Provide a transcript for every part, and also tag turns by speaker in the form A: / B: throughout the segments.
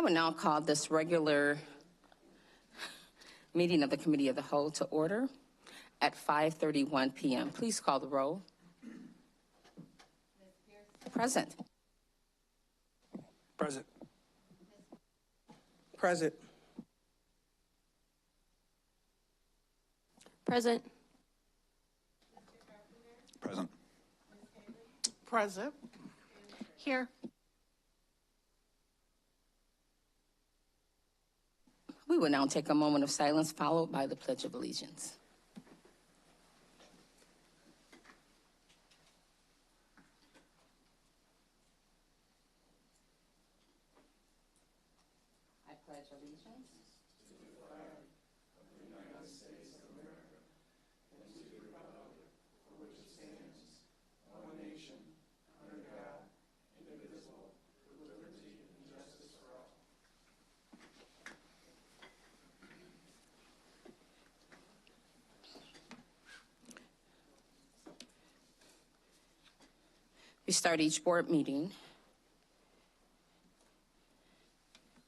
A: I will now call this regular meeting of the Committee of the Whole to order at 5:31 p.m. Please call the roll. Present.
B: Present. Present.
C: Present.
B: Present.
C: Present. Here.
A: We will now take a moment of silence followed by the Pledge of Allegiance. I pledge allegiance to the flag of the United States of America and to the republic for which it stands, one nation, under God, indivisible, with liberty and justice for all. We start each board meeting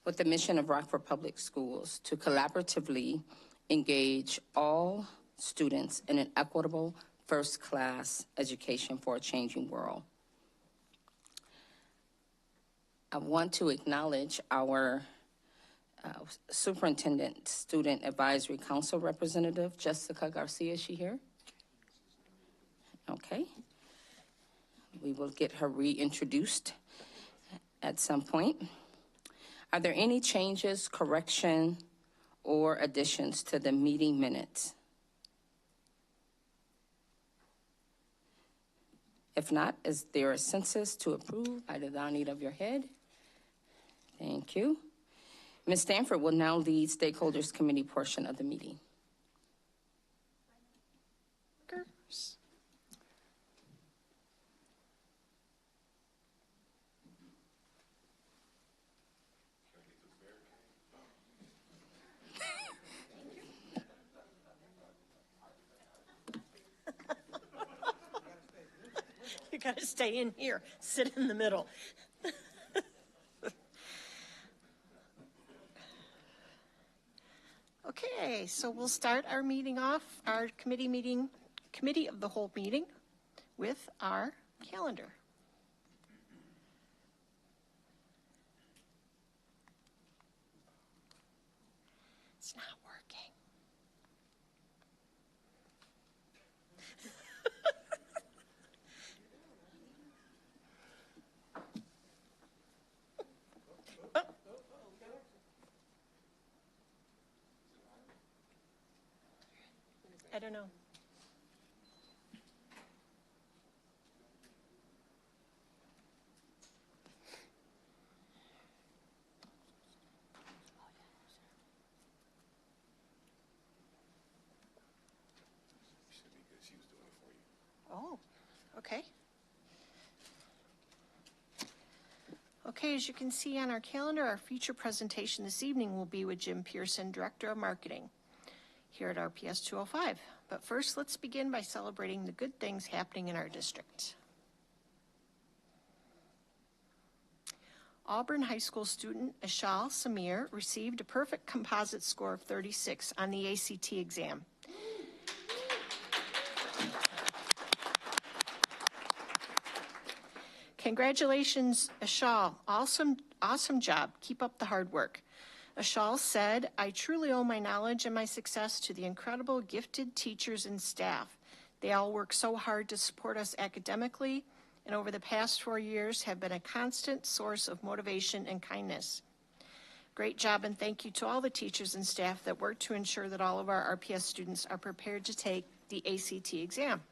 A: with the mission of Rockford Public Schools to collaboratively engage all students in an equitable first-class education for a changing world. I want to acknowledge our Superintendent Student Advisory Council representative, Jessica Garcia. Is she here? Okay. We will get her reintroduced at some point. Are there any changes, correction, or additions to the meeting minutes? If not, is there a census to approve by the down of your head? Thank you. Ms. Stanford will now lead Stakeholders Committee portion of the meeting.
C: You got to stay in here, sit in the middle. Okay, so we'll start our meeting off, our committee of the whole meeting, with our calendar. It's not working. I don't know. Oh, okay. Okay, as you can see on our calendar, our feature presentation this evening will be with Jim Pearson, Director of Marketing, here at RPS 205. But first, let's begin by celebrating the good things happening in our district. Auburn High School student Ashal Samir received a perfect composite score of 36 on the ACT exam. Congratulations, Ashal. Awesome job. Keep up the hard work. Ashal said, "I truly owe my knowledge and my success to the incredible gifted teachers and staff. They all work so hard to support us academically, and over the past 4 years have been a constant source of motivation and kindness. Great job, and thank you to all the teachers and staff that work to ensure that all of our RPS students are prepared to take the ACT exam."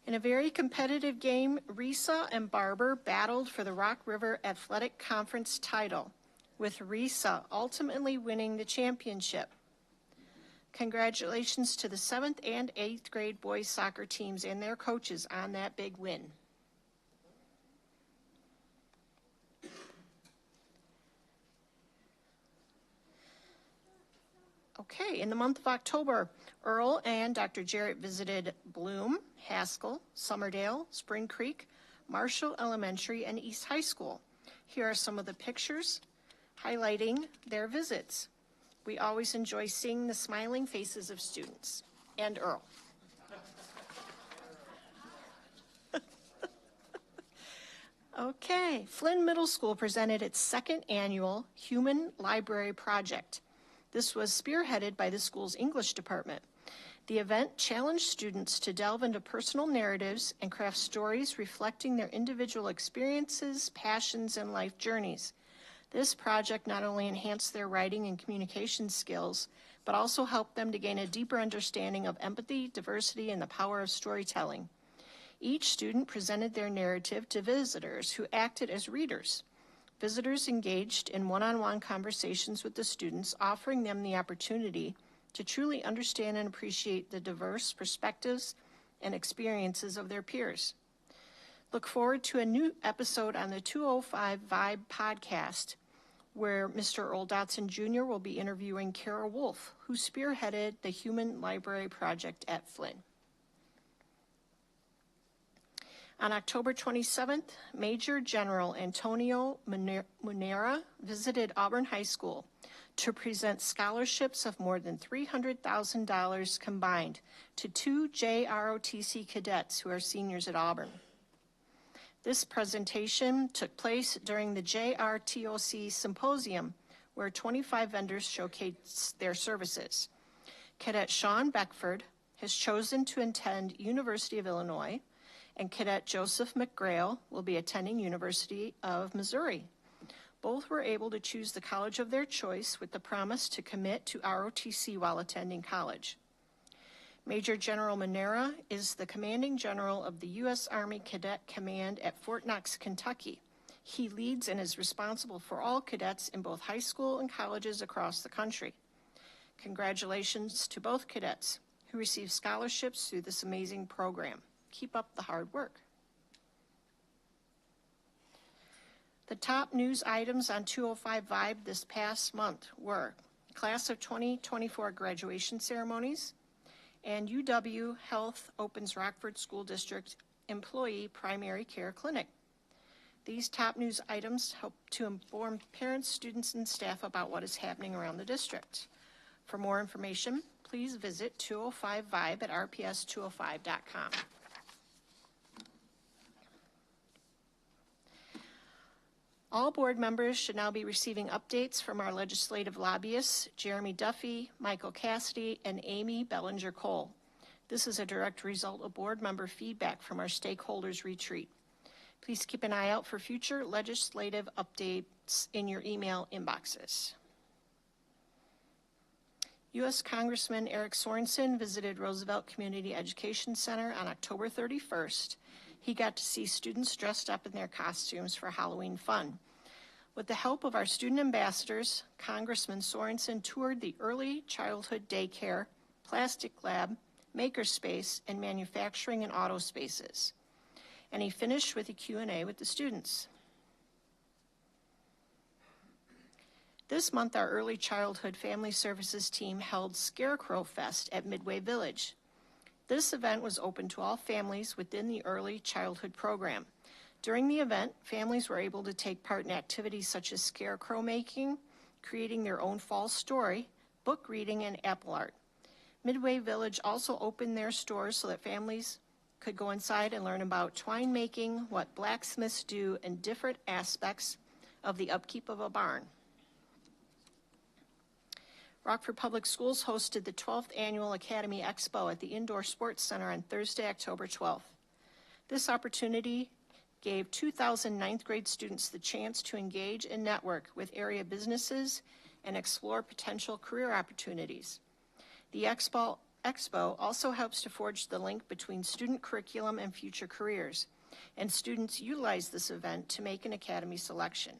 C: In a very competitive game, Risa and Barber battled for the Rock River Athletic Conference title, with Risa ultimately winning the championship. Congratulations to the 7th and 8th grade boys soccer teams and their coaches on that big win. Okay, in the month of October, Earl and Dr. Jarrett visited Bloom, Haskell, Summerdale, Spring Creek, Marshall Elementary, and East High School. Here are some of the pictures highlighting their visits. We always enjoy seeing the smiling faces of students. And Earl. Okay, Flynn Middle School presented its second annual Human Library Project. This was spearheaded by the school's English department. The event challenged students to delve into personal narratives and craft stories reflecting their individual experiences, passions, and life journeys. This project not only enhanced their writing and communication skills, but also helped them to gain a deeper understanding of empathy, diversity, and the power of storytelling. Each student presented their narrative to visitors who acted as readers. Visitors engaged in one-on-one conversations with the students, offering them the opportunity to truly understand and appreciate the diverse perspectives and experiences of their peers. Look forward to a new episode on the 205 Vibe podcast, where Mr. Earl Dotson Jr. will be interviewing Kara Wolf, who spearheaded the Human Library Project at Flynn. On October 27th, Major General Antonio Munera visited Auburn High School to present scholarships of more than $300,000 combined to 2 JROTC cadets who are seniors at Auburn. This presentation took place during the JRTOC Symposium, where 25 vendors showcased their services. Cadet Sean Beckford has chosen to attend University of Illinois, and Cadet Joseph McGrail will be attending University of Missouri. Both were able to choose the college of their choice with the promise to commit to ROTC while attending college. Major General Munera is the commanding general of the U.S. Army Cadet Command at Fort Knox, Kentucky. He leads and is responsible for all cadets in both high school and colleges across the country. Congratulations to both cadets who received scholarships through this amazing program. Keep up the hard work. The top news items on 205 Vibe this past month were Class of 2024 graduation ceremonies and UW Health opens Rockford School District Employee Primary Care Clinic. These top news items help to inform parents, students, and staff about what is happening around the district. For more information, please visit 205 Vibe at rps205.com. All board members should now be receiving updates from our legislative lobbyists, Jeremy Duffy, Michael Cassidy, and Amy Bellinger-Cole. This is a direct result of board member feedback from our stakeholders retreat. Please keep an eye out for future legislative updates in your email inboxes. U.S. Congressman Eric Sorensen visited Roosevelt Community Education Center on October 31st. He got to see students dressed up in their costumes for Halloween fun. With the help of our student ambassadors, Congressman Sorensen toured the early childhood daycare, plastic lab, makerspace, and manufacturing and auto spaces. And he finished with a Q&A with the students. This month, our early childhood family services team held Scarecrow Fest at Midway Village. This event was open to all families within the early childhood program. During the event, families were able to take part in activities such as scarecrow making, creating their own fall story, book reading, and apple art. Midway Village also opened their stores so that families could go inside and learn about twine making, what blacksmiths do, and different aspects of the upkeep of a barn. Rockford Public Schools hosted the 12th Annual Academy Expo at the Indoor Sports Center on Thursday, October 12th. This opportunity gave 2,000 ninth grade students the chance to engage and network with area businesses and explore potential career opportunities. The Expo also helps to forge the link between student curriculum and future careers, and students utilize this event to make an academy selection.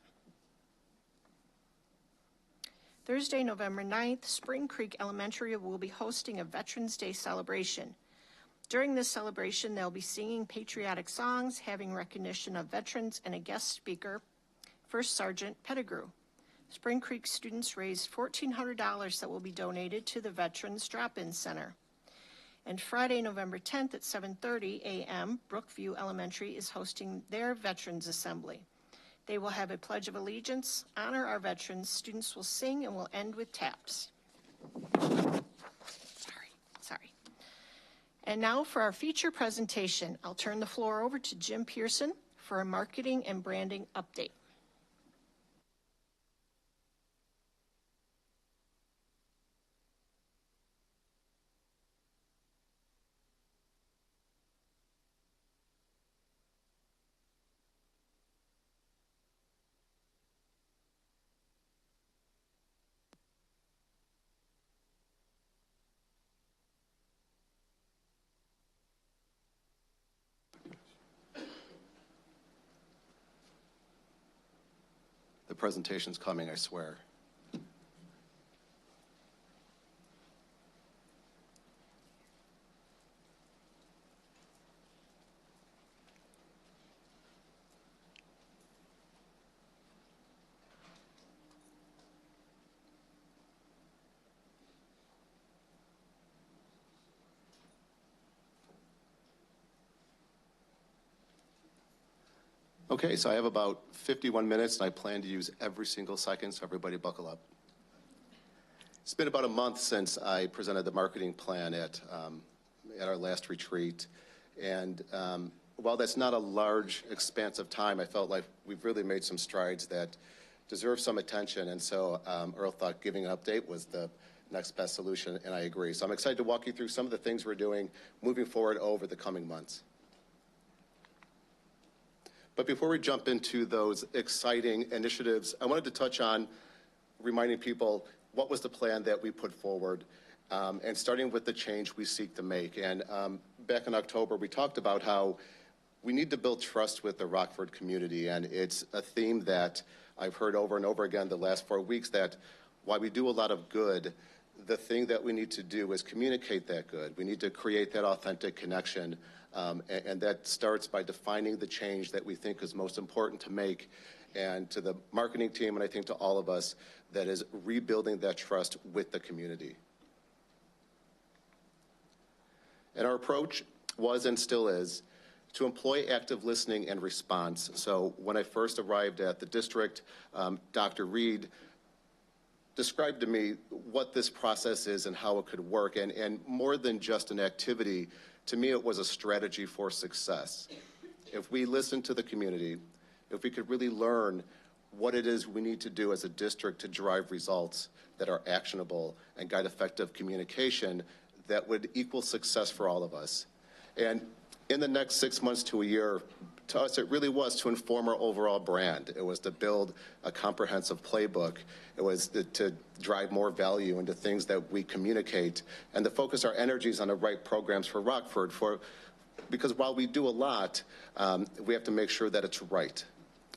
C: Thursday, November 9th, Spring Creek Elementary will be hosting a Veterans Day celebration. During this celebration, they'll be singing patriotic songs, having recognition of veterans, and a guest speaker, First Sergeant Pettigrew. Spring Creek students raised $1,400 that will be donated to the Veterans Drop-In Center. And Friday, November 10th at 7:30 a.m., Brookview Elementary is hosting their Veterans Assembly. They will have a Pledge of Allegiance, honor our veterans, students will sing, and will end with taps. Sorry. And now for our feature presentation, I'll turn the floor over to Jim Pearson for a marketing and branding update.
B: The presentation's coming, I swear. Okay, so I have about 51 minutes, and I plan to use every single second, so everybody buckle up. It's been about a month since I presented the marketing plan at our last retreat, and while that's not a large expanse of time, I felt like we've really made some strides that deserve some attention, and so Earl thought giving an update was the next best solution, and I agree. So I'm excited to walk you through some of the things we're doing moving forward over the coming months. But before we jump into those exciting initiatives, I wanted to touch on reminding people what was the plan that we put forward, and starting with the change we seek to make. And back in October, we talked about how we need to build trust with the Rockford community, and it's a theme that I've heard over and over again the last 4 weeks, that while we do a lot of good, the thing that we need to do is communicate that good. We need to create that authentic connection. And that starts by defining the change that we think is most important to make. And to the marketing team, and I think to all of us, that is rebuilding that trust with the community. And our approach was and still is to employ active listening and response. So when I first arrived at the district, Dr. Reed described to me what this process is and how it could work. And more than just an activity, to me, it was a strategy for success. If we listen to the community, if we could really learn what it is we need to do as a district to drive results that are actionable and guide effective communication, that would equal success for all of us. And in the next 6 months to a year, to us, it really was to inform our overall brand. It was to build a comprehensive playbook. It was to drive more value into things that we communicate, and to focus our energies on the right programs for Rockford. Because while we do a lot, we have to make sure that it's right.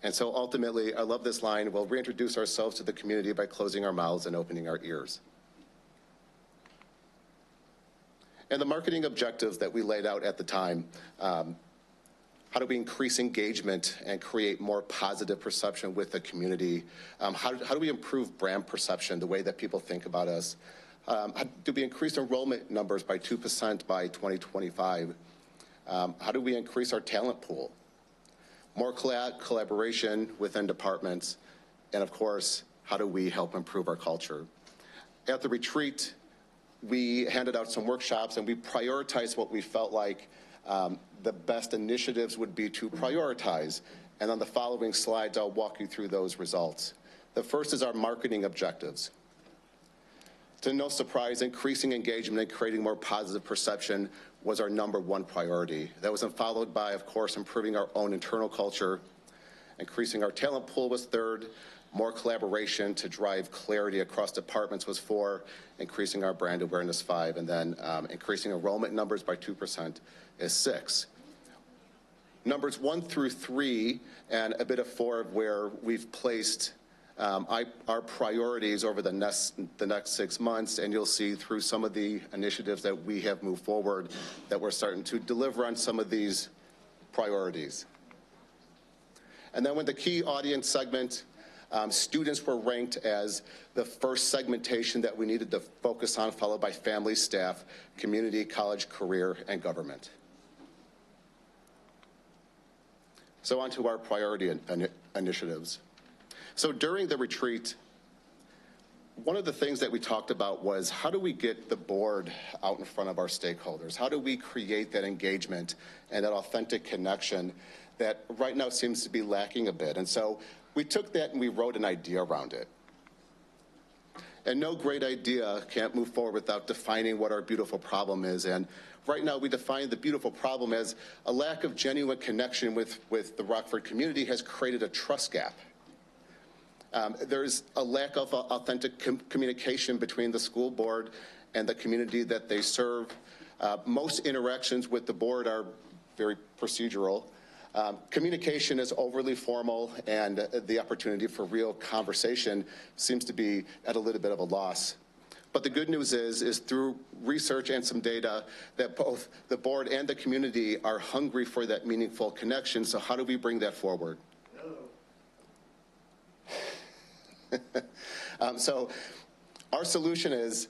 B: And so ultimately, I love this line, we'll reintroduce ourselves to the community by closing our mouths and opening our ears. And the marketing objectives that we laid out at the time, how do we increase engagement and create more positive perception with the community? How do we improve brand perception, the way that people think about us? How do we increase enrollment numbers by 2% by 2025? How do we increase our talent pool? More collaboration within departments, and of course, how do we help improve our culture? At the retreat, we handed out some workshops, and we prioritized what we felt like the best initiatives would be to prioritize. And on the following slides, I'll walk you through those results. The first is our marketing objectives. To no surprise, increasing engagement and creating more positive perception was our #1 priority. That was followed by, of course, improving our own internal culture. Increasing our talent pool was 3rd. More collaboration to drive clarity across departments was 4. Increasing our brand awareness 5. And then increasing enrollment numbers by 2% is 6. Numbers 1 through 3 and a bit of 4 where we've placed our priorities over the next 6 months, and you'll see through some of the initiatives that we have moved forward that we're starting to deliver on some of these priorities. And then with the key audience segment, Students were ranked as the first segmentation that we needed to focus on, followed by family, staff, community, college, career, and government. So on to our priority initiatives. So during the retreat, one of the things that we talked about was how do we get the board out in front of our stakeholders? How do we create that engagement and that authentic connection that right now seems to be lacking a bit? And so we took that and we wrote an idea around it. And no great idea can't move forward without defining what our beautiful problem is. And right now we define the beautiful problem as a lack of genuine connection with the Rockford community has created a trust gap. There's a lack of authentic communication between the school board and the community that they serve. Most interactions with the board are very procedural. Communication is overly formal, and the opportunity for real conversation seems to be at a little bit of a loss. But the good news is through research and some data that both the board and the community are hungry for that meaningful connection. So how do we bring that forward? So our solution is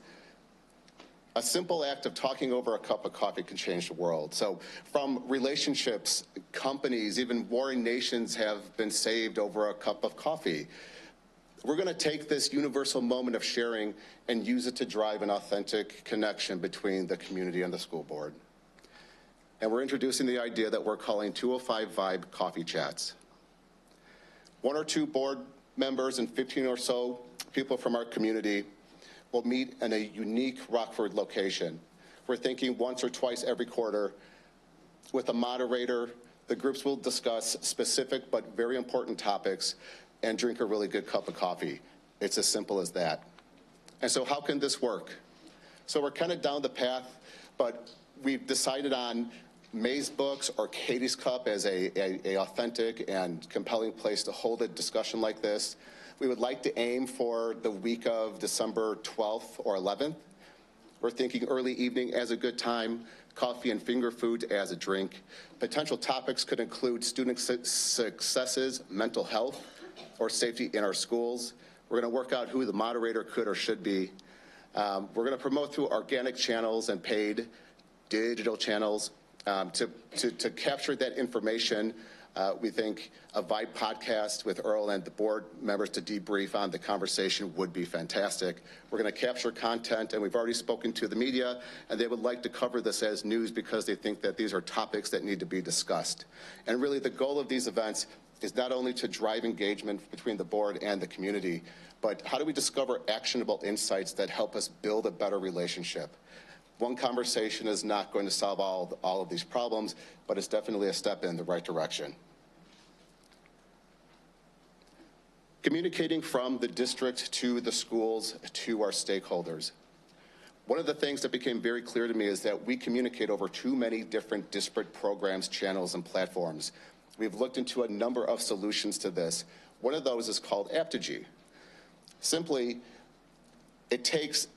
B: a simple act of talking over a cup of coffee can change the world. So from relationships, companies, even warring nations have been saved over a cup of coffee. We're going to take this universal moment of sharing and use it to drive an authentic connection between the community and the school board. And we're introducing the idea that we're calling 205 Vibe Coffee Chats. 1 or 2 board members and 15 or so people from our community will meet in a unique Rockford location. We're thinking once or twice every quarter with a moderator. The groups will discuss specific but very important topics and drink a really good cup of coffee. It's as simple as that. And so how can this work? So we're kind of down the path, but we've decided on May's Books or Katie's Cup as a authentic and compelling place to hold a discussion like this. We would like to aim for the week of December 12th or 11th. We're thinking early evening as a good time, coffee and finger food as a drink. Potential topics could include student successes, mental health, or safety in our schools. We're going to work out who the moderator could or should be. We're going to promote through organic channels and paid digital channels to capture that information. We think a Vibe podcast with Earl and the board members to debrief on the conversation would be fantastic. We're going to capture content, and we've already spoken to the media, and they would like to cover this as news because they think that these are topics that need to be discussed. And really the goal of these events is not only to drive engagement between the board and the community, but how do we discover actionable insights that help us build a better relationship? One conversation is not going to solve all of these problems, but it's definitely a step in the right direction. Communicating from the district to the schools to our stakeholders. One of the things that became very clear to me is that we communicate over too many different disparate programs, channels, and platforms. We've looked into a number of solutions to this. One of those is called Aptigee. Simply, it takes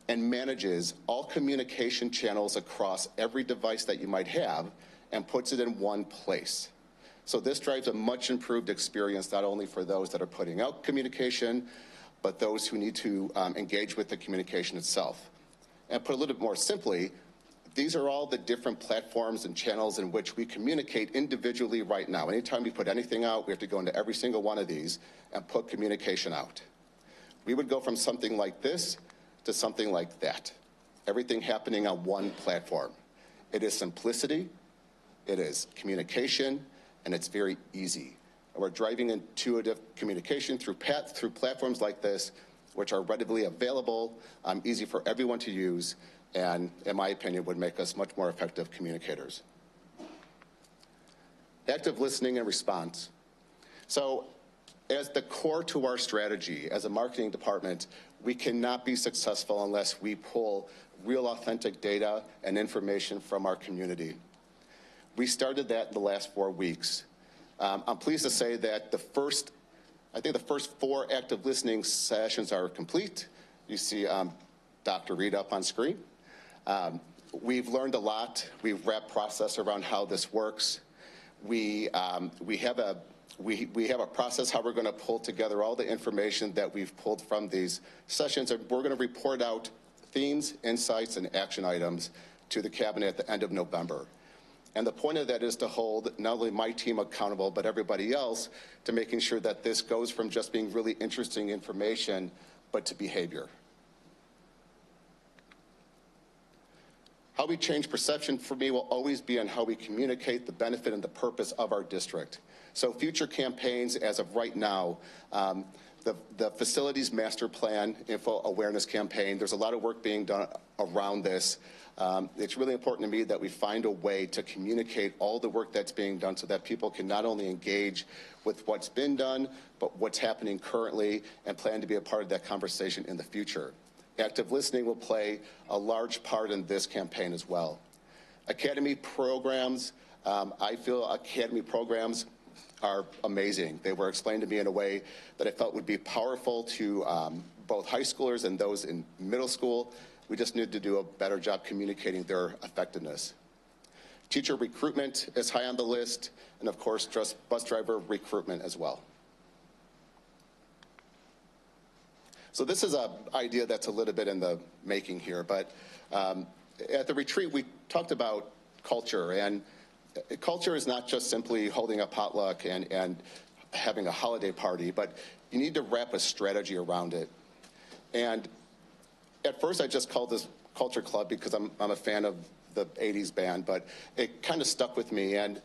B: and manages all communication channels across every device that you might have and puts it in one place. So this drives a much improved experience, not only for those that are putting out communication, but those who need to engage with the communication itself. And put a little bit more simply, these are all the different platforms and channels in which we communicate individually right now. Anytime we put anything out, we have to go into every single one of these and put communication out. We would go from something like this to something like that. Everything happening on one platform. It is simplicity, it is communication, and it's very easy. And we're driving intuitive communication through platforms like this, which are readily available, easy for everyone to use, and in my opinion would make us much more effective communicators. Active listening and response. So as the core to our strategy as a marketing department, we cannot be successful unless we pull real authentic data and information from our community. We started that in the last 4 weeks. I'm pleased to say that the first 4 active listening sessions are complete. You see Dr. Reed up on screen. We've learned a lot. We've wrapped process around how this works. We have We have a process how we're going to pull together all the information that we've pulled from these sessions, and we're going to report out themes, insights, and action items to the cabinet at the end of November. And the point of that is to hold not only my team accountable, but everybody else to making sure that this goes from just being really interesting information, but to behavior. How we change perception for me will always be on how we communicate the benefit and the purpose of our district. So future campaigns, as of right now, the facilities master plan, info awareness campaign, there's a lot of work being done around this. It's really important to me that we find a way to communicate all the work that's being done so that people can not only engage with what's been done, but what's happening currently and plan to be a part of that conversation in the future. Active listening will play a large part in this campaign as well. Academy programs, I feel academy programs are amazing. They were explained to me in a way that I felt would be powerful to both high schoolers and those in middle school. We just need to do a better job communicating their effectiveness. Teacher recruitment is high on the list, and of course, just bus driver recruitment as well. So this is an idea that's a little bit in the making here, but at the retreat, we talked about culture, and culture is not just simply holding a potluck and having a holiday party, but you need to wrap a strategy around it. And at first, I just called this Culture Club because I'm a fan of the 80s band, but it kind of stuck with me. And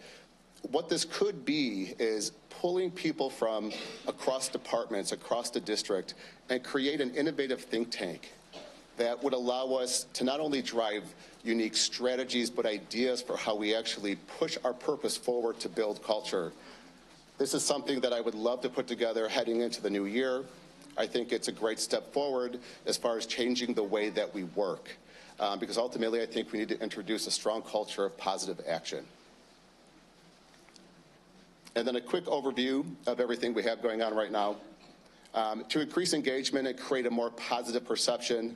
B: what this could be is pulling people from across departments, across the district, and create an innovative think tank that would allow us to not only drive unique strategies, but ideas for how we actually push our purpose forward to build culture. This is something that I would love to put together heading into the new year. I think it's a great step forward as far as changing the way that we work, because ultimately I think we need to introduce a strong culture of positive action. And then a quick overview of everything we have going on right now. To increase engagement and create a more positive perception,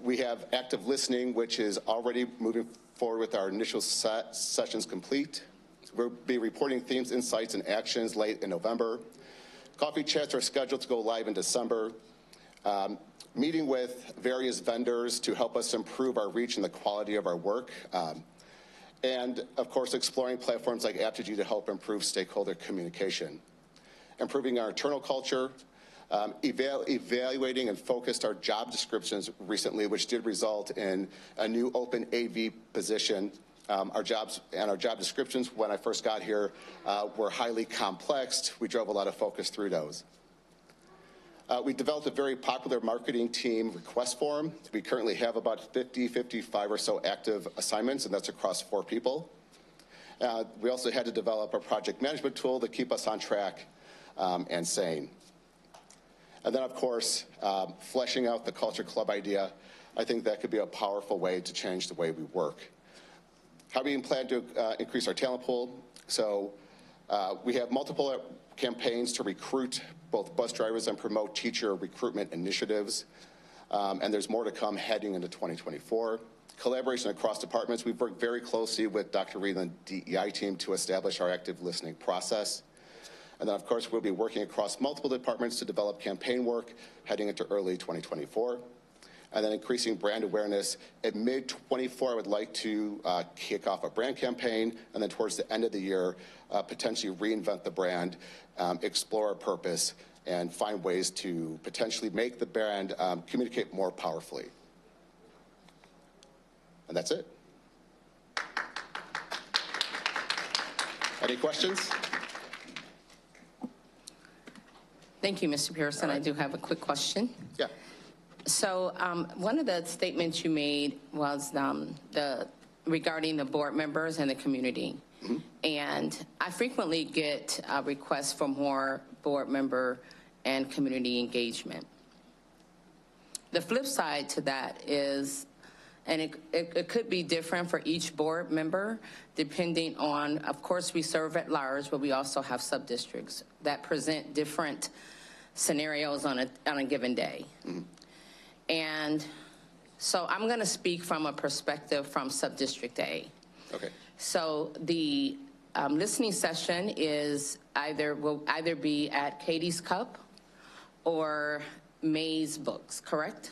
B: we have active listening, which is already moving forward with our initial sessions complete. We'll be reporting themes, insights, and actions late in November. Coffee chats are scheduled to go live in December. Meeting with various vendors to help us improve our reach and the quality of our work. And, of course, exploring platforms like Aptitude to help improve stakeholder communication. Improving our internal culture, evaluating and focused our job descriptions recently, which did result in a new open AV position. Our job descriptions when I first got here were highly complex. We drove a lot of focus through those. We developed a very popular marketing team request form. We currently have about 55 or so active assignments, and that's across 4 people. We also had to develop a project management tool to keep us on track and sane. And then, of course, fleshing out the Culture Club idea. I think that could be a powerful way to change the way we work. How we plan to increase our talent pool. So we have multiple campaigns to recruit both bus drivers and promote teacher recruitment initiatives. And there's more to come heading into 2024. Collaboration across departments. We've worked very closely with Dr. Reed's DEI team to establish our active listening process. And then, of course, we'll be working across multiple departments to develop campaign work heading into early 2024. And then increasing brand awareness. At mid-24, I would like to kick off a brand campaign, and then towards the end of the year, potentially reinvent the brand, explore our purpose, and find ways to potentially make the brand communicate more powerfully. And that's it. Any questions?
D: Thank you, Mr. Pearson.
B: Right.
D: I do have a quick question.
B: Yeah.
D: So one of the statements you made was regarding the board members and the community. Mm-hmm. And I frequently get requests for more board member and community engagement. The flip side to that is, and it could be different for each board member, depending on, of course, we serve at large, but we also have sub-districts that present different scenarios on a given day. Mm-hmm. And so I'm going to speak from a perspective from Sub-District A.
B: Okay.
D: So the listening session is will either be at Katie's Cup or May's Books, correct?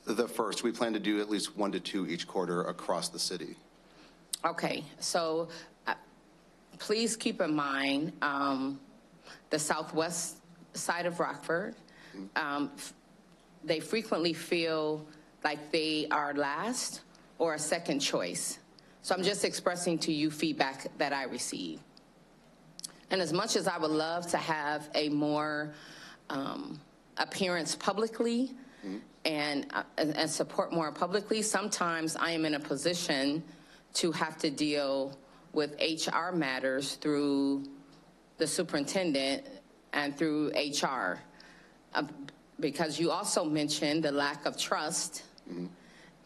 B: The first, we plan to do at least 1 to 2 each quarter across the city.
D: Okay, so please keep in mind the southwest side of Rockford. They frequently feel like they are last or a second choice. So I'm just expressing to you feedback that I receive. And as much as I would love to have a more appearance publicly and support more publicly, sometimes I am in a position to have to deal with HR matters through the superintendent and through HR. Because you also mentioned the lack of trust.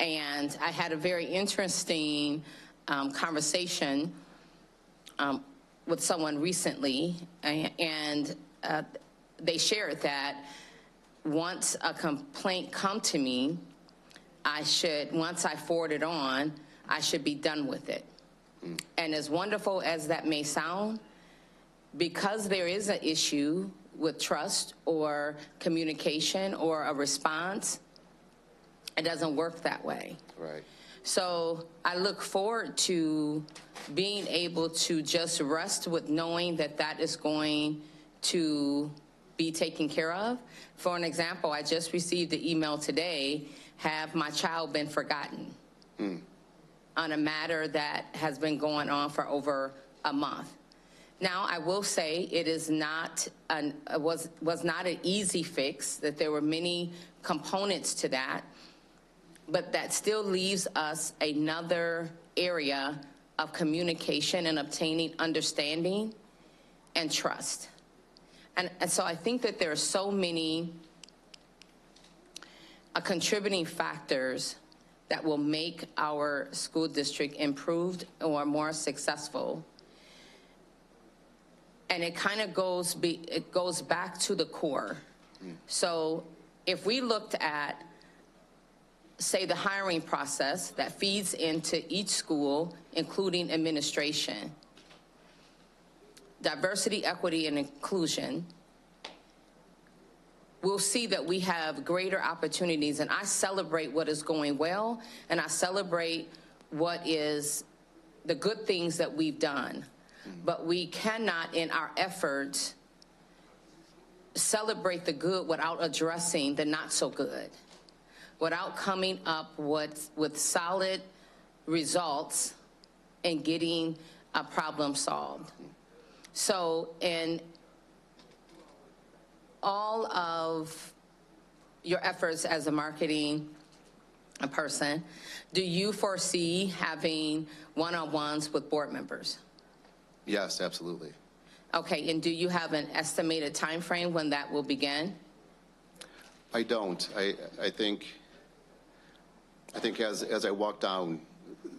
D: And I had a very interesting conversation with someone recently, and they shared that once a complaint come to me, once I forward it on, I should be done with it. And as wonderful as that may sound, because there is an issue with trust or communication or a response, it doesn't work that way.
B: Right.
D: So I look forward to being able to just rest with knowing that that is going to be taken care of. For an example, I just received the email today, have my child been forgotten? On a matter that has been going on for over a month. Now, I will say it is was not an easy fix, that there were many components to that, but that still leaves us another area of communication and obtaining understanding and trust. And so I think that there are so many contributing factors that will make our school district improved or more successful. And it kind of goes back to the core. So if we looked at, say, the hiring process that feeds into each school, including administration, diversity, equity, and inclusion, we'll see that we have greater opportunities. And I celebrate what is going well, and I celebrate what is the good things that we've done. But we cannot, in our efforts, celebrate the good without addressing the not so good, without coming up with solid results and getting a problem solved. So in all of your efforts as a marketing person, do you foresee having one-on-ones with board members?
B: Yes, absolutely.
D: Okay, and do you have an estimated time frame when that will begin?
B: I don't. I think as I walk down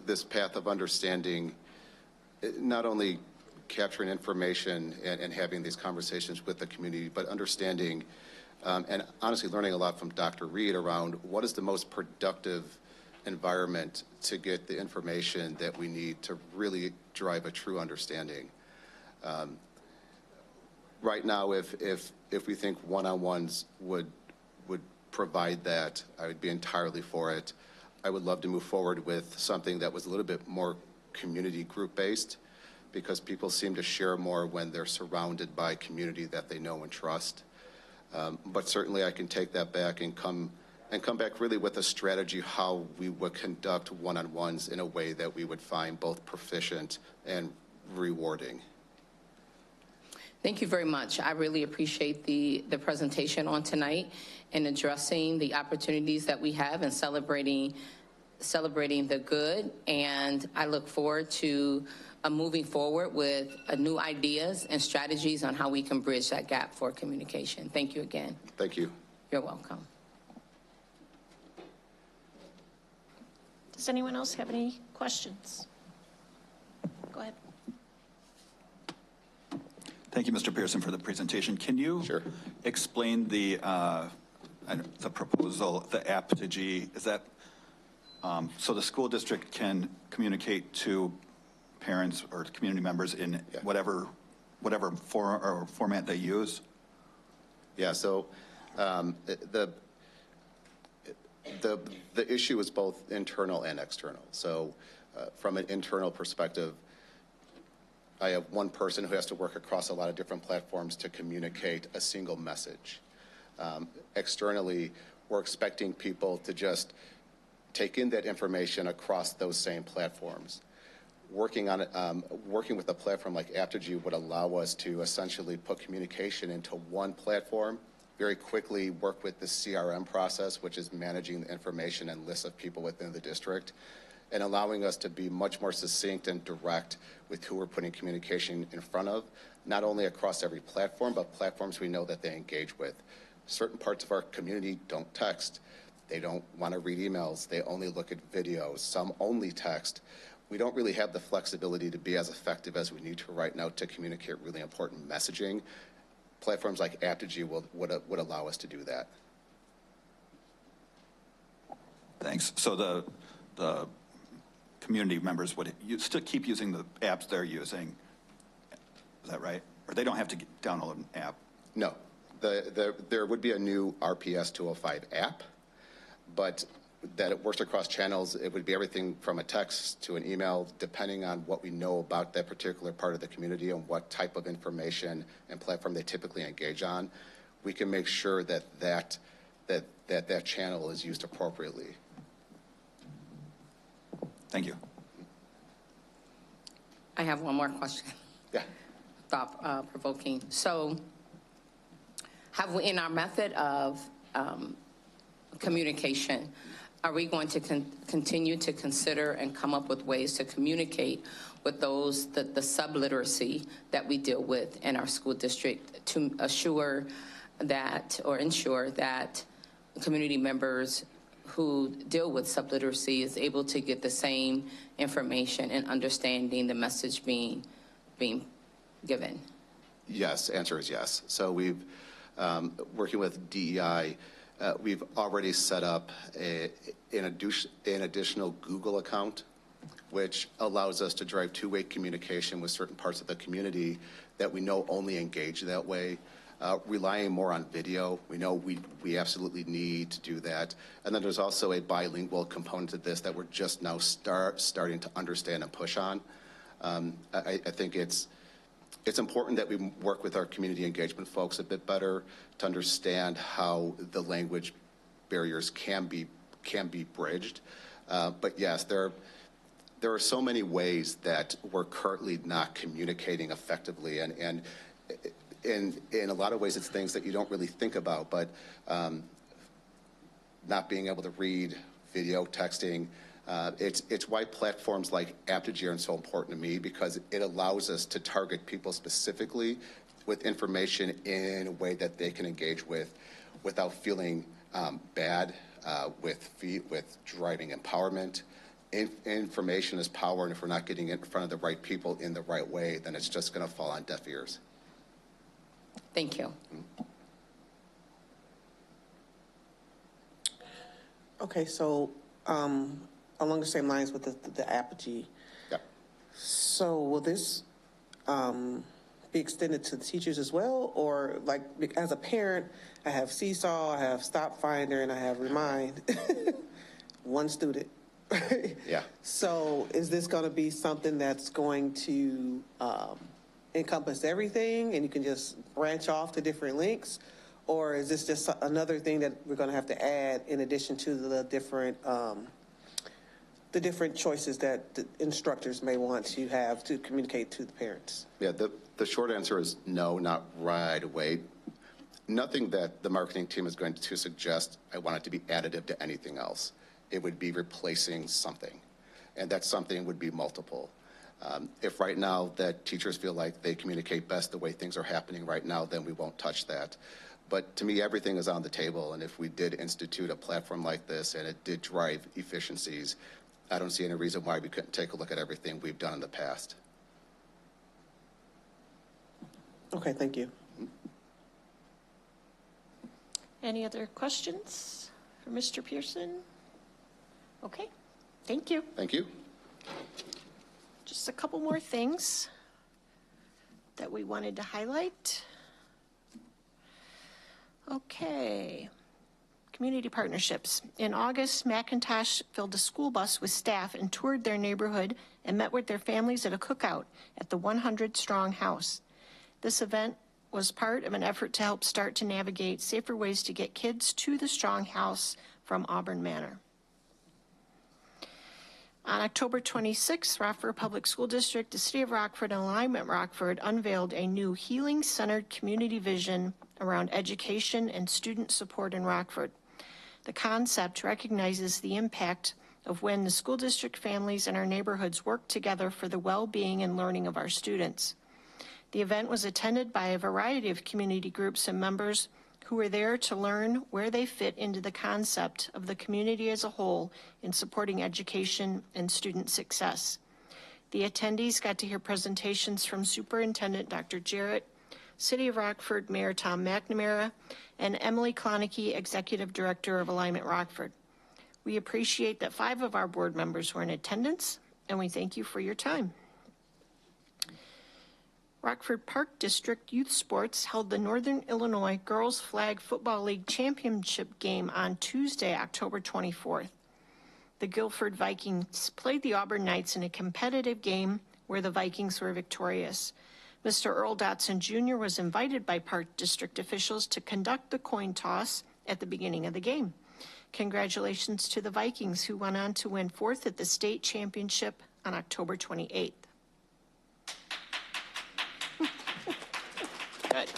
B: this path of understanding, not only capturing information and having these conversations with the community, but understanding and honestly learning a lot from Dr. Reed around what is the most productive environment to get the information that we need to really drive a true understanding. Right now, if we think one-on-ones would provide that, I would be entirely for it. I would love to move forward with something that was a little bit more community group-based, because people seem to share more when they're surrounded by community that they know and trust. But certainly I can take that back and come back really with a strategy how we would conduct one-on-ones in a way that we would find both proficient and rewarding.
D: Thank you very much. I really appreciate the presentation on tonight and addressing the opportunities that we have and celebrating the good. And I look forward to moving forward with new ideas and strategies on how we can bridge that gap for communication. Thank you again.
B: Thank you.
D: You're welcome.
C: Does anyone else have any questions? Go ahead.
E: Thank you, Mr. Pearson, for the presentation. Can you explain the proposal, the app to G? Is that so the school district can communicate to parents or community members in whatever whatever format they use?
B: Yeah, so the issue is both internal and external. So from an internal perspective, I have one person who has to work across a lot of different platforms to communicate a single message. Externally, we're expecting people to just take in that information across those same platforms. Working with a platform like Aptigee would allow us to essentially put communication into one platform, very quickly work with the CRM process, which is managing the information and lists of people within the district, and allowing us to be much more succinct and direct with who we're putting communication in front of, not only across every platform, but platforms we know that they engage with. Certain parts of our community don't text. They don't want to read emails. They only look at videos. Some only text. We don't really have the flexibility to be as effective as we need to right now to communicate really important messaging. Platforms like Aptigee would allow us to do that.
E: Thanks. So the community members would still keep using the apps they're using. Is that right? Or they don't have to download an app?
B: No. There would be a new RPS 205 app, but that it works across channels. It would be everything from a text to an email, depending on what we know about that particular part of the community and what type of information and platform they typically engage on. We can make sure that channel is used appropriately.
E: Thank you.
D: I have one more question.
B: Yeah.
D: Thought-provoking. So have we, in our method of communication, are we going to continue to consider and come up with ways to communicate with those, the subliteracy that we deal with in our school district, to assure that, or ensure that community members who deal with subliteracy is able to get the same information and understanding the message being given? Yes,
B: answer is yes. So we've, working with DEI, we've already set up an additional Google account, which allows us to drive two-way communication with certain parts of the community that we know only engage that way. Relying more on video, we know we absolutely need to do that. And then there's also a bilingual component to this that we're just now starting to understand and push on. I think it's important that we work with our community engagement folks a bit better to understand how the language barriers can be bridged. But yes, there are so many ways that we're currently not communicating effectively, and in a lot of ways it's things that you don't really think about, but not being able to read, video, texting. It's why platforms like Aptigee are so important to me, because it allows us to target people specifically with information in a way that they can engage with without feeling bad, with driving empowerment. Information is power, and if we're not getting it in front of the right people in the right way, then it's just going to fall on deaf ears.
D: Thank you.
F: Okay, so along the same lines with the Apogee.
B: Yeah.
F: So will this be extended to teachers as well? Or like, as a parent, I have Seesaw, I have Stop Finder, and I have Remind. One student.
B: Yeah.
F: So is this going to be something that's going to encompass everything and you can just branch off to different links? Or is this just another thing that we're going to have to add in addition to the different choices that the instructors may want to have to communicate to the parents?
B: Yeah, the short answer is no, not right away. Nothing that the marketing team is going to suggest I want it to be additive to anything else. It would be replacing something, and that something would be multiple. If right now that teachers feel like they communicate best the way things are happening right now, then we won't touch that. But to me, everything is on the table, and if we did institute a platform like this and it did drive efficiencies, I don't see any reason why we couldn't take a look at everything we've done in the past.
F: Okay, thank you.
C: Any other questions for Mr. Pearson? Okay, thank you.
B: Thank you.
C: Just a couple more things. that we wanted to highlight? Okay. Community partnerships. In August, McIntosh filled a school bus with staff and toured their neighborhood and met with their families at a cookout at the 100 Strong House. This event was part of an effort to help start to navigate safer ways to get kids to the Strong House from Auburn Manor. On October 26th, Rockford Public School District, the City of Rockford, and Alignment Rockford unveiled a new healing-centered community vision around education and student support in Rockford. The concept recognizes the impact of when the school district, families, and our neighborhoods work together for the well-being and learning of our students. The event was attended by a variety of community groups and members who were there to learn where they fit into the concept of the community as a whole in supporting education and student success. The attendees got to hear presentations from Superintendent Dr. Jarrett, City of Rockford Mayor Tom McNamara, and Emily Klonecke, Executive Director of Alignment Rockford. We appreciate that 5 of our board members were in attendance, and we thank you for your time. Rockford Park District Youth Sports held the Northern Illinois Girls Flag Football League Championship game on Tuesday, October 24th. The Guilford Vikings played the Auburn Knights in a competitive game where the Vikings were victorious. Mr. Earl Dotson Jr. was invited by Park District officials to conduct the coin toss at the beginning of the game. Congratulations to the Vikings, who went on to win 4th at the state championship on October 28th. Good.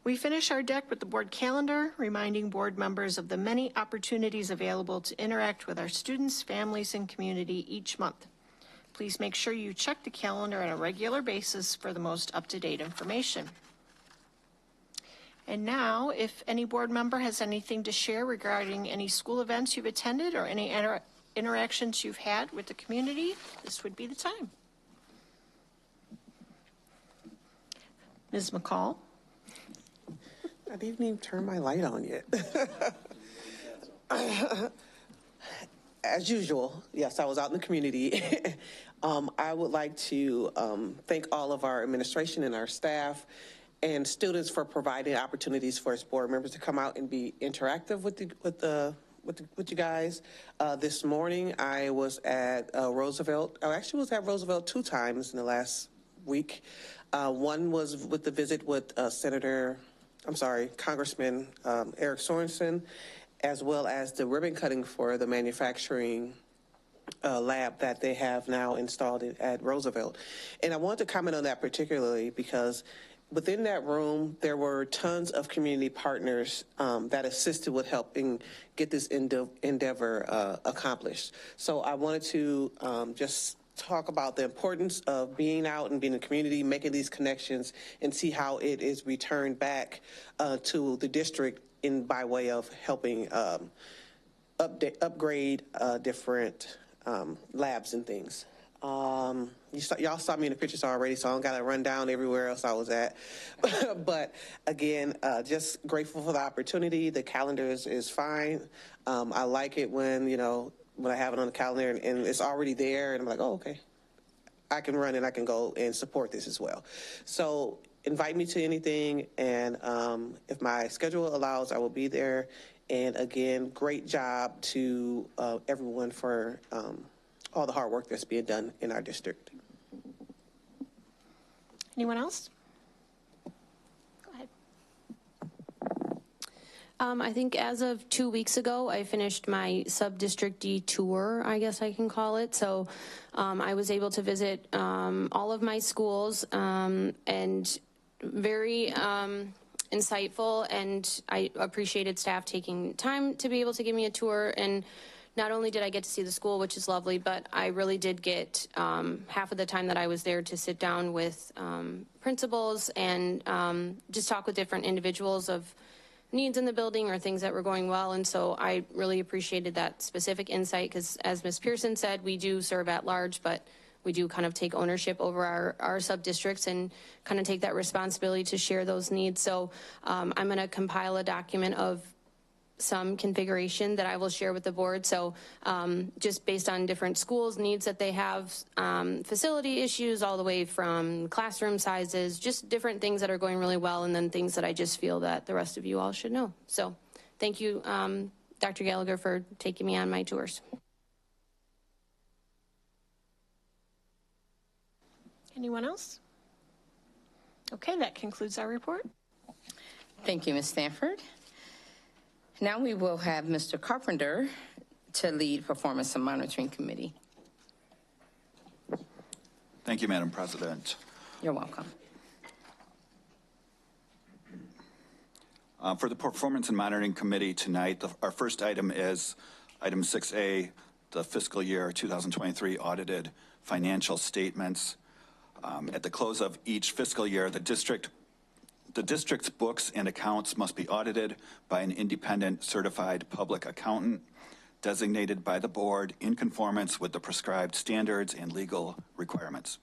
C: We finish our deck with the board calendar, reminding board members of the many opportunities available to interact with our students, families, and community each month. Please make sure you check the calendar on a regular basis for the most up-to-date information. And now, if any board member has anything to share regarding any school events you've attended or any interactions you've had with the community, this would be the time. Ms. McCall?
F: I didn't even turn my light on yet. As usual, yes, I was out in the community. I would like to thank all of our administration and our staff and students for providing opportunities for us board members to come out and be interactive with you guys. This morning, I was at Roosevelt. I actually was at Roosevelt 2 times in the last week. One was with the visit with Congressman Eric Sorensen, as well as the ribbon cutting for the manufacturing lab that they have now installed at Roosevelt. And I want to comment on that particularly because within that room, there were tons of community partners that assisted with helping get this endeavor accomplished. So I wanted to just talk about the importance of being out and being in the community, making these connections, and see how it is returned back to the district by way of helping upgrade different labs and things. Y'all saw me in the pictures already, so I don't got to run down everywhere else I was at. But again, just grateful for the opportunity. The calendar is fine. I like it when I have it on the calendar and it's already there, and I'm like, oh, okay. I can run and I can go and support this as well. So invite me to anything, and if my schedule allows, I will be there. And again, great job to everyone for all the hard work that's being done in our district.
C: Anyone else? Go ahead.
G: I think as of 2 weeks ago, I finished my sub-district D tour, I guess I can call it. So I was able to visit all of my schools and very insightful, and I appreciated staff taking time to be able to give me a tour. And not only did I get to see the school, which is lovely, but I really did get half of the time that I was there to sit down with principals and just talk with different individuals of needs in the building or things that were going well. And so I really appreciated that specific insight because, as Ms. Pearson said, we do serve at large, but we do kind of take ownership over our sub-districts and kind of take that responsibility to share those needs. So I'm going to compile a document of some configuration that I will share with the board. So just based on different schools' needs that they have, facility issues all the way from classroom sizes, just different things that are going really well, and then things that I just feel that the rest of you all should know. So thank you, Dr. Gallagher, for taking me on my tours.
C: Anyone else? Okay, that concludes our report.
D: Thank you, Ms. Stanford. Now we will have Mr. Carpenter to lead Performance and Monitoring Committee.
E: Thank you, Madam President.
D: You're welcome.
E: For the Performance and Monitoring Committee tonight, our first item is item 6A, the fiscal year 2023 audited financial statements. At the close of each fiscal year, the district's books and accounts must be audited by an independent certified public accountant designated by the board in conformance with the prescribed standards and legal requirements.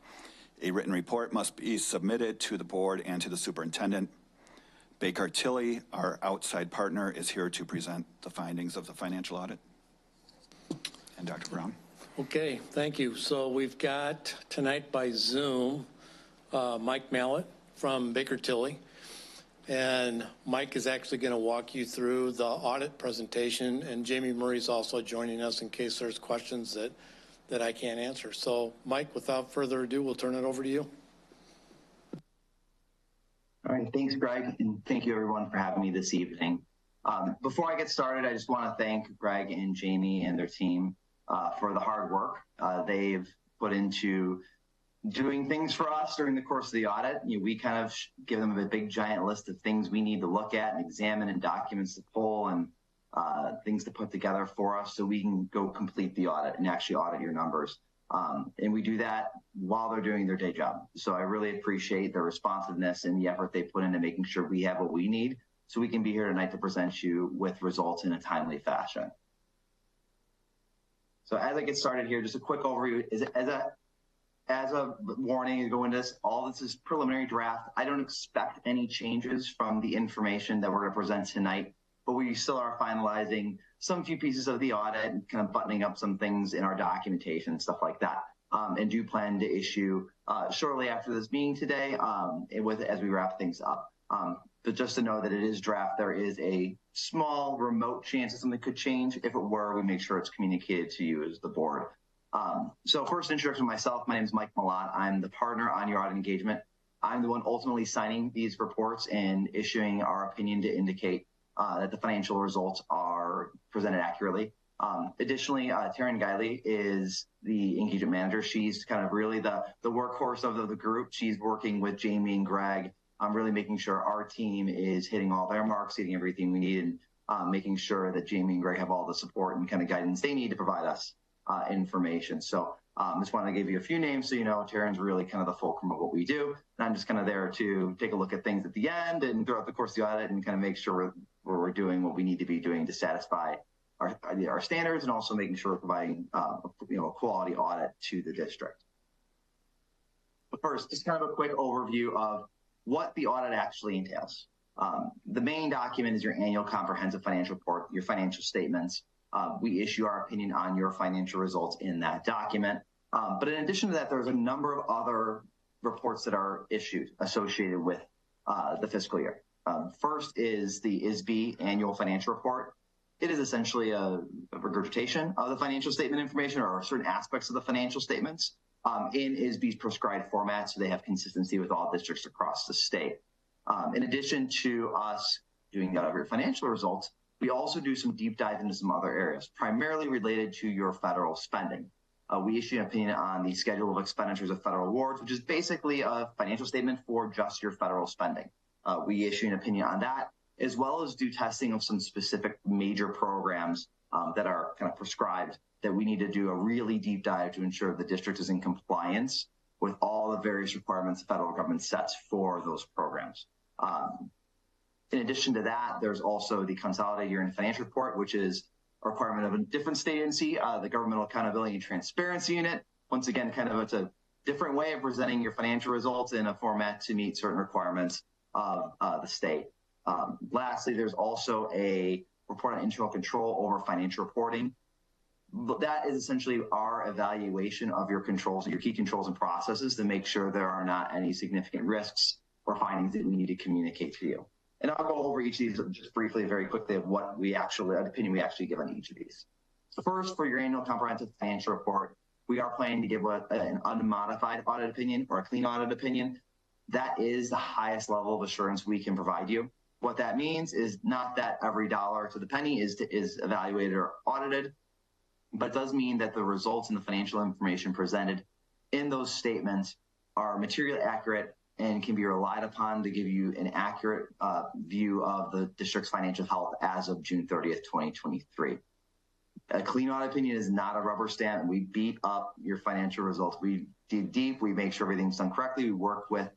E: A written report must be submitted to the board and to the superintendent. Baker Tilly, our outside partner, is here to present the findings of the financial audit. And Dr. Brown.
H: Okay, thank you. So we've got tonight by Zoom, Mike Mallett from Baker Tilly. And Mike is actually going to walk you through the audit presentation, and Jamie Murray's also joining us in case there's questions that I can't answer. So Mike, without further ado, we'll turn it over to you.
I: All right, thanks, Greg, and thank you everyone for having me this evening. Before I get started, I just want to thank Greg and Jamie and their team for the hard work they've put into doing things for us during the course of the audit. We kind of give them a big giant list of things we need to look at and examine and documents to pull and things to put together for us so we can go complete the audit and actually audit your numbers. And we do that while they're doing their day job. So I really appreciate their responsiveness and the effort they put into making sure we have what we need so we can be here tonight to present you with results in a timely fashion. So as I get started here, just a quick overview. As a warning, go into this, all this is preliminary draft. I don't expect any changes from the information that we're going to present tonight, but we still are finalizing some few pieces of the audit and kind of buttoning up some things in our documentation and stuff like that. And do plan to issue shortly after this meeting today as we wrap things up. But just to know that it is draft, there is a small remote chance that something could change. If it were, we make sure it's communicated to you as the board. So first introduction to myself, my name is Mike Malott. I'm the partner on your audit engagement. I'm the one ultimately signing these reports and issuing our opinion to indicate that the financial results are presented accurately. Additionally, Taryn Guiley is the engagement manager. She's kind of really the workhorse of the group. She's working with Jamie and Greg, really making sure our team is hitting all their marks, hitting everything we need, and making sure that Jamie and Greg have all the support and kind of guidance they need to provide us information. So just want to give you a few names so you know Taryn's really kind of the fulcrum of what we do. And I'm just kind of there to take a look at things at the end and throughout the course of the audit and kind of make sure we're doing what we need to be doing to satisfy our standards and also making sure we're providing a quality audit to the district. But first, just kind of a quick overview of what the audit actually entails. The main document is your annual comprehensive financial report, your financial statements. We issue our opinion on your financial results in that document. But in addition to that, there's a number of other reports that are issued associated with the fiscal year. First is the ISB annual financial report. It is essentially a regurgitation of the financial statement information or certain aspects of the financial statements in ISB's prescribed format, so they have consistency with all districts across the state. In addition to us doing your financial results, we also do some deep dive into some other areas, primarily related to your federal spending. We issue an opinion on the schedule of expenditures of federal awards, which is basically a financial statement for just your federal spending. We issue an opinion on that, as well as do testing of some specific major programs that are kind of prescribed that we need to do a really deep dive to ensure the district is in compliance with all the various requirements the federal government sets for those programs. In addition to that, there's also the Consolidated Year-End Financial Report, which is a requirement of a different state agency, the Governmental Accountability and Transparency Unit. Once again, kind of it's a different way of presenting your financial results in a format to meet certain requirements of the state. Lastly, there's also a report on internal control over financial reporting. But that is essentially our evaluation of your controls, your key controls and processes to make sure there are not any significant risks or findings that we need to communicate to you. And I'll go over each of these just briefly, very quickly, of what we actually, an opinion we actually give on each of these. So first, for your annual comprehensive financial report, we are planning to give an unmodified audit opinion or a clean audit opinion. That is the highest level of assurance we can provide you. What that means is not that every dollar to the penny is evaluated or audited, but it does mean that the results and the financial information presented in those statements are materially accurate and can be relied upon to give you an accurate view of the district's financial health as of June 30th, 2023. A clean audit opinion is not a rubber stamp. We beat up your financial results. We dig deep. We make sure everything's done correctly. We work with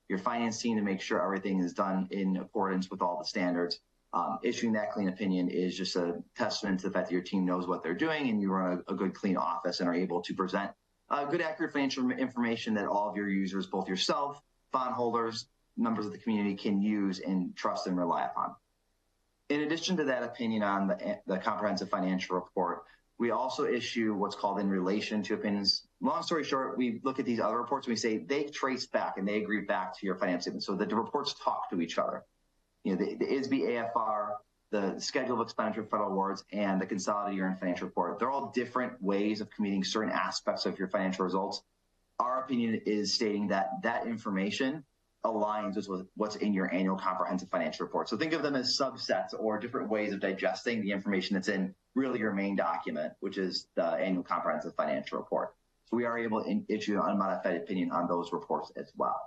I: your finance team to make sure everything is done in accordance with all the standards. Issuing that clean opinion is just a testament to the fact that your team knows what they're doing and you run a good, clean office and are able to present good, accurate financial information that all of your users, both yourself, bondholders, members of the community, can use and trust and rely upon. In addition to that opinion on the comprehensive financial report, we also issue what's called in relation to opinions. Long story short, we look at these other reports and we say they trace back and they agree back to your finance statement, so that the reports talk to each other. You know, the ISB AFR, the schedule of expenditure of federal awards, and the consolidated year-end financial report. They're all different ways of communicating certain aspects of your financial results. Our opinion is stating that that information aligns with what's in your annual comprehensive financial report. So think of them as subsets or different ways of digesting the information that's in really your main document, which is the annual comprehensive financial report. So we are able to issue an unmodified opinion on those reports as well.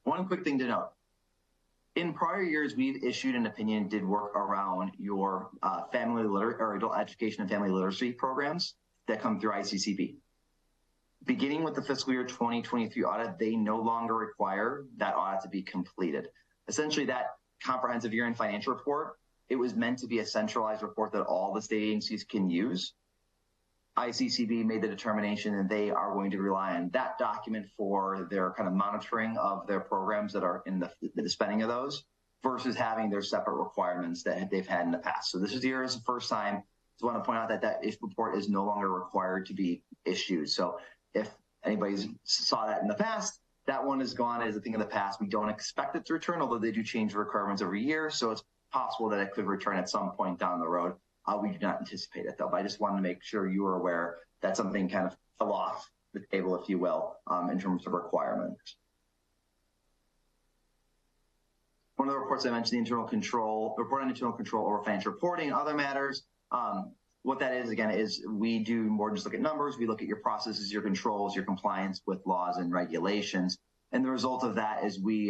I: One quick thing to note. In prior years, we've issued an opinion, did work around your family or adult education and family literacy programs that come through ICCB. Beginning with the fiscal year 2023 audit, they no longer require that audit to be completed. Essentially, that comprehensive year-end financial report, it was meant to be a centralized report that all the state agencies can use. ICCB made the determination that they are going to rely on that document for their kind of monitoring of their programs that are in the spending of those versus having their separate requirements that they've had in the past. So this year is the first time. I want to point out that that report is no longer required to be issued. So if anybody saw that in the past, that one is gone as a thing of the past. We don't expect it to return, although they do change the requirements every year. So it's possible that it could return at some point down the road. We do not anticipate it, though. But I just wanted to make sure you were aware that something kind of fell off the table, if you will, in terms of requirements. One of the reports I mentioned, the report on internal control over financial reporting and other matters. What that is, again, is we do more than just look at numbers. We look at your processes, your controls, your compliance with laws and regulations. And the result of that is we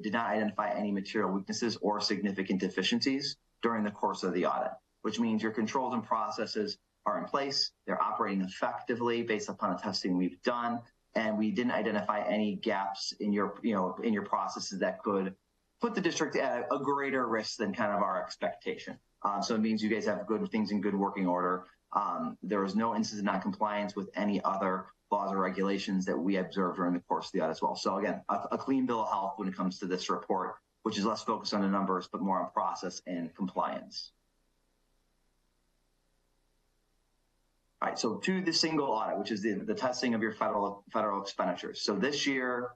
I: did not identify any material weaknesses or significant deficiencies during the course of the audit, which means your controls and processes are in place. They're operating effectively based upon the testing we've done. And we didn't identify any gaps in your processes that could put the district at a greater risk than kind of our expectation. So it means you guys have good things in good working order. There was no instance of non-compliance with any other laws or regulations that we observed during the course of the audit as well. So again, a clean bill of health when it comes to this report, which is less focused on the numbers, but more on process and compliance. All right, so to the single audit, which is the testing of your federal expenditures. So this year,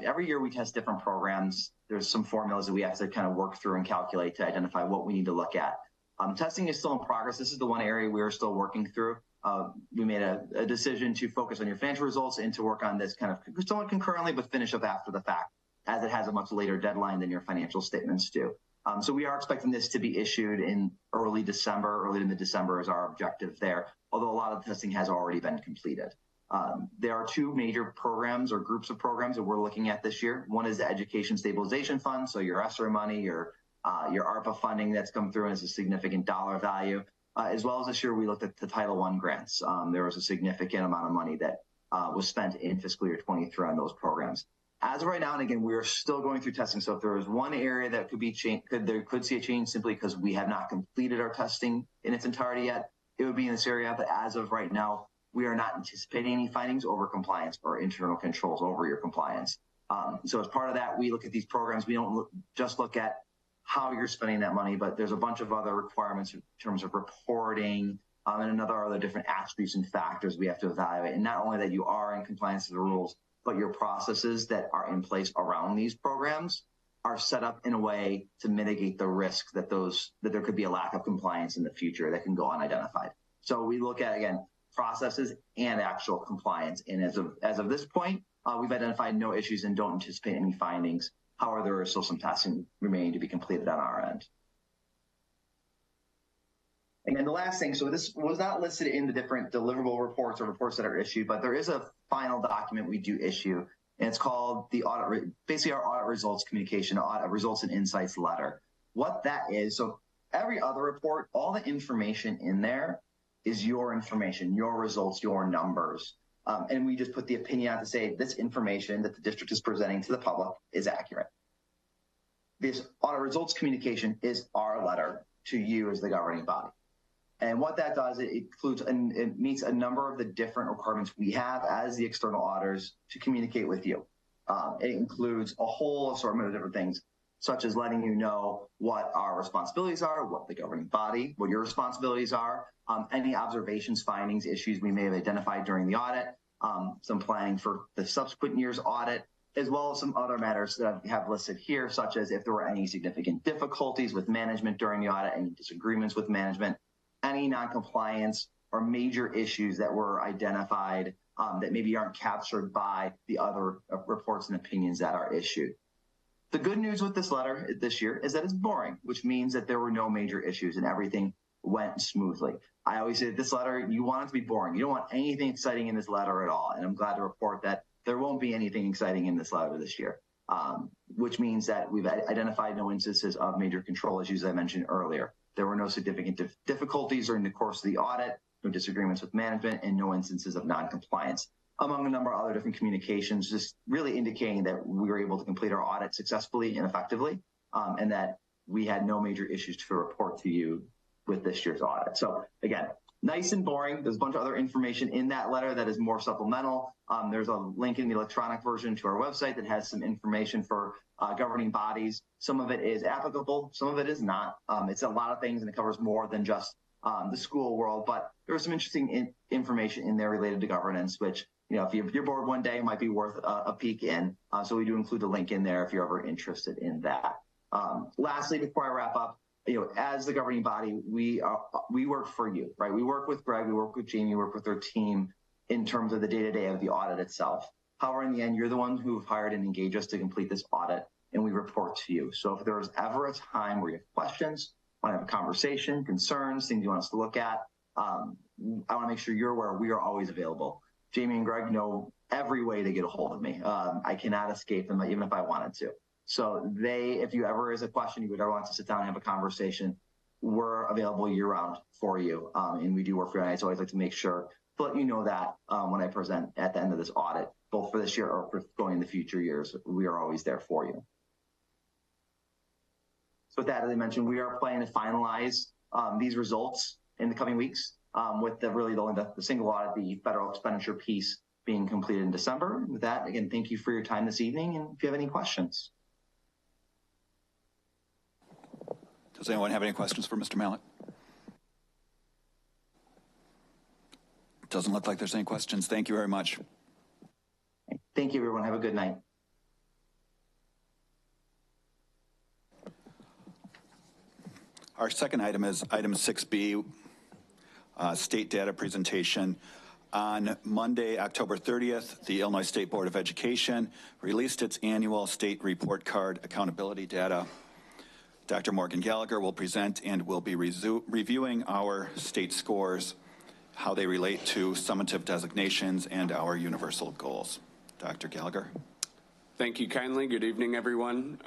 I: every year we test different programs. There's some formulas that we have to kind of work through and calculate to identify what we need to look at. Testing is still in progress. This is the one area we're still working through. We made a decision to focus on your financial results and to work on this kind of somewhat concurrently, but finish up after the fact, as it has a much later deadline than your financial statements do. So we are expecting this to be issued in early to mid-December is our objective there, although a lot of the testing has already been completed. There are two major programs or groups of programs that we're looking at this year. One is the Education Stabilization Fund, so your ESSER money, your ARPA funding that's come through and is a significant dollar value. As well as this year, we looked at the Title I grants. There was a significant amount of money that was spent in fiscal year 23 on those programs. As of right now, and again, we are still going through testing. So if there is one area that could be changed, could see a change simply because we have not completed our testing in its entirety yet, it would be in this area. But as of right now, we are not anticipating any findings over compliance or internal controls over your compliance. So as part of that, we look at these programs. We don't just look at how you're spending that money, but there's a bunch of other requirements in terms of reporting and another other different attributes and factors we have to evaluate. And not only that you are in compliance with the rules, but your processes that are in place around these programs are set up in a way to mitigate the risk that there could be a lack of compliance in the future that can go unidentified. So we look at, again, processes and actual compliance. And as of this point, we've identified no issues and don't anticipate any findings. However, there is still some testing remaining to be completed on our end. And the last thing, so this was not listed in the different deliverable reports or reports that are issued, but there is a final document we do issue, and it's called the audit, basically our audit results communication, audit results and insights letter. What that is, so every other report, all the information in there is your information, your results, your numbers. And we just put the opinion out to say this information that the district is presenting to the public is accurate. This audit results communication is our letter to you as the governing body. And what that does, it includes and it meets a number of the different requirements we have as the external auditors to communicate with you. It includes a whole assortment of different things, such as letting you know what our responsibilities are, what the governing body, what your responsibilities are, any observations, findings, issues we may have identified during the audit, some planning for the subsequent year's audit, as well as some other matters that I have listed here, such as if there were any significant difficulties with management during the audit, any disagreements with management, any noncompliance or major issues that were identified that maybe aren't captured by the other reports and opinions that are issued. The good news with this letter this year is that it's boring, which means that there were no major issues and everything went smoothly. I always say that this letter, you want it to be boring. You don't want anything exciting in this letter at all. And I'm glad to report that there won't be anything exciting in this letter this year, which means that we've identified no instances of major control issues, as I mentioned earlier. There were no significant difficulties during the course of the audit, no disagreements with management, and no instances of noncompliance, among a number of other different communications, just really indicating that we were able to complete our audit successfully and effectively, and that we had no major issues to report to you with this year's audit. So again, nice and boring. There's a bunch of other information in that letter that is more supplemental. There's a link in the electronic version to our website that has some information for governing bodies. Some of it is applicable, some of it is not. It's a lot of things and it covers more than just the school world, but there was some interesting information in there related to governance, which, you know, if you're bored one day, might be worth a peek in. So we do include a link in there if you're ever interested in that. Lastly, before I wrap up, you know, as the governing body, we work for you, right? We work with Greg, we work with Jamie, we work with their team in terms of the day-to-day of the audit itself. However, in the end, you're the ones who've hired and engaged us to complete this audit, and we report to you. So if there's ever a time where you have questions, want to have a conversation, concerns, things you want us to look at, I want to make sure you're aware we are always available. Jamie and Greg know every way to get a hold of me. I cannot escape them, even if I wanted to. So if you ever is a question, you would ever want to sit down and have a conversation, we're available year round for you. And we do work for you. And I always like to make sure to let you know that when I present at the end of this audit, both for this year or for going into future years, we are always there for you. So with that, as I mentioned, we are planning to finalize these results in the coming weeks with the single audit, the federal expenditure piece being completed in December. With that, again, thank you for your time this evening. And if you have any questions.
E: Does anyone have any questions for Mr. Mallett? Doesn't look like there's any questions. Thank you very much.
I: Thank you, everyone. Have a good night.
E: Our second item is item 6B, state data presentation. On Monday, October 30th, the Illinois State Board of Education released its annual state report card accountability data. Dr. Morgan Gallagher will present and will be reviewing our state scores, how they relate to summative designations and our universal goals. Dr. Gallagher.
J: Thank you kindly. Good evening, everyone.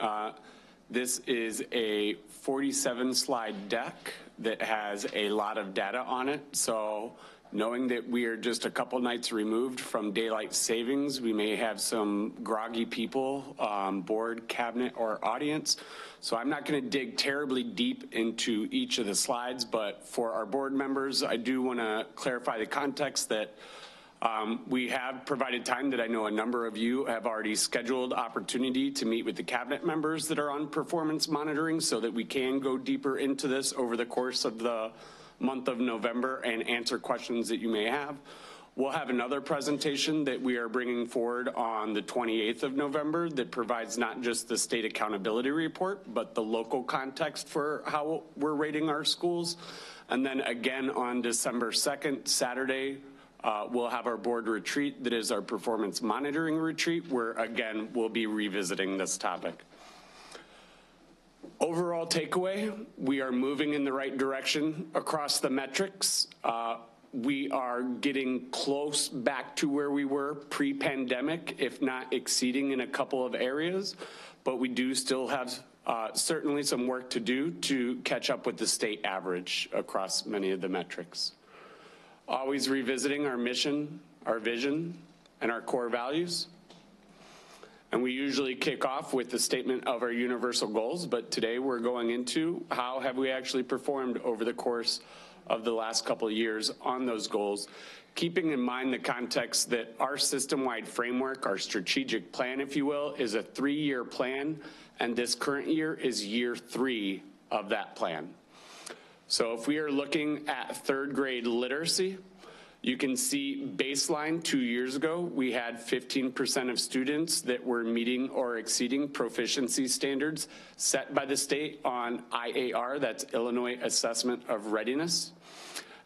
J: This is a 47-slide deck that has a lot of data on it. So knowing that we are just a couple nights removed from daylight savings, we may have some groggy people, board, cabinet, or audience. So I'm not going to dig terribly deep into each of the slides, but for our board members, I do want to clarify the context that We have provided time that I know a number of you have already scheduled opportunity to meet with the cabinet members that are on performance monitoring so that we can go deeper into this over the course of the month of November and answer questions that you may have. We'll have another presentation that we are bringing forward on the 28th of November that provides not just the state accountability report, but the local context for how we're rating our schools. And then again on December 2nd, Saturday, we'll have our board retreat that is our performance monitoring retreat, where again, we'll be revisiting this topic. Overall takeaway, we are moving in the right direction across the metrics. We are getting close back to where we were pre-pandemic, if not exceeding in a couple of areas, but we do still have certainly some work to do to catch up with the state average across many of the metrics. Always revisiting our mission, our vision, and our core values. And we usually kick off with the statement of our universal goals, but today we're going into how have we actually performed over the course of the last couple of years on those goals, keeping in mind the context that our system-wide framework, our strategic plan, if you will, is a 3-year plan, and this current year is year 3 of that plan. So if we are looking at 3rd grade literacy, you can see baseline 2 years ago, we had 15% of students that were meeting or exceeding proficiency standards set by the state on IAR, that's Illinois Assessment of Readiness.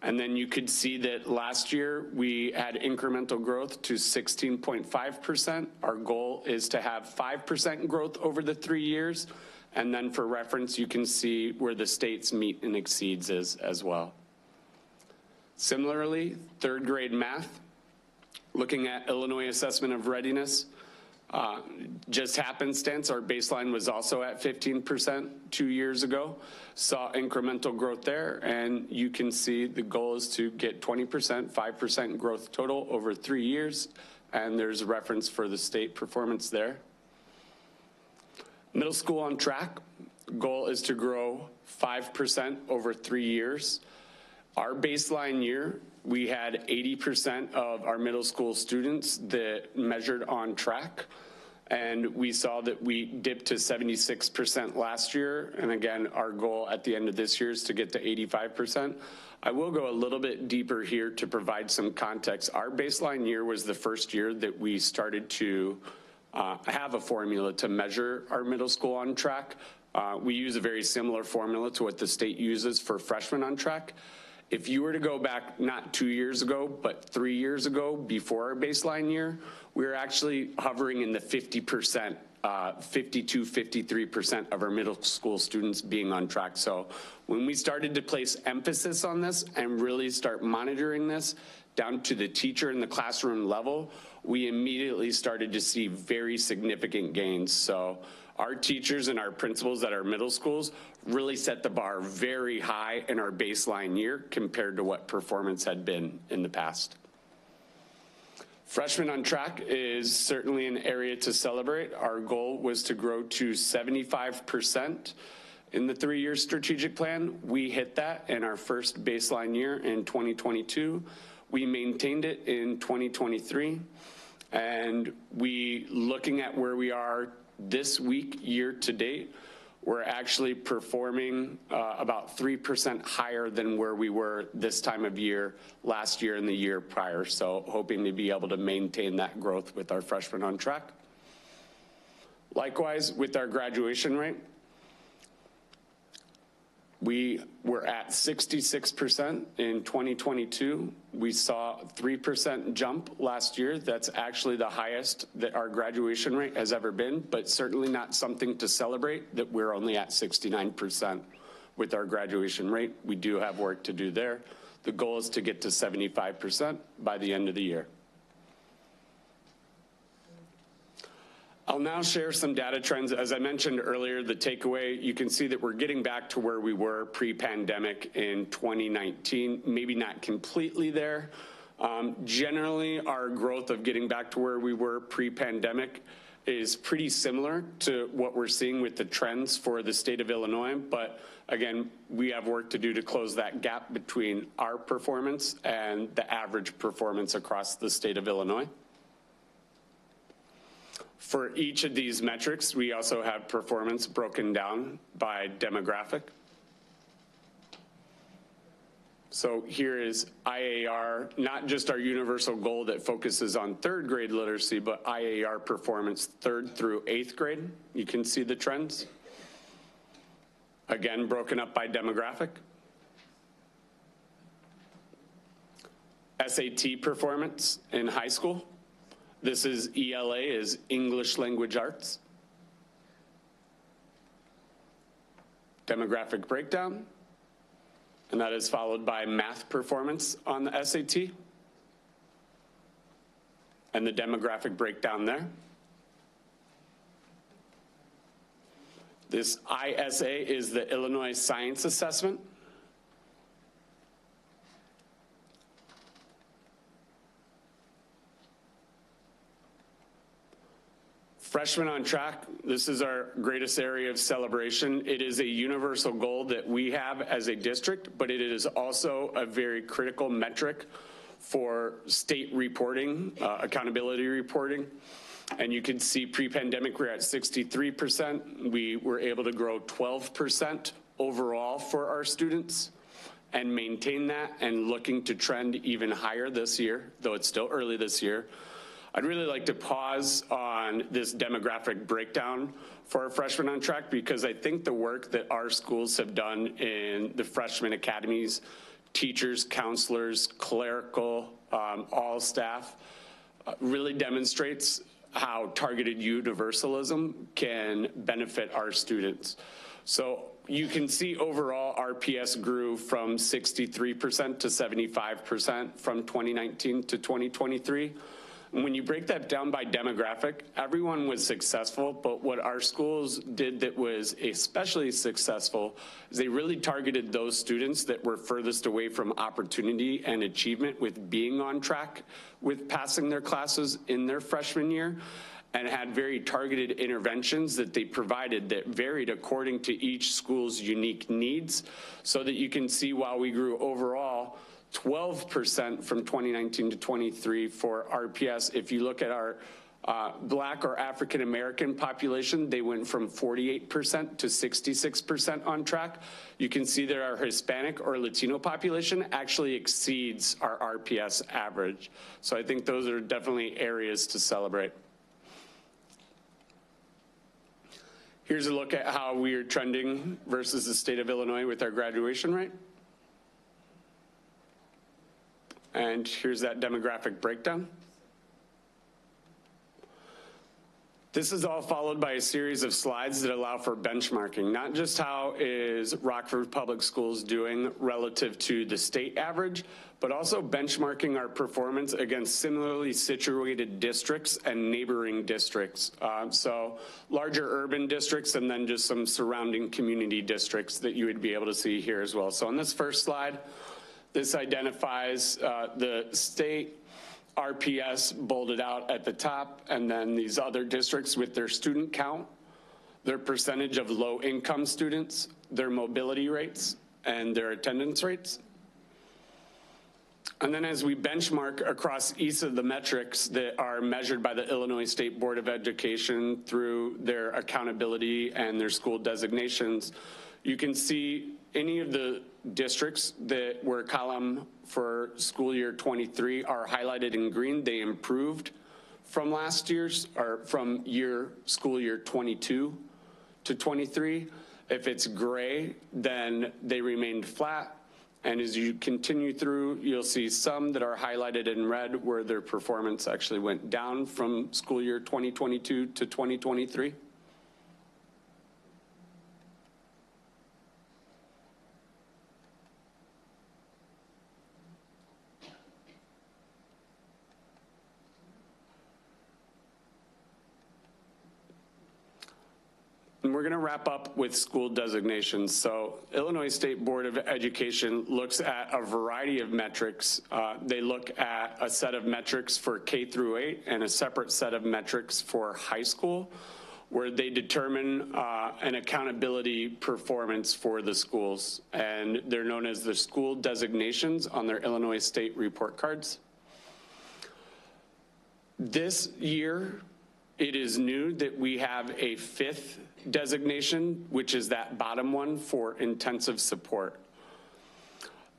J: And then you could see that last year we had incremental growth to 16.5%. Our goal is to have 5% growth over the 3 years. And then for reference, you can see where the state's meet and exceeds is as well. Similarly, 3rd grade math, looking at Illinois Assessment of Readiness, just happenstance, our baseline was also at 15% 2 years ago, saw incremental growth there, and you can see the goal is to get 20%, 5% growth total over 3 years, and there's a reference for the state performance there. Middle school on track, goal is to grow 5% over 3 years. Our baseline year, we had 80% of our middle school students that measured on track. And we saw that we dipped to 76% last year. And again, our goal at the end of this year is to get to 85%. I will go a little bit deeper here to provide some context. Our baseline year was the first year that we started to have a formula to measure our middle school on track. We use a very similar formula to what the state uses for freshmen on track. If you were to go back not 2 years ago, but 3 years ago before our baseline year, we were actually hovering in the 50%, 52, 53% of our middle school students being on track. So when we started to place emphasis on this and really start monitoring this down to the teacher in the classroom level, we immediately started to see very significant gains. So our teachers and our principals at our middle schools really set the bar very high in our baseline year compared to what performance had been in the past. Freshmen on track is certainly an area to celebrate. Our goal was to grow to 75% in the 3-year strategic plan. We hit that in our first baseline year in 2022. We maintained it in 2023. And looking at where we are this week, year to date, we're actually performing about 3% higher than where we were this time of year last year and the year prior. So hoping to be able to maintain that growth with our freshmen on track. Likewise, with our graduation rate, we were at 66% in 2022. We saw a 3% jump last year. That's actually the highest that our graduation rate has ever been, but certainly not something to celebrate that we're only at 69% with our graduation rate. We do have work to do there. The goal is to get to 75% by the end of the year. I'll now share some data trends. As I mentioned earlier, the takeaway, you can see that we're getting back to where we were pre-pandemic in 2019, maybe not completely there. Generally, our growth of getting back to where we were pre-pandemic is pretty similar to what we're seeing with the trends for the state of Illinois. But again, we have work to do to close that gap between our performance and the average performance across the state of Illinois. For each of these metrics, we also have performance broken down by demographic. So here is IAR, not just our universal goal that focuses on third grade literacy, but IAR performance 3rd through 8th grade. You can see the trends. Again, broken up by demographic. SAT performance in high school. This is ELA, is English Language Arts. Demographic breakdown. And that is followed by math performance on the SAT. And the demographic breakdown there. This ISA is the Illinois Science Assessment. Freshmen on Track, this is our greatest area of celebration. It is a universal goal that we have as a district, but it is also a very critical metric for state reporting, accountability reporting. And you can see pre-pandemic, we're at 63%. We were able to grow 12% overall for our students and maintain that, and looking to trend even higher this year, though it's still early this year. I'd really like to pause on this demographic breakdown for our Freshmen on Track, because I think the work that our schools have done in the freshman academies, teachers, counselors, clerical, all staff, really demonstrates how targeted universalism can benefit our students. So you can see overall RPS grew from 63% to 75% from 2019 to 2023. When you break that down by demographic, everyone was successful, but what our schools did that was especially successful is they really targeted those students that were furthest away from opportunity and achievement with being on track with passing their classes in their freshman year, and had very targeted interventions that they provided that varied according to each school's unique needs, so that you can see while we grew overall 12% from 2019 to 23 for RPS. If you look at our Black or African American population, they went from 48% to 66% on track. You can see that our Hispanic or Latino population actually exceeds our RPS average. So I think those are definitely areas to celebrate. Here's a look at how we are trending versus the state of Illinois with our graduation rate. And here's that demographic breakdown. This is all followed by a series of slides that allow for benchmarking, not just how is Rockford Public Schools doing relative to the state average, but also benchmarking our performance against similarly situated districts and neighboring districts. So larger urban districts, and then just some surrounding community districts that you would be able to see here as well. So on this first slide, this identifies the state RPS bolded out at the top, and then these other districts with their student count, their percentage of low-income students, their mobility rates, and their attendance rates. And then as we benchmark across each of the metrics that are measured by the Illinois State Board of Education through their accountability and their school designations, you can see any of the districts that were column for school year 23 are highlighted in green. They improved from last year's, or from school year 22 to 23. If it's gray, then they remained flat. And as you continue through, you'll see some that are highlighted in red where their performance actually went down from school year 2022 to 2023. And we're going to wrap up with school designations. So Illinois State Board of Education looks at a variety of metrics. They look at a set of metrics for K through 8 and a separate set of metrics for high school, where they determine an accountability performance for the schools. And they're known as the school designations on their Illinois State report cards. This year, it is new that we have a 5th designation, which is that bottom one for intensive support.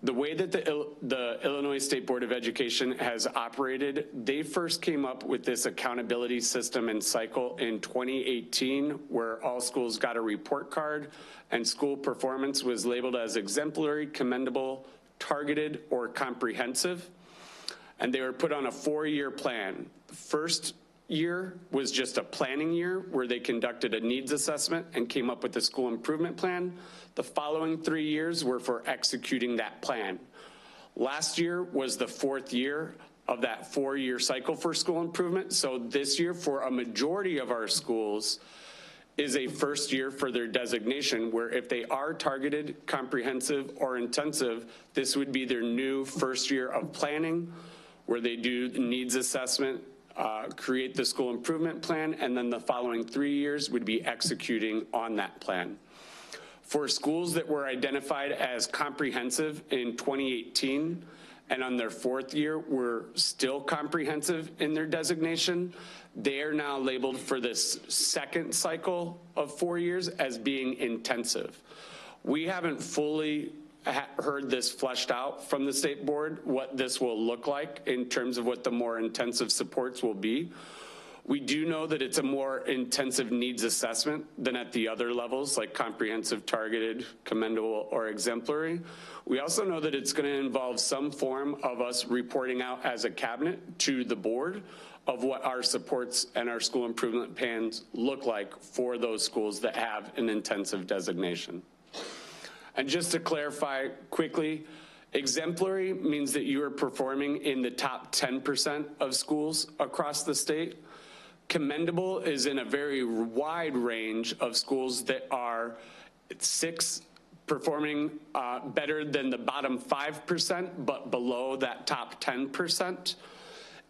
J: The way that the Illinois State Board of Education has operated, they first came up with this accountability system and cycle in 2018, where all schools got a report card and school performance was labeled as exemplary, commendable, targeted, or comprehensive. And they were put on a 4-year plan. The first year was just a planning year where they conducted a needs assessment and came up with a school improvement plan. The following 3 years were for executing that plan. Last year was the 4th year of that 4-year cycle for school improvement. So this year, for a majority of our schools, is a first year for their designation, where if they are targeted, comprehensive, or intensive, this would be their new first year of planning, where they do the needs assessment, create the school improvement plan, and then the following 3 years would be executing on that plan. For schools that were identified as comprehensive in 2018 and on their 4th year were still comprehensive in their designation, they are now labeled for this 2nd cycle of 4 years as being intensive. We haven't fully heard this fleshed out from the state board, what this will look like in terms of what the more intensive supports will be. We do know that it's a more intensive needs assessment than at the other levels, like comprehensive, targeted, commendable, or exemplary. We also know that it's going to involve some form of us reporting out as a cabinet to the board of what our supports and our school improvement plans look like for those schools that have an intensive designation. And just to clarify quickly, exemplary means that you are performing in the top 10% of schools across the state. Commendable is in a very wide range of schools that are 6 performing better than the bottom 5%, but below that top 10%.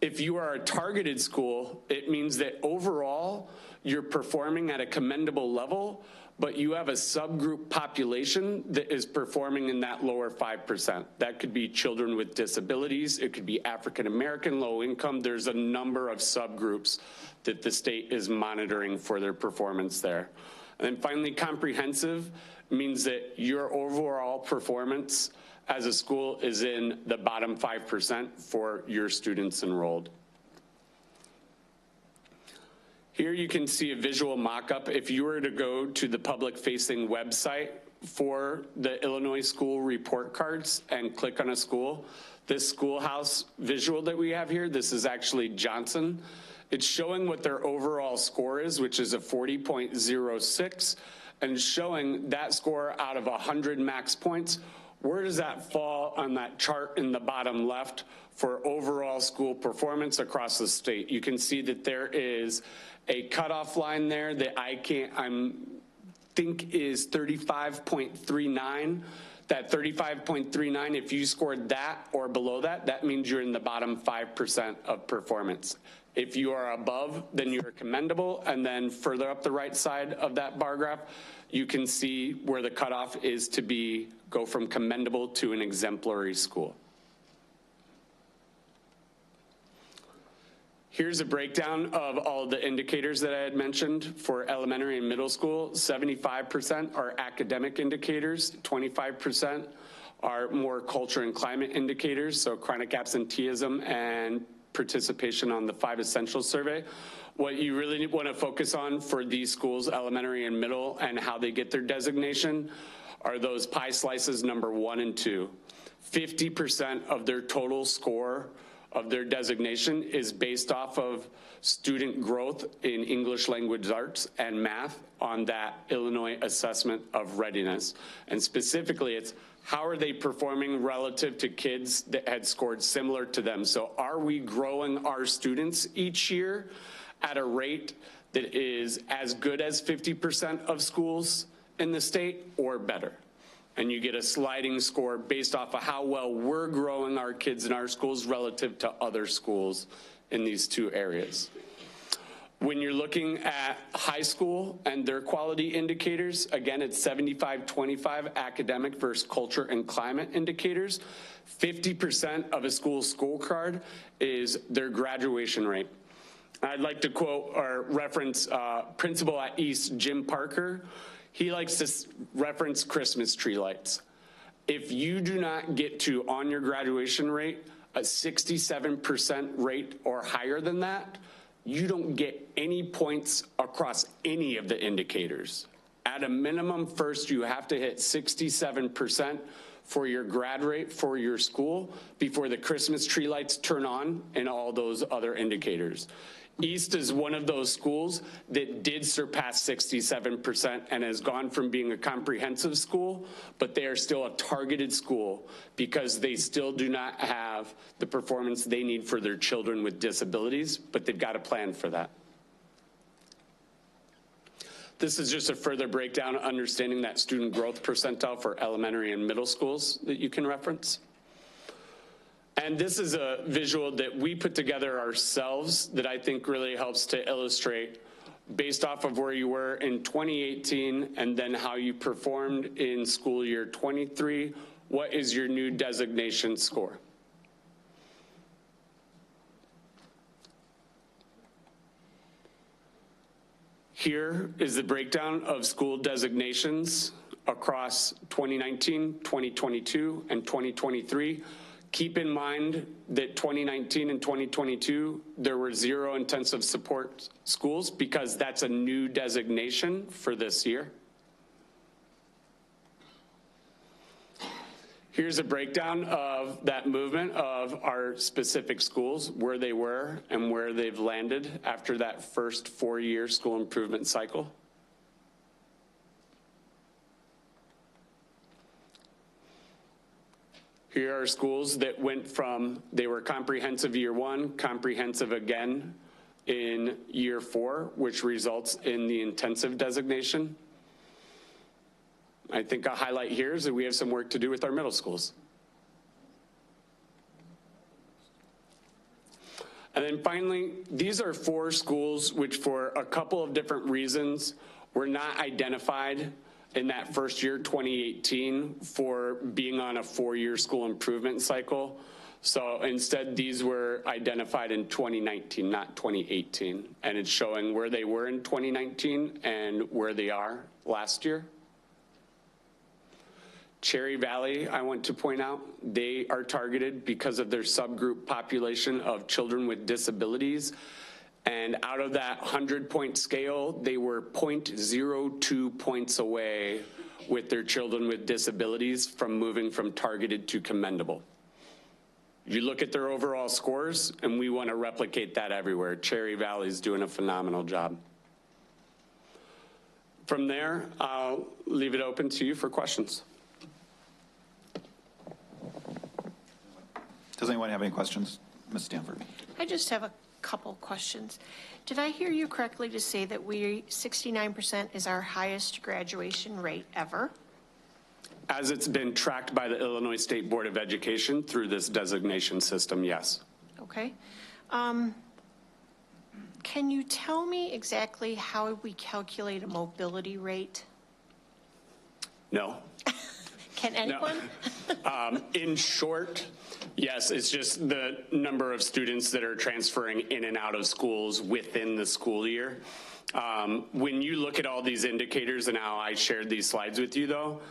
J: If you are a targeted school, it means that overall you're performing at a commendable level, but you have a subgroup population that is performing in that lower 5%. That could be children with disabilities, it could be African American, low income. There's a number of subgroups that the state is monitoring for their performance there. And then finally, comprehensive means that your overall performance as a school is in the bottom 5% for your students enrolled. Here you can see a visual mock-up. If you were to go to the public-facing website for the Illinois school report cards and click on a school, this schoolhouse visual that we have here, this is actually Johnson. It's showing what their overall score is, which is a 40.06, and showing that score out of 100 max points. Where does that fall on that chart in the bottom left for overall school performance across the state? You can see that there is a cutoff line there that I think is 35.39. That 35.39, if you scored that or below that, that means you're in the bottom 5% of performance. If you are above, then you're commendable, and then further up the right side of that bar graph, you can see where the cutoff is to go from commendable to an exemplary school. Here's a breakdown of all the indicators that I had mentioned for elementary and middle school. 75% are academic indicators, 25% are more culture and climate indicators, so chronic absenteeism and participation on the 5 Essentials survey. What you really want to focus on for these schools, elementary and middle, and how they get their designation are those pie slices number 1 and 2. 50% of their total score of their designation is based off of student growth in English language arts and math on that Illinois assessment of readiness. And specifically, it's how are they performing relative to kids that had scored similar to them? So are we growing our students each year at a rate that is as good as 50% of schools in the state or better. And you get a sliding score based off of how well we're growing our kids in our schools relative to other schools in these two areas. When you're looking at high school and their quality indicators, again, it's 75-25 academic versus culture and climate indicators. 50% of a school's scorecard is their graduation rate. I'd like to quote or reference principal at East, Jim Parker. He likes to reference Christmas tree lights. If you do not get to, on your graduation rate, a 67% rate or higher than that, you don't get any points across any of the indicators. At a minimum, first you have to hit 67% for your grad rate for your school before the Christmas tree lights turn on and all those other indicators. East is one of those schools that did surpass 67% and has gone from being a comprehensive school, but they are still a targeted school because they still do not have the performance they need for their children with disabilities, but they've got a plan for that. This is just a further breakdown of understanding that student growth percentile for elementary and middle schools that you can reference. And this is a visual that we put together ourselves that I think really helps to illustrate based off of where you were in 2018 and then how you performed in school year 23. What is your new designation score? Here is the breakdown of school designations across 2019, 2022, and 2023. Keep in mind that 2019 and 2022, there were 0 intensive support schools because that's a new designation for this year. Here's a breakdown of that movement of our specific schools, where they were and where they've landed after that first 4-year school improvement cycle. Here are schools that went from, they were comprehensive year 1, comprehensive again in year 4, which results in the intensive designation. I think a highlight here is that we have some work to do with our middle schools. And then finally, these are 4 schools which for a couple of different reasons were not identified in that first year, 2018, for being on a 4-year school improvement cycle. So instead, these were identified in 2019, not 2018. And it's showing where they were in 2019 and where they are last year. Cherry Valley, I want to point out, they are targeted because of their subgroup population of children with disabilities. And out of that 100-point scale, they were 0.02 points away with their children with disabilities from moving from targeted to commendable. You look at their overall scores, and we want to replicate that everywhere. Cherry Valley's doing a phenomenal job. From there, I'll leave it open to you for questions.
E: Does anyone have any questions? Ms. Stanford.
C: I just have a couple questions. Did I hear you correctly to say that 69% is our highest graduation rate ever?
J: As it's been tracked by the Illinois State Board of Education through this designation system, yes.
C: Okay. Can you tell me exactly how we calculate a mobility rate?
J: No.
C: Can anyone?
J: No. In short, yes, it's just the number of students that are transferring in and out of schools within the school year. When you look at all these indicators and how I shared these slides with you though,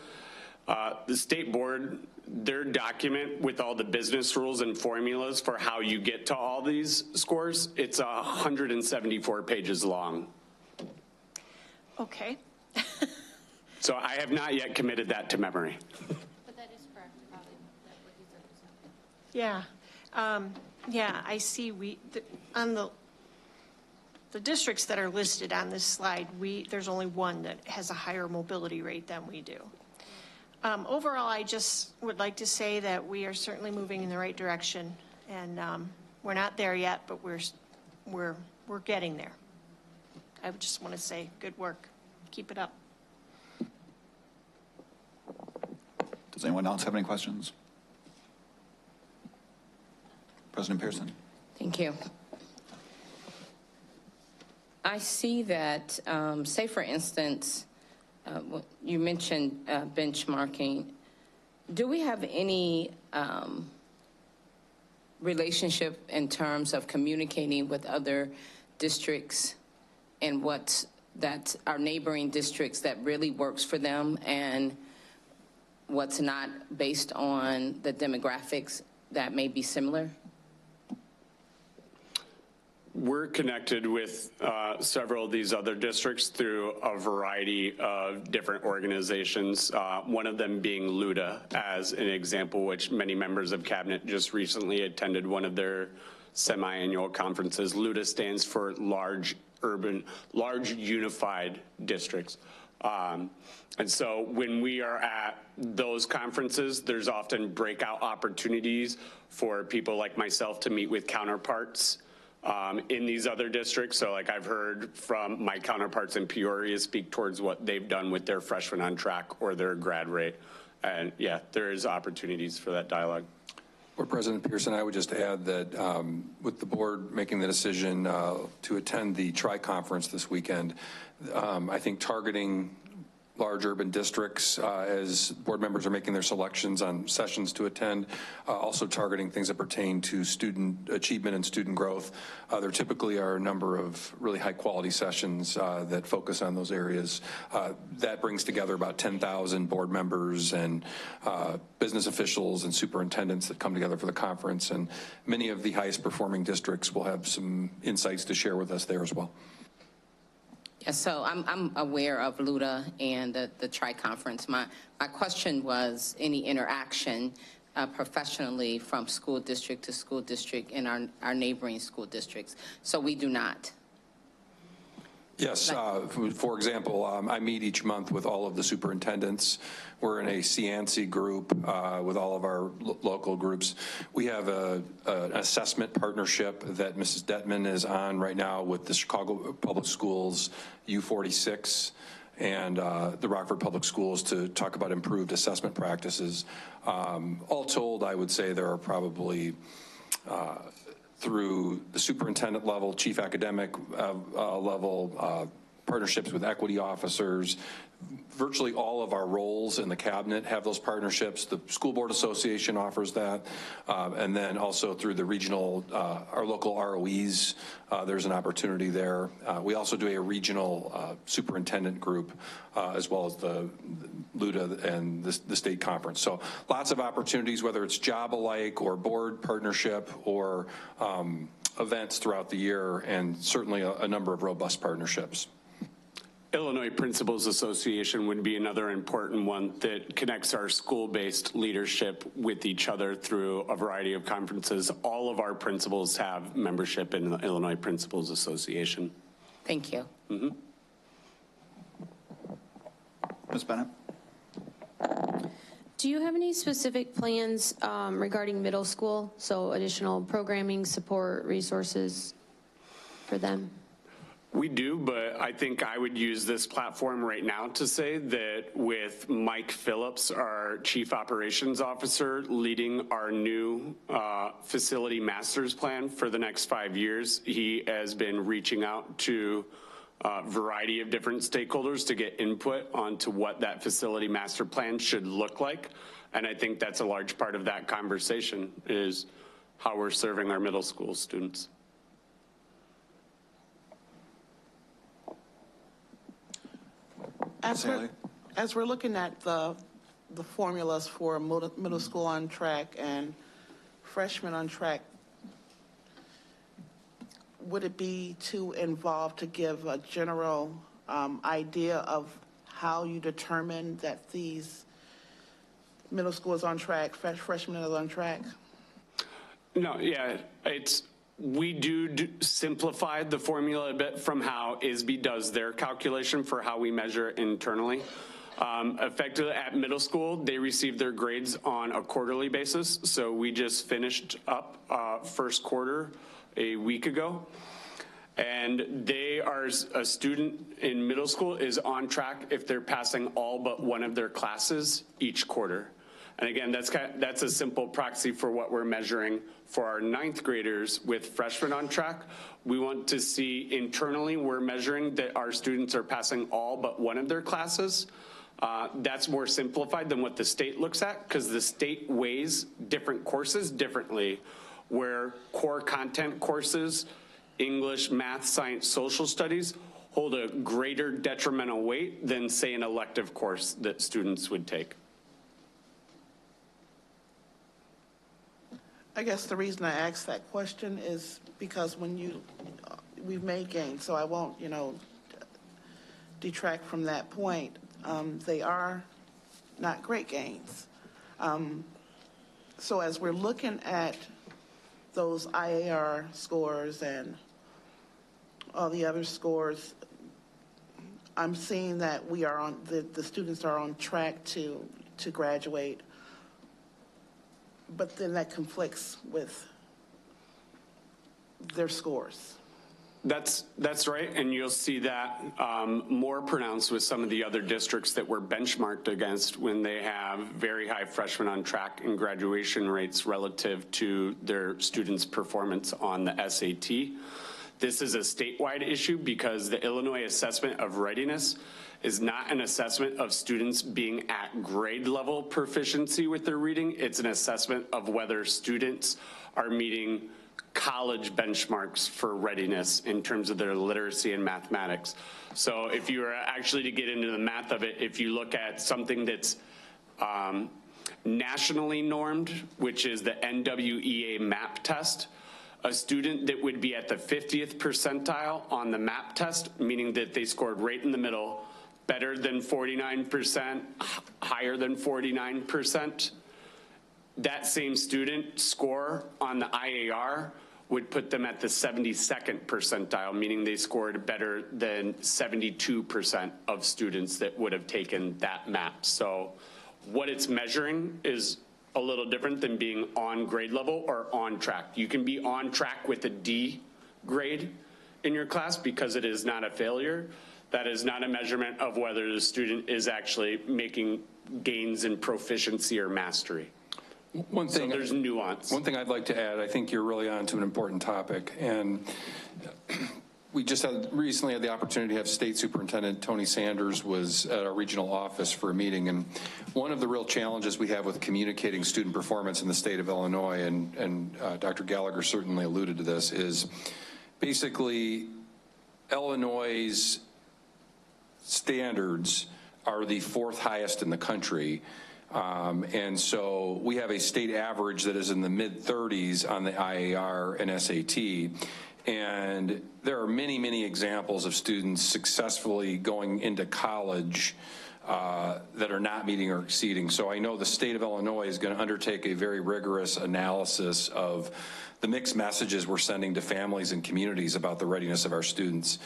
J: the state board, their document with all the business rules and formulas for how you get to all these scores, it's 174 pages long.
C: Okay.
J: So I have not yet committed that to memory.
G: But that is correct, probably, what you said.
C: Yeah. Yeah, I see on the districts that are listed on this slide, there's only one that has a higher mobility rate than we do. Overall, I just would like to say that we are certainly moving in the right direction, and we're not there yet, but we're getting there. I would just want to say, good work. Keep it up.
E: Does anyone else have any questions? President Pearson.
D: Thank you. I see that, say for instance, you mentioned benchmarking. Do we have any relationship in terms of communicating with other districts and what that our neighboring districts that really works for them and what's not based on the demographics that may be similar?
J: We're connected with several of these other districts through a variety of different organizations, one of them being LUDA as an example, which many members of cabinet just recently attended one of their semi-annual conferences. LUDA stands for Large Unified Districts. And so when we are at those conferences, there's often breakout opportunities for people like myself to meet with counterparts in these other districts. So like I've heard from my counterparts in Peoria speak towards what they've done with their freshmen on track or their grad rate. And yeah, there is opportunities for that dialogue.
K: Well, President Pearson, I would just add that with the board making the decision to attend the tri-conference this weekend, I think targeting large urban districts as board members are making their selections on sessions to attend, also targeting things that pertain to student achievement and student growth. There typically are a number of really high quality sessions that focus on those areas. That brings together about 10,000 board members and business officials and superintendents that come together for the conference, and many of the highest performing districts will have some insights to share with us there as well.
D: Yeah, so I'm aware of LUDA and the tri-conference. My question was any interaction professionally from school district to school district in our neighboring school districts. So we do not.
K: Yes, for example, I meet each month with all of the superintendents. We're in a SyncID group with all of our local groups. We have an assessment partnership that Mrs. Detman is on right now with the Chicago Public Schools U46 and the Rockford Public Schools to talk about improved assessment practices. All told, I would say there are probably through the superintendent level, chief academic level, partnerships with equity officers. Virtually all of our roles in the cabinet have those partnerships. The School Board Association offers that. And then also through the regional, our local ROEs, there's an opportunity there. We also do a regional superintendent group as well as the LUDA and the state conference. So lots of opportunities, whether it's job alike or board partnership or events throughout the year, and certainly a number of robust partnerships.
J: Illinois Principals Association would be another important one that connects our school-based leadership with each other through a variety of conferences. All of our principals have membership in the Illinois Principals Association.
D: Thank you.
E: Mm-hmm. Ms. Bennett?
G: Do you have any specific plans regarding middle school? So additional programming, support, resources for them?
J: We do, but I think I would use this platform right now to say that with Mike Phillips, our Chief Operations Officer, leading our new facility master's plan for the next 5 years, he has been reaching out to a variety of different stakeholders to get input onto what that facility master plan should look like. And I think that's a large part of that conversation is how we're serving our middle school students.
A: As we're looking at the formulas for middle school on track and freshmen on track, would it be too involved to give a general idea of how you determine that these middle school is on track, freshmen is on track? No, yeah, we do simplify the formula a bit from how ISB does their calculation for how we measure internally. Effectively at middle school, they receive their grades on a quarterly basis. So we just finished up first quarter a week ago.
J: And they are, a student in middle school is on track if they're passing all but one of their classes each quarter. And again, that's a simple proxy for what we're measuring for our 9th graders with freshmen on track. We want to see internally, we're measuring that our students are passing all but one of their classes. That's more simplified than what the state looks at, because the state weighs different courses differently, where core content courses, English, math, science, social studies, hold a greater detrimental weight than, say, an elective course that students would take.
A: I guess the reason I asked that question is because when we've made gains, so I won't, detract from that point. They are not great gains. So as we're looking at those IAR scores and all the other scores, I'm seeing that we are on, the students are on track to graduate, but then that conflicts with their scores.
J: That's right, and you'll see that more pronounced with some of the other districts that we're benchmarked against when they have very high freshmen on track and graduation rates relative to their students' performance on the SAT. This is a statewide issue because the Illinois Assessment of Readiness is not an assessment of students being at grade level proficiency with their reading. It's an assessment of whether students are meeting college benchmarks for readiness in terms of their literacy and mathematics. So if you were actually to get into the math of it, if you look at something that's nationally normed, which is the NWEA MAP test, a student that would be at the 50th percentile on the MAP test, meaning that they scored right in the middle, better than 49%, higher than 49%, that same student score on the IAR would put them at the 72nd percentile, meaning they scored better than 72% of students that would have taken that MAP. So what it's measuring is a little different than being on grade level or on track. You can be on track with a D grade in your class because it is not a failure. That is not a measurement of whether the student is actually making gains in proficiency or mastery.
K: One thing,
J: so there's nuance.
K: One thing I'd like to add, I think you're really on to an important topic, and we just recently had the opportunity to have State Superintendent Tony Sanders was at our regional office for a meeting, and one of the real challenges we have with communicating student performance in the state of Illinois, and Dr. Gallagher certainly alluded to this, is basically Illinois' standards are the 4th highest in the country. And so we have a state average that is in the mid-30s on the IAR and SAT. And there are many, many examples of students successfully going into college that are not meeting or exceeding. So I know the state of Illinois is going to undertake a very rigorous analysis of the mixed messages we're sending to families and communities about the readiness of our students.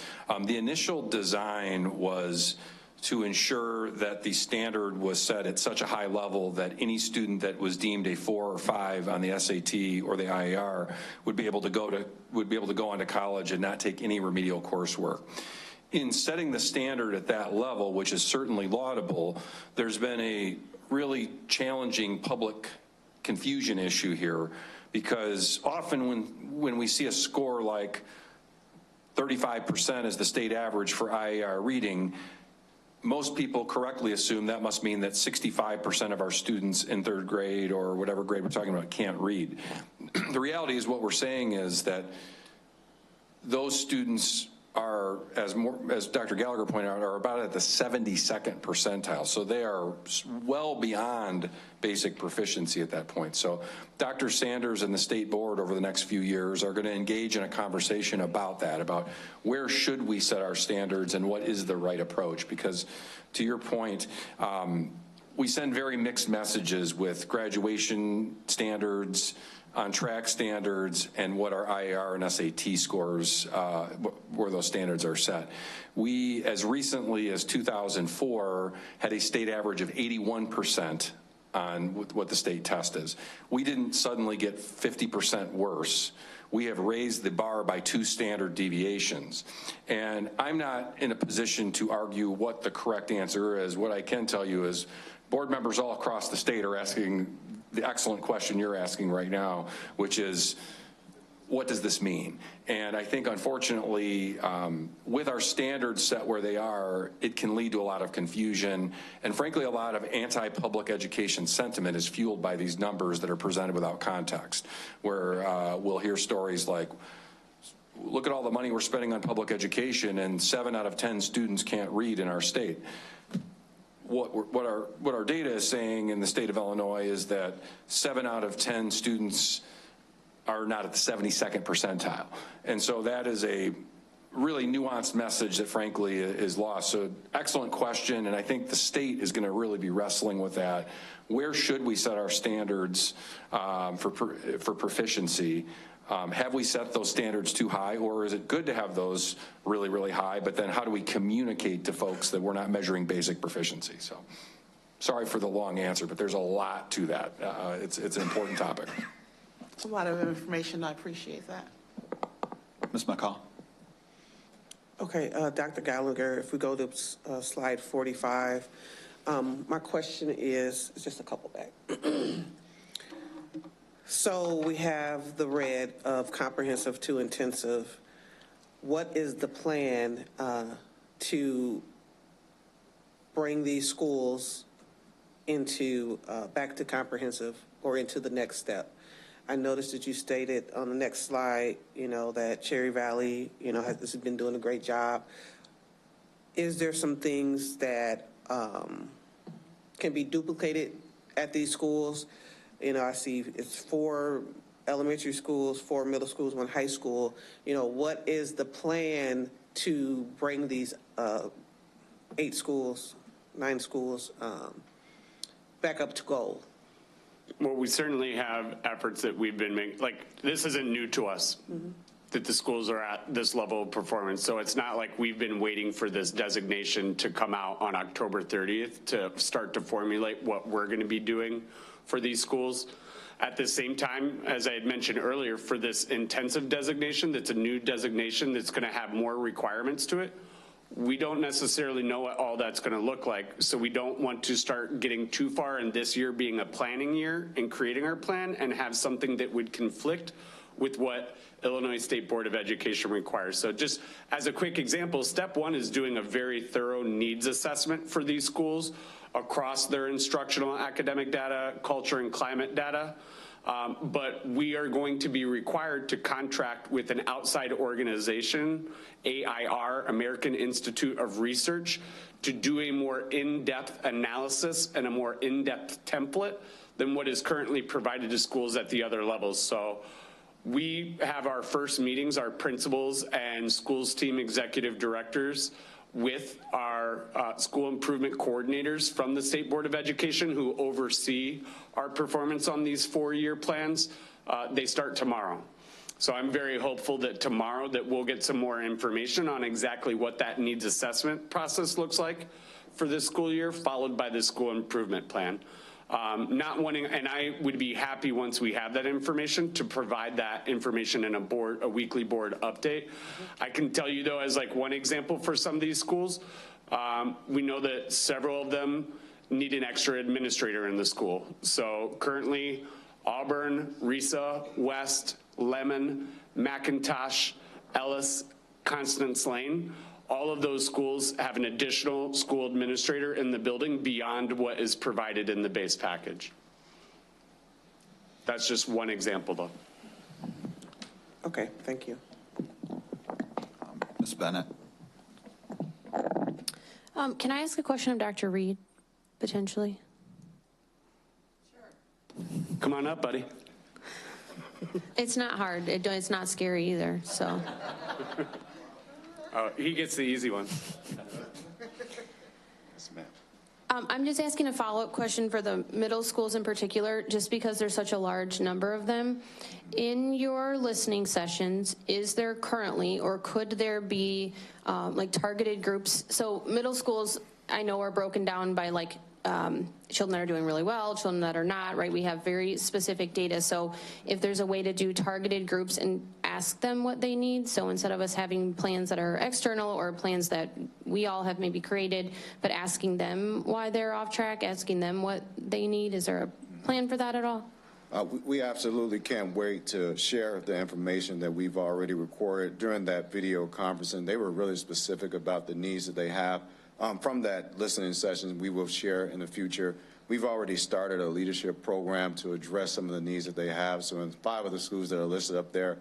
K: The initial design was to ensure that the standard was set at such a high level that any student that was deemed a 4 or 5 on the SAT or the IAR would be able to go on to college and not take any remedial coursework. In setting the standard at that level, which is certainly laudable, there's been a really challenging public confusion issue here, because often when we see a score like 35% as the state average for IAR reading, most people correctly assume that must mean that 65% of our students in 3rd grade or whatever grade we're talking about can't read. The reality is what we're saying is that those students are, as Dr. Gallagher pointed out, are about at the 72nd percentile. So they are well beyond basic proficiency at that point. So Dr. Sanders and the state board over the next few years are going to engage in a conversation about that, about where should we set our standards and what is the right approach. Because to your point, we send very mixed messages with graduation standards, on track standards, and what our IAR and SAT scores, where those standards are set. We, as recently as 2004, had a state average of 81% on what the state test is. We didn't suddenly get 50% worse. we have raised the bar by 2 standard deviations. And I'm not in a position to argue what the correct answer is. What I can tell you is board members all across the state are asking the excellent question you're asking right now, which is, what does this mean? And I think, unfortunately, with our standards set where they are, it can lead to a lot of confusion. And frankly, a lot of anti-public education sentiment is fueled by these numbers that are presented without context, where we'll hear stories like, look at all the money we're spending on public education and 7 out of 10 students can't read in our state. What our data is saying in the state of Illinois is that 7 out of 10 students are not at the 72nd percentile. And so that is a really nuanced message that frankly is lost. So excellent question, and I think the state is going to really be wrestling with that. Where should we set our standards for proficiency? Have we set those standards too high, or is it good to have those really, really high, but then how do we communicate to folks that we're not measuring basic proficiency? So sorry for the long answer, but there's a lot to that. It's an important topic.
A: It's a lot of information. I appreciate that.
E: Ms. McCall.
F: Okay, Dr. Gallagher, if we go to slide 45, my question is just a couple back. So we have the red of comprehensive to intensive. What is the plan to bring these schools into back to comprehensive or into the next step? I noticed that you stated on the next slide, that Cherry Valley, has been doing a great job. Is there some things that can be duplicated at these schools? I see it's 4 elementary schools, 4 middle schools, 1 high school. What is the plan to bring these 8 schools, 9 schools back up to goal?
J: Well, we certainly have efforts that we've been making. Like, this isn't new to us, that the schools are at this level of performance. So it's not like we've been waiting for this designation to come out on October 30th to start to formulate what we're going to be doing for these schools. At the same time, as I had mentioned earlier, for this intensive designation, that's a new designation that's going to have more requirements to it. We don't necessarily know what all that's going to look like, so we don't want to start getting too far in this year being a planning year and creating our plan and have something that would conflict with what Illinois State Board of Education requires. So just as a quick example, step 1 is doing a very thorough needs assessment for these schools across their instructional academic data, culture and climate data. But we are going to be required to contract with an outside organization, AIR, American Institute of Research, to do a more in-depth analysis and a more in-depth template than what is currently provided to schools at the other levels. So we have our first meetings, our principals and schools team executive directors, with our school improvement coordinators from the State Board of Education who oversee our performance on these 4-year plans. They start tomorrow. So I'm very hopeful that tomorrow that we'll get some more information on exactly what that needs assessment process looks like for this school year, followed by the school improvement plan. Not wanting, and I would be happy once we have that information to provide that information in a weekly board update. I can tell you though, as like one example for some of these schools, we know that several of them need an extra administrator in the school. So currently Auburn, Risa, West, Lemon, McIntosh, Ellis, Constance Lane, all of those schools have an additional school administrator in the building beyond what is provided in the base package. That's just one example though.
F: Okay, thank you.
E: Ms. Bennett.
G: Can I ask a question of Dr. Reed, potentially?
J: Come on up, buddy.
G: It's not hard. It's not scary either, so.
J: Oh, he gets the easy one.
G: I'm just asking a follow-up question for the middle schools in particular, just because there's such a large number of them. In your listening sessions, is there currently, or could there be like targeted groups? So middle schools, I know, are broken down by like children that are doing really well, children that are not, right? We have very specific data. So if there's a way to do targeted groups and ask them what they need. So instead of us having plans that are external or plans that we all have maybe created, but asking them why they're off track, asking them what they need. Is there a plan for that at all?
L: We absolutely can't wait to share the information that we've already recorded during that video conference, and they were really specific about the needs that they have. From that listening session, we will share in the future. We've already started a leadership program to address some of the needs that they have. So in 5 of the schools that are listed up there,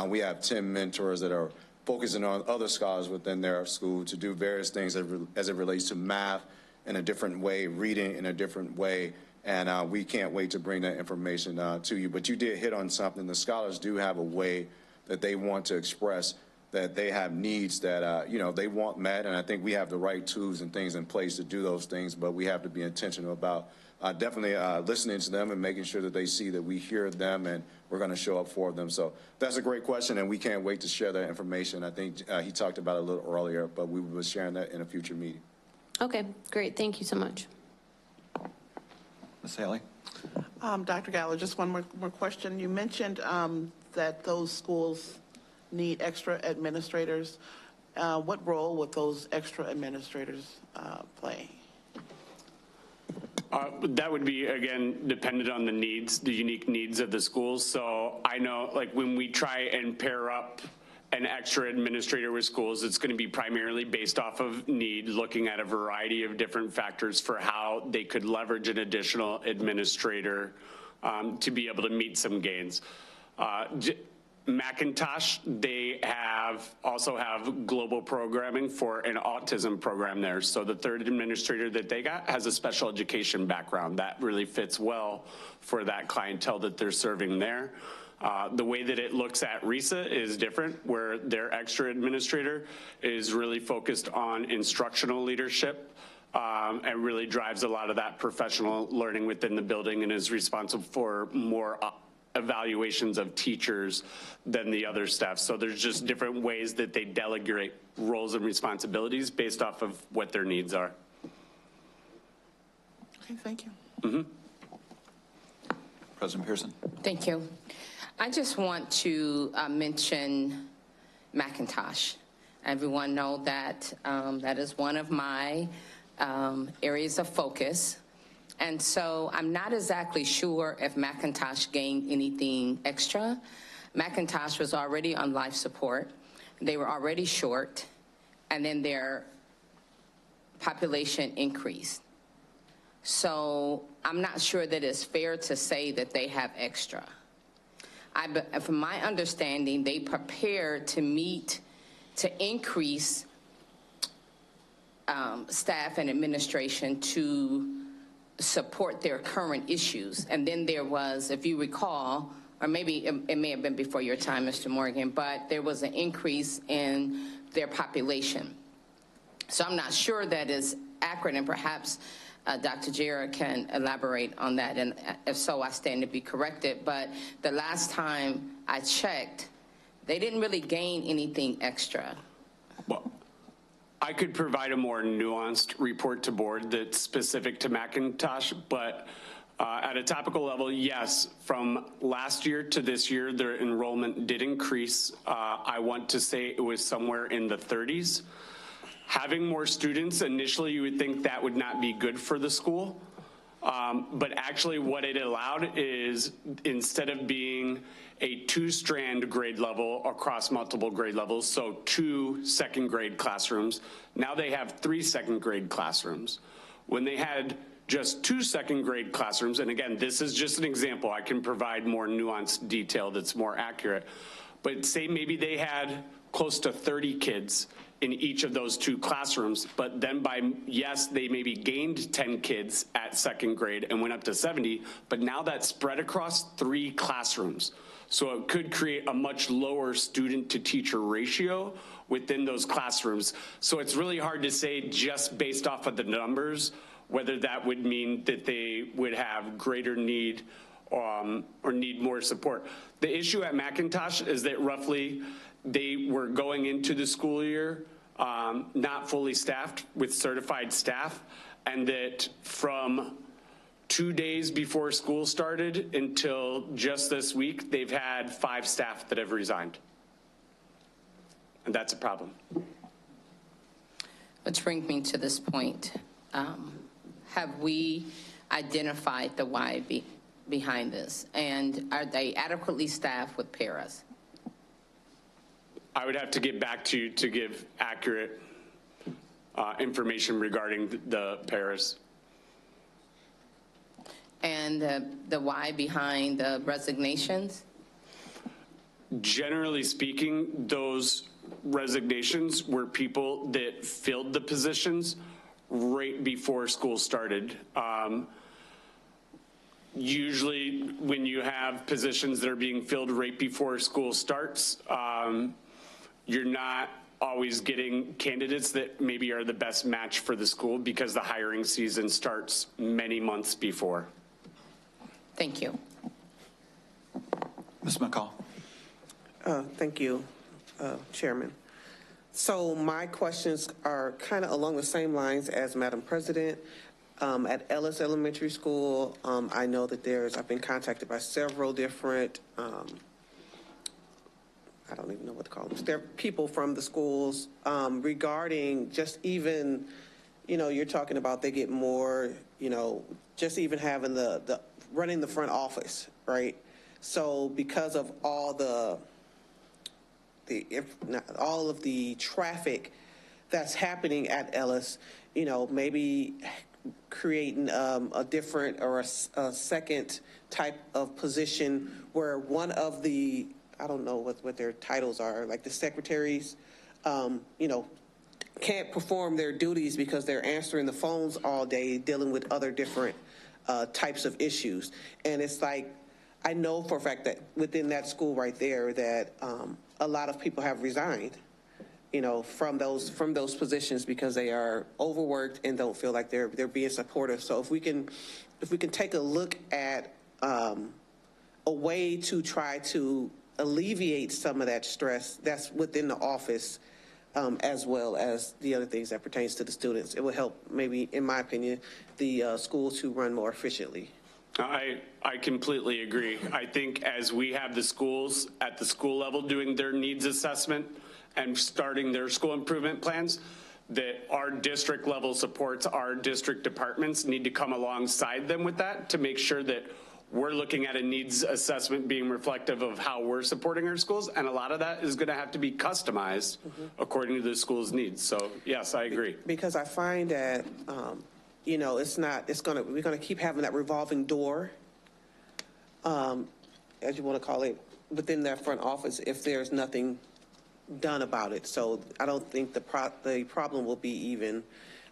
L: we have 10 mentors that are focusing on other scholars within their school to do various things as it relates to math in a different way, reading in a different way. And we can't wait to bring that information to you. But you did hit on something. The scholars do have a way that they want to express that they have needs that, they want met. And I think we have the right tools and things in place to do those things. But we have to be intentional about definitely listening to them and making sure that they see that we hear them and we're going to show up for them. So that's a great question, and we can't wait to share that information. I think he talked about it a little earlier, but we will be sharing that in a future meeting.
G: Okay, great. Thank you so much.
E: Ms. Haley?
A: Dr. Gallo, just one more question. You mentioned that those schools need extra administrators. What role would those extra administrators play?
J: That would be, again, dependent on the needs, the unique needs of the schools. So I know, like, when we try and pair up an extra administrator with schools, it's going to be primarily based off of need, looking at a variety of different factors for how they could leverage an additional administrator to be able to meet some gains. Macintosh, they also have global programming for an autism program there. So the third administrator that they got has a special education background. That really fits well for that clientele that they're serving there. The way that it looks at RISA is different, where their extra administrator is really focused on instructional leadership and really drives a lot of that professional learning within the building and is responsible for more evaluations of teachers than the other staff. So there's just different ways that they delegate roles and responsibilities based off of what their needs are.
A: Okay, thank you.
E: Mm-hmm. President Pearson.
D: Thank you. I just want to mention Macintosh. Everyone know that that is one of my areas of focus. And so I'm not exactly sure if Macintosh gained anything extra. Macintosh was already on life support. They were already short, and then their population increased. So I'm not sure that it's fair to say that they have extra. From my understanding, they prepared to increase staff and administration to support their current issues. And then there was, if you recall, or maybe it may have been before your time, Mr. Morgan, but there was an increase in their population. So I'm not sure that is accurate, and perhaps Dr. Jera can elaborate on that, and if so, I stand to be corrected. But the last time I checked, they didn't really gain anything extra.
J: Well, I could provide a more nuanced report to board that's specific to Macintosh, but at a topical level, yes, from last year to this year, their enrollment did increase. I want to say it was somewhere in the 30s. Having more students, initially you would think that would not be good for the school, but actually what it allowed is, instead of being a 2-strand grade level across multiple grade levels, so 2 second grade classrooms, now they have 3 second grade classrooms. When they had just 2 second grade classrooms, and again, this is just an example, I can provide more nuanced detail that's more accurate, but say maybe they had close to 30 kids in each of those 2 classrooms, but then they maybe gained 10 kids at second grade and went up to 70, but now that's spread across 3 classrooms. So it could create a much lower student to teacher ratio within those classrooms. So it's really hard to say just based off of the numbers, whether that would mean that they would have greater need or need more support. The issue at Macintosh is that roughly they were going into the school year not fully staffed with certified staff, and that from 2 days before school started until just this week, they've had 5 staff that have resigned. and that's a problem.
D: Which brings me to this point. Have we identified the why behind this? And are they adequately staffed with paras?
J: I would have to get back to you to give accurate information regarding the paras.
D: And the why behind the resignations?
J: Generally speaking, those resignations were people that filled the positions right before school started. Usually when you have positions that are being filled right before school starts, you're not always getting candidates that maybe are the best match for the school because the hiring season starts many months before.
D: Thank you.
E: Ms. McCall.
F: Thank you, Chairman. So my questions are kind of along the same lines as Madam President. At Ellis Elementary School, I know that I've been contacted by several different, I don't even know what to call them. There are people from the schools regarding just even, you're talking about they get more, just even having the running the front office, right? So because of all all of the traffic that's happening at Ellis, maybe creating a different or a second type of position where one of the, I don't know what their titles are, like the secretaries, can't perform their duties because they're answering the phones all day, dealing with other different types of issues. And it's like, I know for a fact that within that school right there that a lot of people have resigned, from those positions because they are overworked and don't feel like they're being supportive. So if we can take a look at a way to try to alleviate some of that stress that's within the office, as well as the other things that pertains to the students, it will help, maybe, in my opinion, the school to run more efficiently.
J: I completely agree. I think as we have the schools at the school level doing their needs assessment and starting their school improvement plans, that our district level supports, our district departments need to come alongside them with that to make sure that we're looking at a needs assessment being reflective of how we're supporting our schools. And a lot of that is going to have to be customized according to the school's needs. So yes, I agree.
F: Because I find that, we're going to keep having that revolving door, as you want to call it, within that front office if there's nothing done about it. So I don't think the problem will be even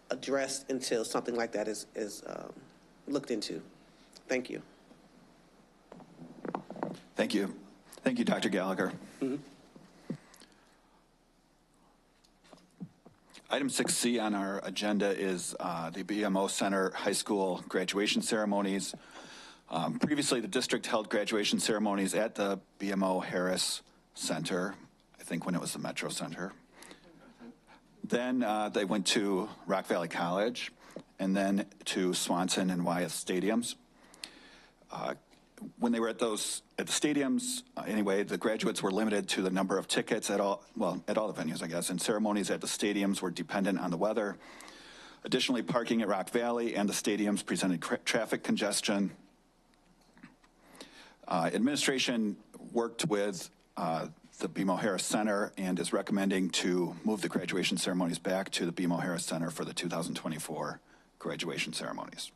F: addressed until something like that is looked into. Thank you.
E: Thank you. Thank you, Dr. Gallagher. Item 6C on our agenda is the BMO Center High School graduation ceremonies. Previously, the district held graduation ceremonies at the BMO Harris Center, I think when it was the Metro Center. Then they went to Rock Valley College and then to Swanson and Wyeth stadiums. When they were at the stadiums, anyway, the graduates were limited to the number of tickets at all the venues, I guess, and ceremonies at the stadiums were dependent on the weather. Additionally, parking at Rock Valley and the stadiums presented traffic congestion. Administration worked with the BMO Harris Center and is recommending to move the graduation ceremonies back to the BMO Harris Center for the 2024 graduation ceremonies.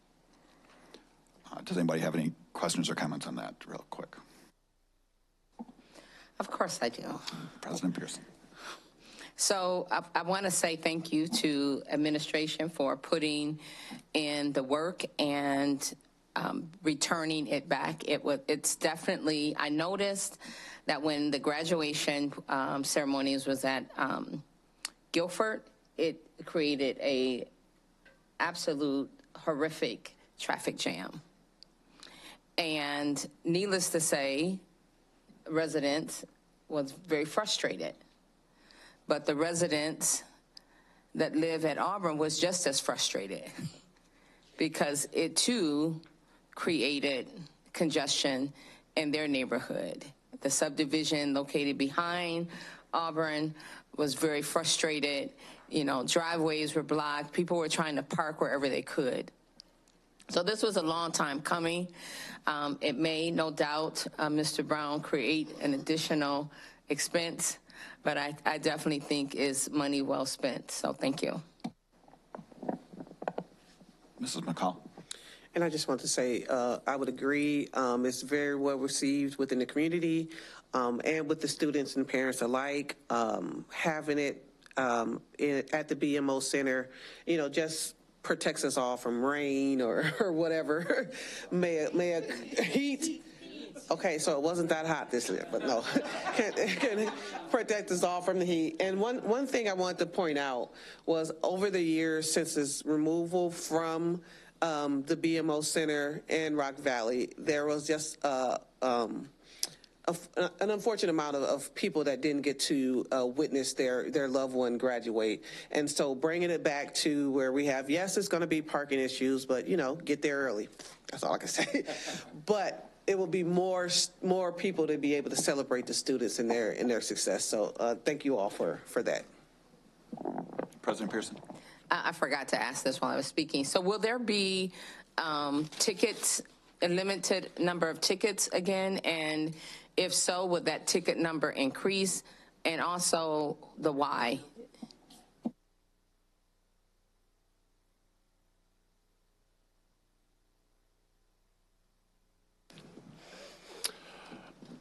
E: Does anybody have any questions or comments on that real quick?
D: Of course I do.
E: President Pearson.
D: So I want to say thank you to administration for putting in the work and returning it back. It's definitely, I noticed that when the graduation ceremonies was at Guilford, it created a absolute horrific traffic jam. And needless to say, residents was very frustrated. But the residents that live at Auburn was just as frustrated because it too created congestion in their neighborhood. The subdivision located behind Auburn was very frustrated. You know, driveways were blocked. People were trying to park wherever they could. So this was a long time coming. It may, no doubt, Mr. Brown, create an additional expense, but I definitely think is money well spent. So thank you.
E: Mrs. McCall.
F: And I just want to say, I would agree. It's very well received within the community and with the students and parents alike. Having it at the BMO Center, you know, just protects us all from rain or whatever. may heat. Okay, so it wasn't that hot this year, but no, can protect us all from the heat. And one thing I wanted to point out was over the years since its removal from the BMO Center in Rock Valley, there was just an unfortunate amount of people that didn't get to witness their loved one graduate. And so bringing it back to where we have, yes, it's going to be parking issues, but, you know, get there early. That's all I can say. But it will be more people to be able to celebrate the students and their success. So thank you all for that.
E: President Pearson.
D: I forgot to ask this while I was speaking. So will there be tickets, a limited number of tickets again? And if so, would that ticket number increase? And also the why?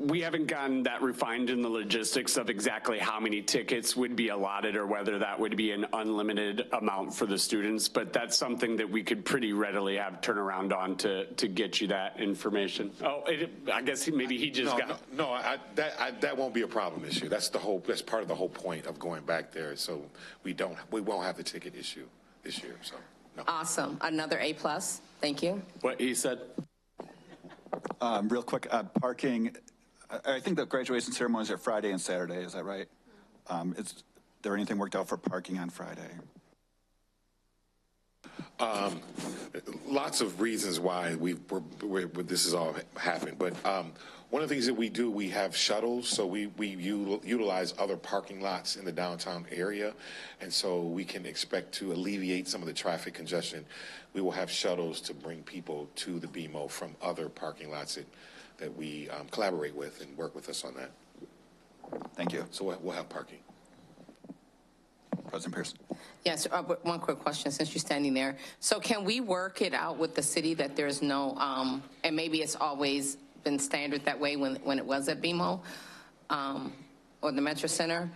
J: We haven't gotten that refined in the logistics of exactly how many tickets would be allotted or whether that would be an unlimited amount for the students, but that's something that we could pretty readily have turnaround on to get you that information. Oh, I guess maybe he just
M: that won't be a problem this year. That's part of the whole point of going back there. So we won't have the ticket issue this year. So no.
D: Awesome. Another A+. Thank you.
J: What he said.
E: Real quick, parking. I think the graduation ceremonies are Friday and Saturday. Is that right? Is there anything worked out for parking on Friday?
M: Lots of reasons why this is all happening. But one of the things that we do, we have shuttles. So we utilize other parking lots in the downtown area. And so we can expect to alleviate some of the traffic congestion. We will have shuttles to bring people to the BMO from other parking lots that we collaborate with and work with us on that.
E: Thank you.
M: So we'll have parking.
E: President Pearson.
D: Yes, one quick question since you're standing there. So can we work it out with the city that there's no, and maybe it's always been standard that way when it was at BMO or the Metro Center,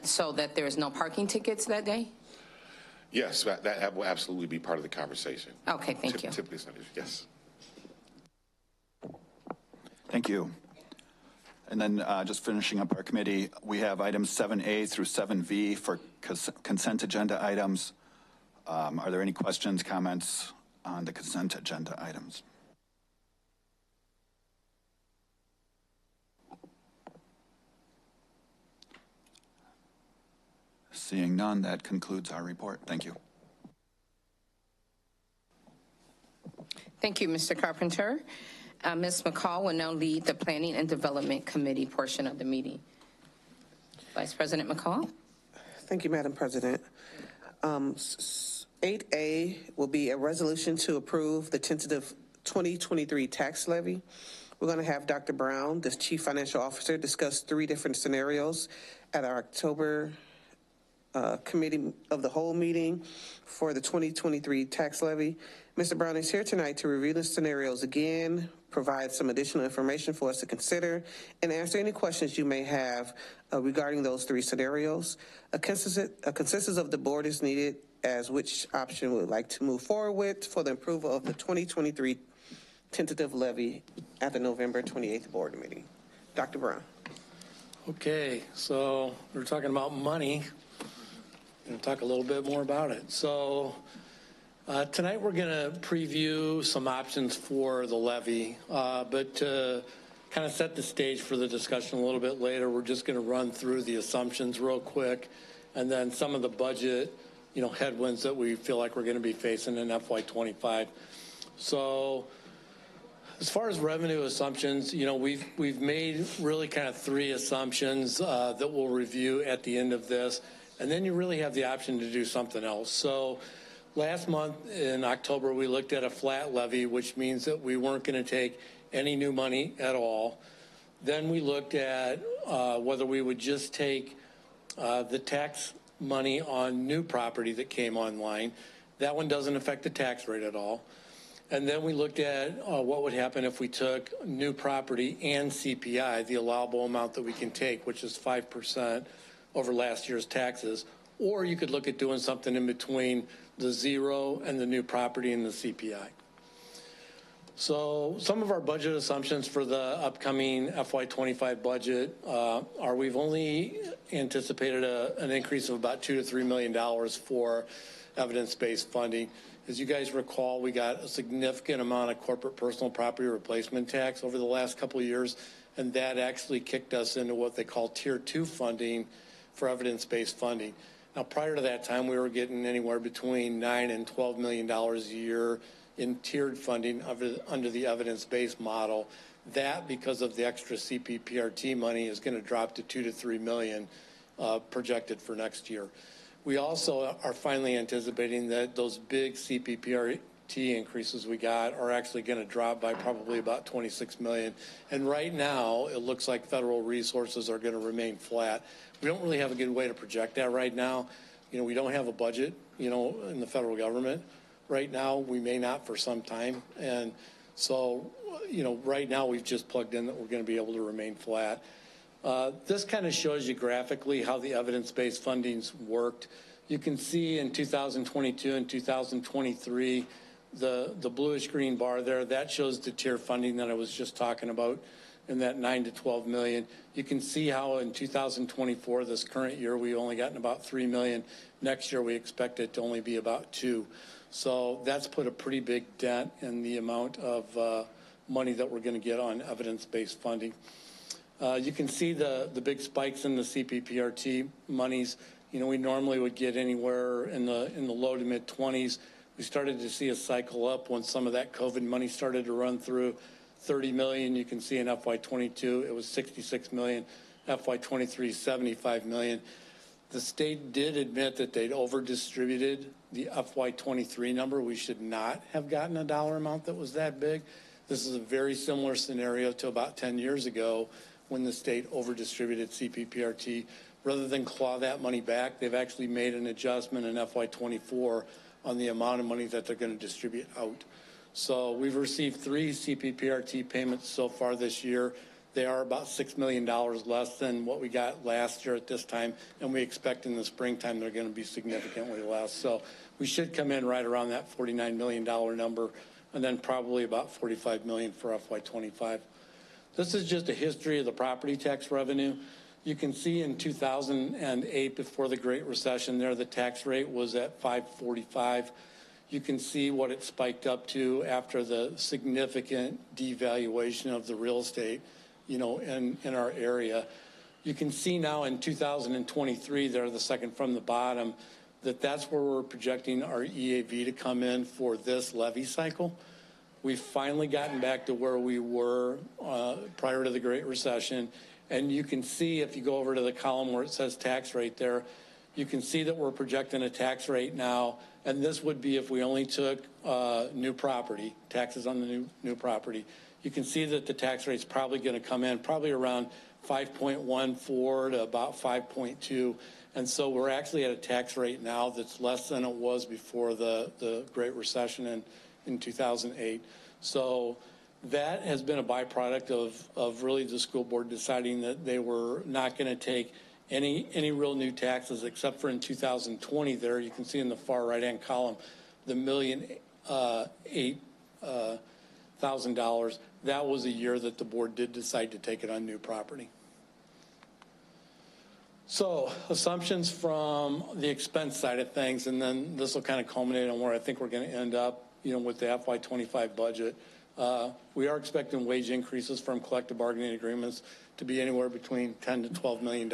D: so that there's no parking tickets that day?
M: Yes, that will absolutely be part of the conversation.
D: Okay, thank you.
M: Typically, yes.
E: Thank you. And then just finishing up our committee, we have items 7A through 7V for consent agenda items. Are there any questions, comments on the consent agenda items? Seeing none, that concludes our report. Thank you.
D: Thank you, Mr. Carpenter. Ms. McCall will now lead the Planning and Development Committee portion of the meeting. Vice President McCall.
F: Thank you, Madam President. 8A will be a resolution to approve the tentative 2023 tax levy. We're going to have Dr. Brown, the Chief Financial Officer, discuss 3 different scenarios at our October Committee of the Whole meeting for the 2023 tax levy. Mr. Brown is here tonight to review the scenarios again, provide some additional information for us to consider, and answer any questions you may have regarding those 3 scenarios. A consensus of the board is needed as which option we would like to move forward with for the approval of the 2023 tentative levy at the November 28th board meeting. Dr. Brown.
H: Okay, so we're talking about money. I'm going to talk a little bit more about it. So tonight we're going to preview some options for the levy, but to kind of set the stage for the discussion a little bit later, we're just going to run through the assumptions real quick, and then some of the budget, headwinds that we feel like we're going to be facing in FY25. So As far as revenue assumptions, you know, we've made really kind of 3 assumptions that we'll review at the end of this, and then you really have the option to do something else. So last month in October, we looked at a flat levy, which means that we weren't going to take any new money at all. Then we looked at whether we would just take the tax money on new property that came online. That one doesn't affect the tax rate at all. And then we looked at what would happen if we took new property and CPI, the allowable amount that we can take, which is 5% over last year's taxes. Or you could look at doing something in between the 0 and the new property and the CPI. So some of our budget assumptions for the upcoming FY25 budget are we've only anticipated an increase of about $2 to $3 million for evidence-based funding. As you guys recall, we got a significant amount of corporate personal property replacement tax over the last couple of years, and that actually kicked us into what they call Tier 2 funding for evidence-based funding. Now, prior to that time, we were getting anywhere between $9 and $12 million a year in tiered funding under the evidence-based model. That, because of the extra CPPRT money, is going to drop to $2 to $3 million projected for next year. We also are finally anticipating that those big CPPRT increases we got are actually going to drop by probably about $26 million. And right now, it looks like federal resources are going to remain flat. We don't really have a good way to project that right now. You know, we don't have a budget, you know, in the federal government right now. We may not for some time. And so, you know, right now we've just plugged in that we're going to be able to remain flat. This kind of shows you graphically how the evidence-based funding's worked. You can see in 2022 and 2023, the bluish green bar there, that shows the tier funding that I was just talking about in that 9 to 12 million. You can see how in 2024, this current year, we've only gotten about 3 million. Next year, we expect it to only be about 2. So that's put a pretty big dent in the amount of money that we're going to get on evidence-based funding. You can see the big spikes in the CPPRT monies. You know, we normally would get anywhere in the low to mid 20s. We started to see a cycle up when some of that COVID money started to run through. 30 million, you can see in FY22, it was 66 million. FY23, 75 million. The state did admit that they'd over-distributed the FY23 number. We should not have gotten a dollar amount that was that big. This is a very similar scenario to about 10 years ago when the state over-distributed CPPRT. Rather than claw that money back, they've actually made an adjustment in FY24 on the amount of money that they're going to distribute out. So we've received 3 CPPRT payments so far this year. They are about $6 million less than what we got last year at this time, and we expect in the springtime they're going to be significantly less. So we should come in right around that $49 million number, and then probably about $45 million for FY25. This is just a history of the property tax revenue. You can see in 2008, before the Great Recession there, the tax rate was at 545. You can see what it spiked up to after the significant devaluation of the real estate, you know, in our area. You can see now in 2023 there, the second from the bottom, that's where we're projecting our EAV to come in for this levy cycle. We've finally gotten back to where we were prior to the Great Recession. And you can see, if you go over to the column where it says tax rate there, you can see that we're projecting a tax rate now, and this would be if we only took new property, taxes on the new property. You can see that the tax rate's probably going to come in probably around 5.14 to about 5.2. And so we're actually at a tax rate now that's less than it was before the Great Recession in 2008. So that has been a byproduct of really the school board deciding that they were not going to take any real new taxes, except for in 2020 there. You can see in the far right-hand column, the $1,008,000. That was a year that the board did decide to take it on new property. So assumptions from the expense side of things, and then this will kind of culminate on where I think we're going to end up, you know, with the FY25 budget. We are expecting wage increases from collective bargaining agreements to be anywhere between $10 to $12 million.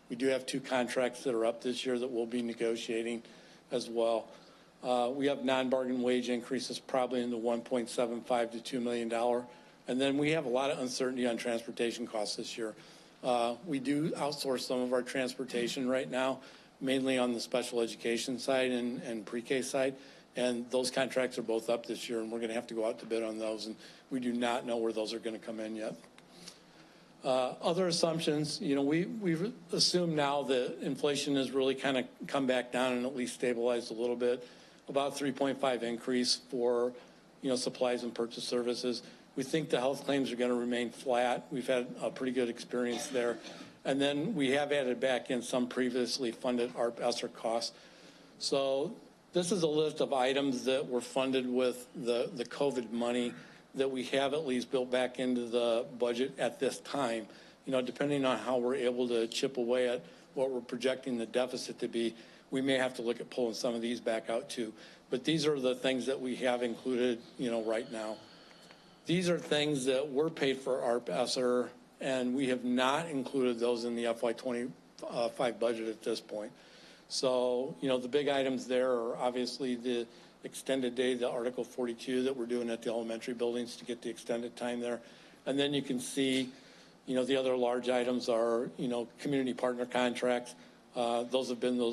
H: We do have 2 contracts that are up this year that we'll be negotiating as well. We have non-bargain wage increases probably in the $1.75 to $2 million. And then we have a lot of uncertainty on transportation costs this year. We do outsource some of our transportation right now, mainly on the special education side and pre-K side. And those contracts are both up this year, and we're going to have to go out to bid on those. And we do not know where those are going to come in yet. Other assumptions, we've assumed now that inflation has really kind of come back down and at least stabilized a little bit. About 3.5 increase for, supplies and purchase services. We think the health claims are going to remain flat. We've had a pretty good experience there. And then we have added back in some previously funded ARP ESSER costs. So this is a list of items that were funded with the COVID money that we have at least built back into the budget at this time. Depending on how we're able to chip away at what we're projecting the deficit to be, we may have to look at pulling some of these back out too. But these are the things that we have included, right now. These are things that were paid for ARP ESSER, and we have not included those in the FY25 budget at this point. So, the big items there are obviously the extended day, the Article 42 that we're doing at the elementary buildings to get the extended time there. And then you can see, the other large items are, community partner contracts. Those have been the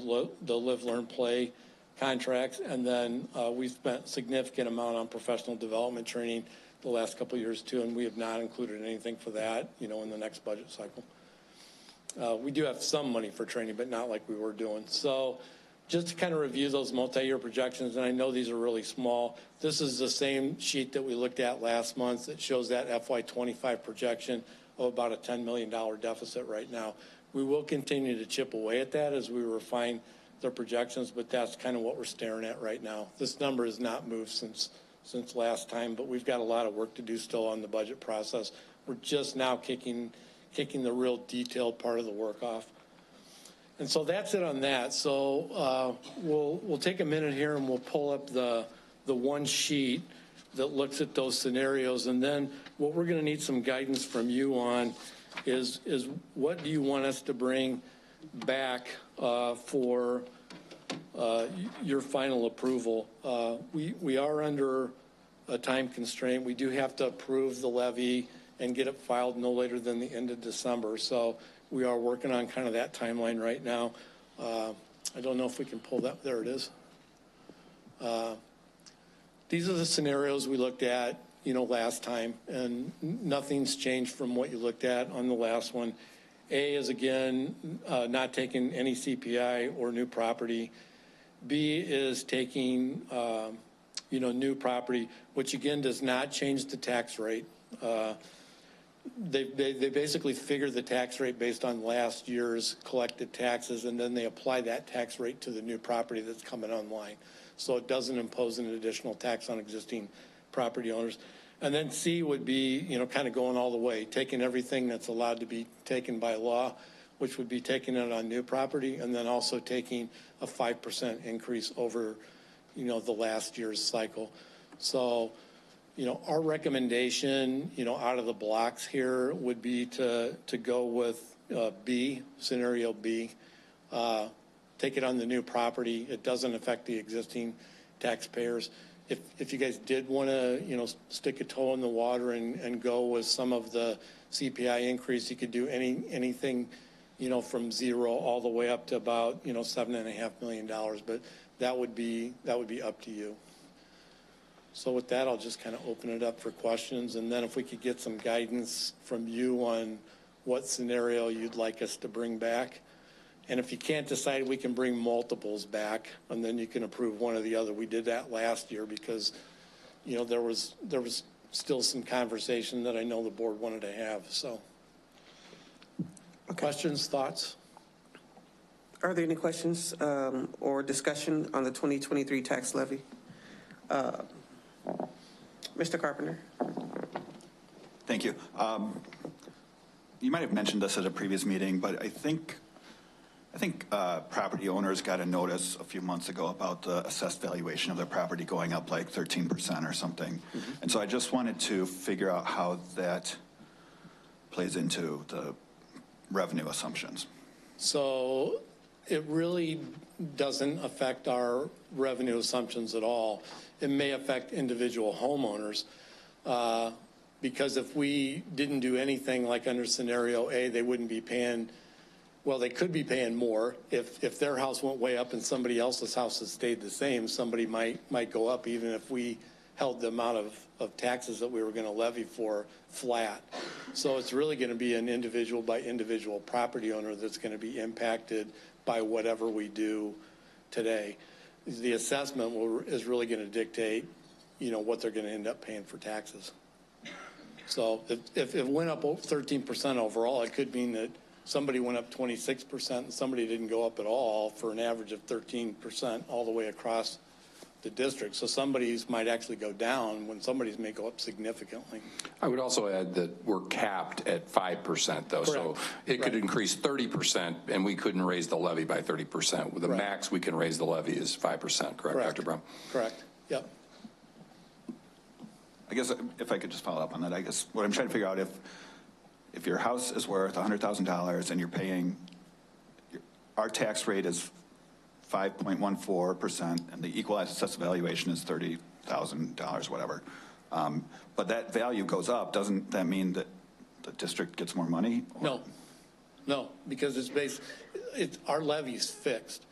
H: Live, Learn, Play contracts. And then we've spent a significant amount on professional development training the last couple of years too, and we have not included anything for that, in the next budget cycle. We do have some money for training, but not like we were doing. So just to kind of review those multi-year projections, and I know these are really small, this is the same sheet that we looked at last month that shows that FY25 projection of about a $10 million deficit right now. We will continue to chip away at that as we refine the projections, but that's kind of what we're staring at right now. This number has not moved since last time, but we've got a lot of work to do still on the budget process. We're just now kicking the real detailed part of the work off. And so that's it on that. So we'll take a minute here and we'll pull up the one sheet that looks at those scenarios. And then what we're going to need some guidance from you on is what do you want us to bring back for your final approval. We are under a time constraint. We do have to approve the levy and get it filed no later than the end of December. So we are working on kind of that timeline right now. I don't know if we can pull that. There it is. These are the scenarios we looked at, last time, and nothing's changed from what you looked at on the last one. A is, again, not taking any CPI or new property. B is taking, new property, which, again, does not change the tax rate. They basically figure the tax rate based on last year's collected taxes, and then they apply that tax rate to the new property that's coming online. So it doesn't impose an additional tax on existing property owners. And then C would be, kind of going all the way, taking everything that's allowed to be taken by law, which would be taking it on new property, and then also taking a 5% increase over, the last year's cycle. So, our recommendation, out of the blocks here would be to go with B, scenario B. Take it on the new property. It doesn't affect the existing taxpayers. If you guys did want to, stick a toe in the water and go with some of the CPI increase, you could do anything, from zero all the way up to about, $7.5 million. But that would be up to you. So with that, I'll just kind of open it up for questions. And then if we could get some guidance from you on what scenario you'd like us to bring back. And if you can't decide, we can bring multiples back, and then you can approve one or the other. We did that last year because, there was still some conversation that I know the board wanted to have. So, questions, thoughts?
F: Are there any questions or discussion on the 2023 tax levy? Mr. Carpenter.
E: Thank you. You might have mentioned this at a previous meeting, but I think property owners got a notice a few months ago about the assessed valuation of their property going up like 13% or something. Mm-hmm. And so I just wanted to figure out how that plays into the revenue assumptions.
H: So it really doesn't affect our revenue assumptions at all. It may affect individual homeowners because if we didn't do anything like under scenario A, they wouldn't be paying, well, they could be paying more. If their house went way up and somebody else's house has stayed the same, somebody might go up even if we held the amount of taxes that we were going to levy for flat. So it's really going to be an individual by individual property owner that's going to be impacted by whatever we do today. The assessment is really going to dictate, what they're going to end up paying for taxes. So if it went up 13% overall, it could mean that somebody went up 26% and somebody didn't go up at all for an average of 13% all the way across the district. So somebody's might actually go down when somebody's may go up significantly.
K: I would also add that we're capped at 5% though. Correct. So it could increase 30% and we couldn't raise the levy by 30%. The max we can raise the levy is 5%, correct, Dr. Brown?
H: Correct, yep.
E: I guess if I could just follow up on that, I guess what I'm trying to figure out, if your house is worth $100,000 and you're paying, our tax rate is 5.14% and the equalized assessed valuation is $30,000, whatever. But that value goes up. Doesn't that mean that the district gets more money? Or?
H: No, because our levy's fixed.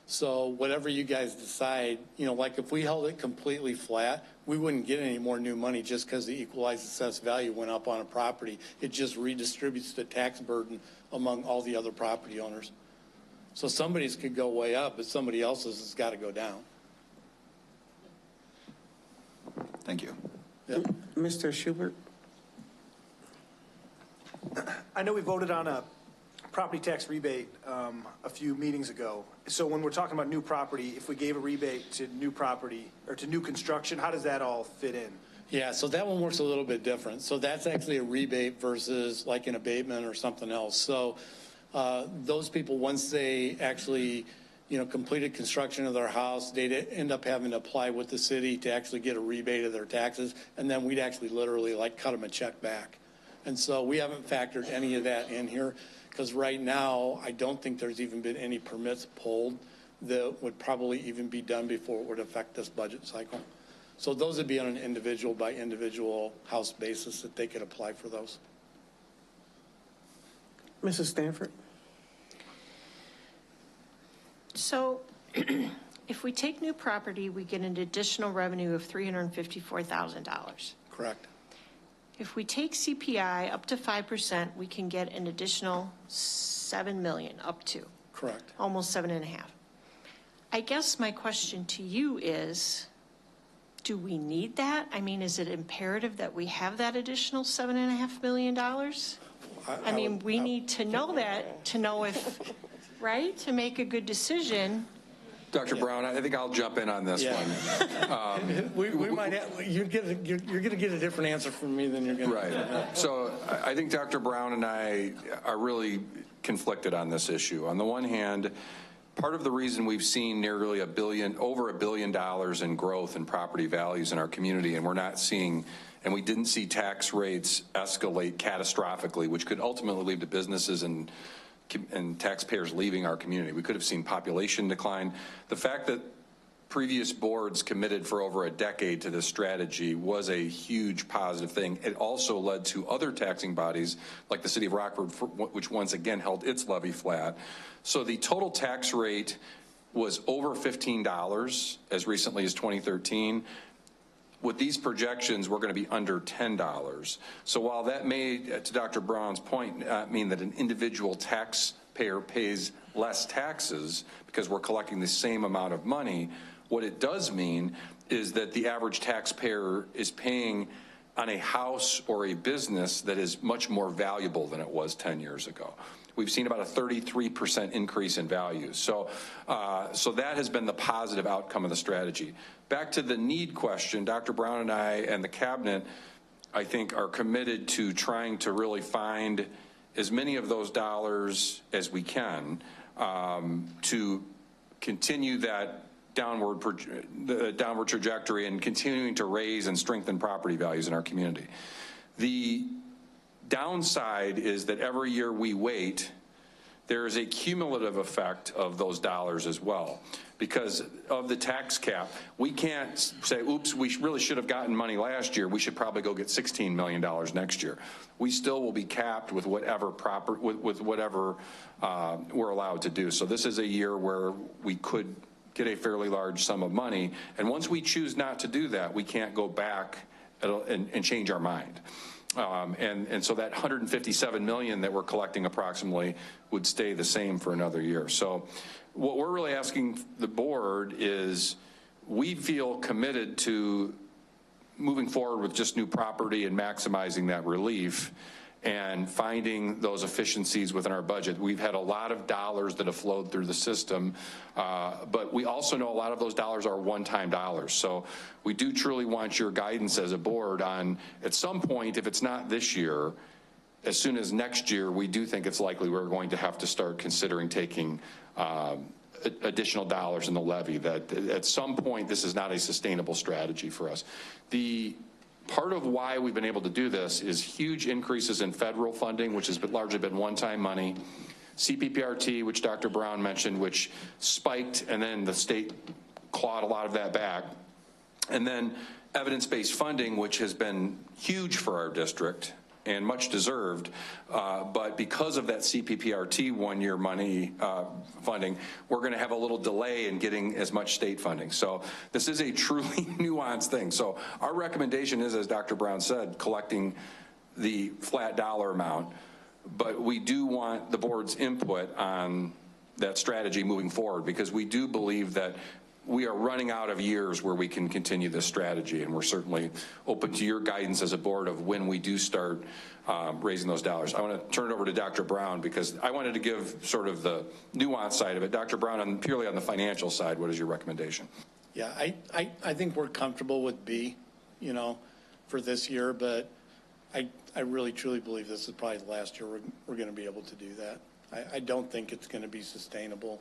H: So whatever you guys decide, like if we held it completely flat, we wouldn't get any more new money just because the equalized assessed value went up on a property. It just redistributes the tax burden among all the other property owners. So somebody's could go way up, but somebody else's has got to go down.
E: Thank you.
H: Yep.
F: Mr. Schubert.
A: I know we voted on a property tax rebate a few meetings ago. So when we're talking about new property, if we gave a rebate to new property or to new construction, how does that all fit in?
H: Yeah, so that one works a little bit different. So that's actually a rebate versus like an abatement or something else. So those people, once they actually, completed construction of their house, they'd end up having to apply with the city to actually get a rebate of their taxes. And then we'd actually literally cut them a check back. And so we haven't factored any of that in here because right now, I don't think there's even been any permits pulled that would probably even be done before it would affect this budget cycle. So those would be on an individual by individual house basis that they could apply for those.
F: Mrs. Stanford.
C: So if we take new property, we get an additional revenue of $354,000.
H: Correct.
C: If we take CPI up to 5%, we can get an additional $7 million up to.
H: Correct.
C: Almost 7.5. I guess my question to you is, do we need that? I mean, is it imperative that we have that additional $7.5 million? I mean, we need to know that to know if, right, to make a good decision.
K: Dr. Brown, I think I'll jump in on this one.
H: We might have, you're going to get a different answer from me than you're going to.
K: Right. So I think Dr. Brown and I are really conflicted on this issue. On the one hand, part of the reason we've seen nearly over $1 billion in growth in property values in our community, and we're not seeing, and we didn't see tax rates escalate catastrophically, which could ultimately lead to businesses and taxpayers leaving our community. We could have seen population decline. The fact that previous boards committed for over a decade to this strategy was a huge positive thing. It also led to other taxing bodies like the city of Rockford, which once again held its levy flat. So the total tax rate was over $15 as recently as 2013. With these projections, we're going to be under $10. So while that may, to Dr. Brown's point, mean that an individual taxpayer pays less taxes because we're collecting the same amount of money, what it does mean is that the average taxpayer is paying on a house or a business that is much more valuable than it was 10 years ago. We've seen about a 33% increase in value. So that has been the positive outcome of the strategy. Back to the need question, Dr. Brown and I and the cabinet, I think, are committed to trying to really find as many of those dollars as we can to continue that downward trajectory and continuing to raise and strengthen property values in our community. The downside is that every year we wait, there is a cumulative effect of those dollars as well. Because of the tax cap, we can't say, oops, we really should have gotten money last year. We should probably go get $16 million next year. We still will be capped with whatever whatever we're allowed to do. So this is a year where we could get a fairly large sum of money. And once we choose not to do that, we can't go back and change our mind. And so that $157 million that we're collecting approximately would stay the same for another year. So what we're really asking the board is, we feel committed to moving forward with just new property and maximizing that relief and finding those efficiencies within our budget. We've had a lot of dollars that have flowed through the system, but we also know a lot of those dollars are one-time dollars. So we do truly want your guidance as a board on, at some point, if it's not this year, as soon as next year, we do think it's likely we're going to have to start considering taking additional dollars in the levy. That at some point, this is not a sustainable strategy for us. The part of why we've been able to do this is huge increases in federal funding, which has largely been one-time money. CPPRT, which Dr. Brown mentioned, which spiked, and then the state clawed a lot of that back. And then evidence-based funding, which has been huge for our district and much deserved, but because of that CPPRT one-year money funding, we're going to have a little delay in getting as much state funding. So this is a truly nuanced thing. So our recommendation is, as Dr. Brown said, collecting the flat dollar amount, but we do want the board's input on that strategy moving forward, because we do believe that we are running out of years where we can continue this strategy, and we're certainly open to your guidance as a board of when we do start raising those dollars. I want to turn it over to Dr. Brown, because I wanted to give sort of the nuance side of it. Dr. Brown, purely on the financial side, what is your recommendation?
H: Yeah, I think we're comfortable with B, for this year, but I really truly believe this is probably the last year we're going to be able to do that. I don't think it's going to be sustainable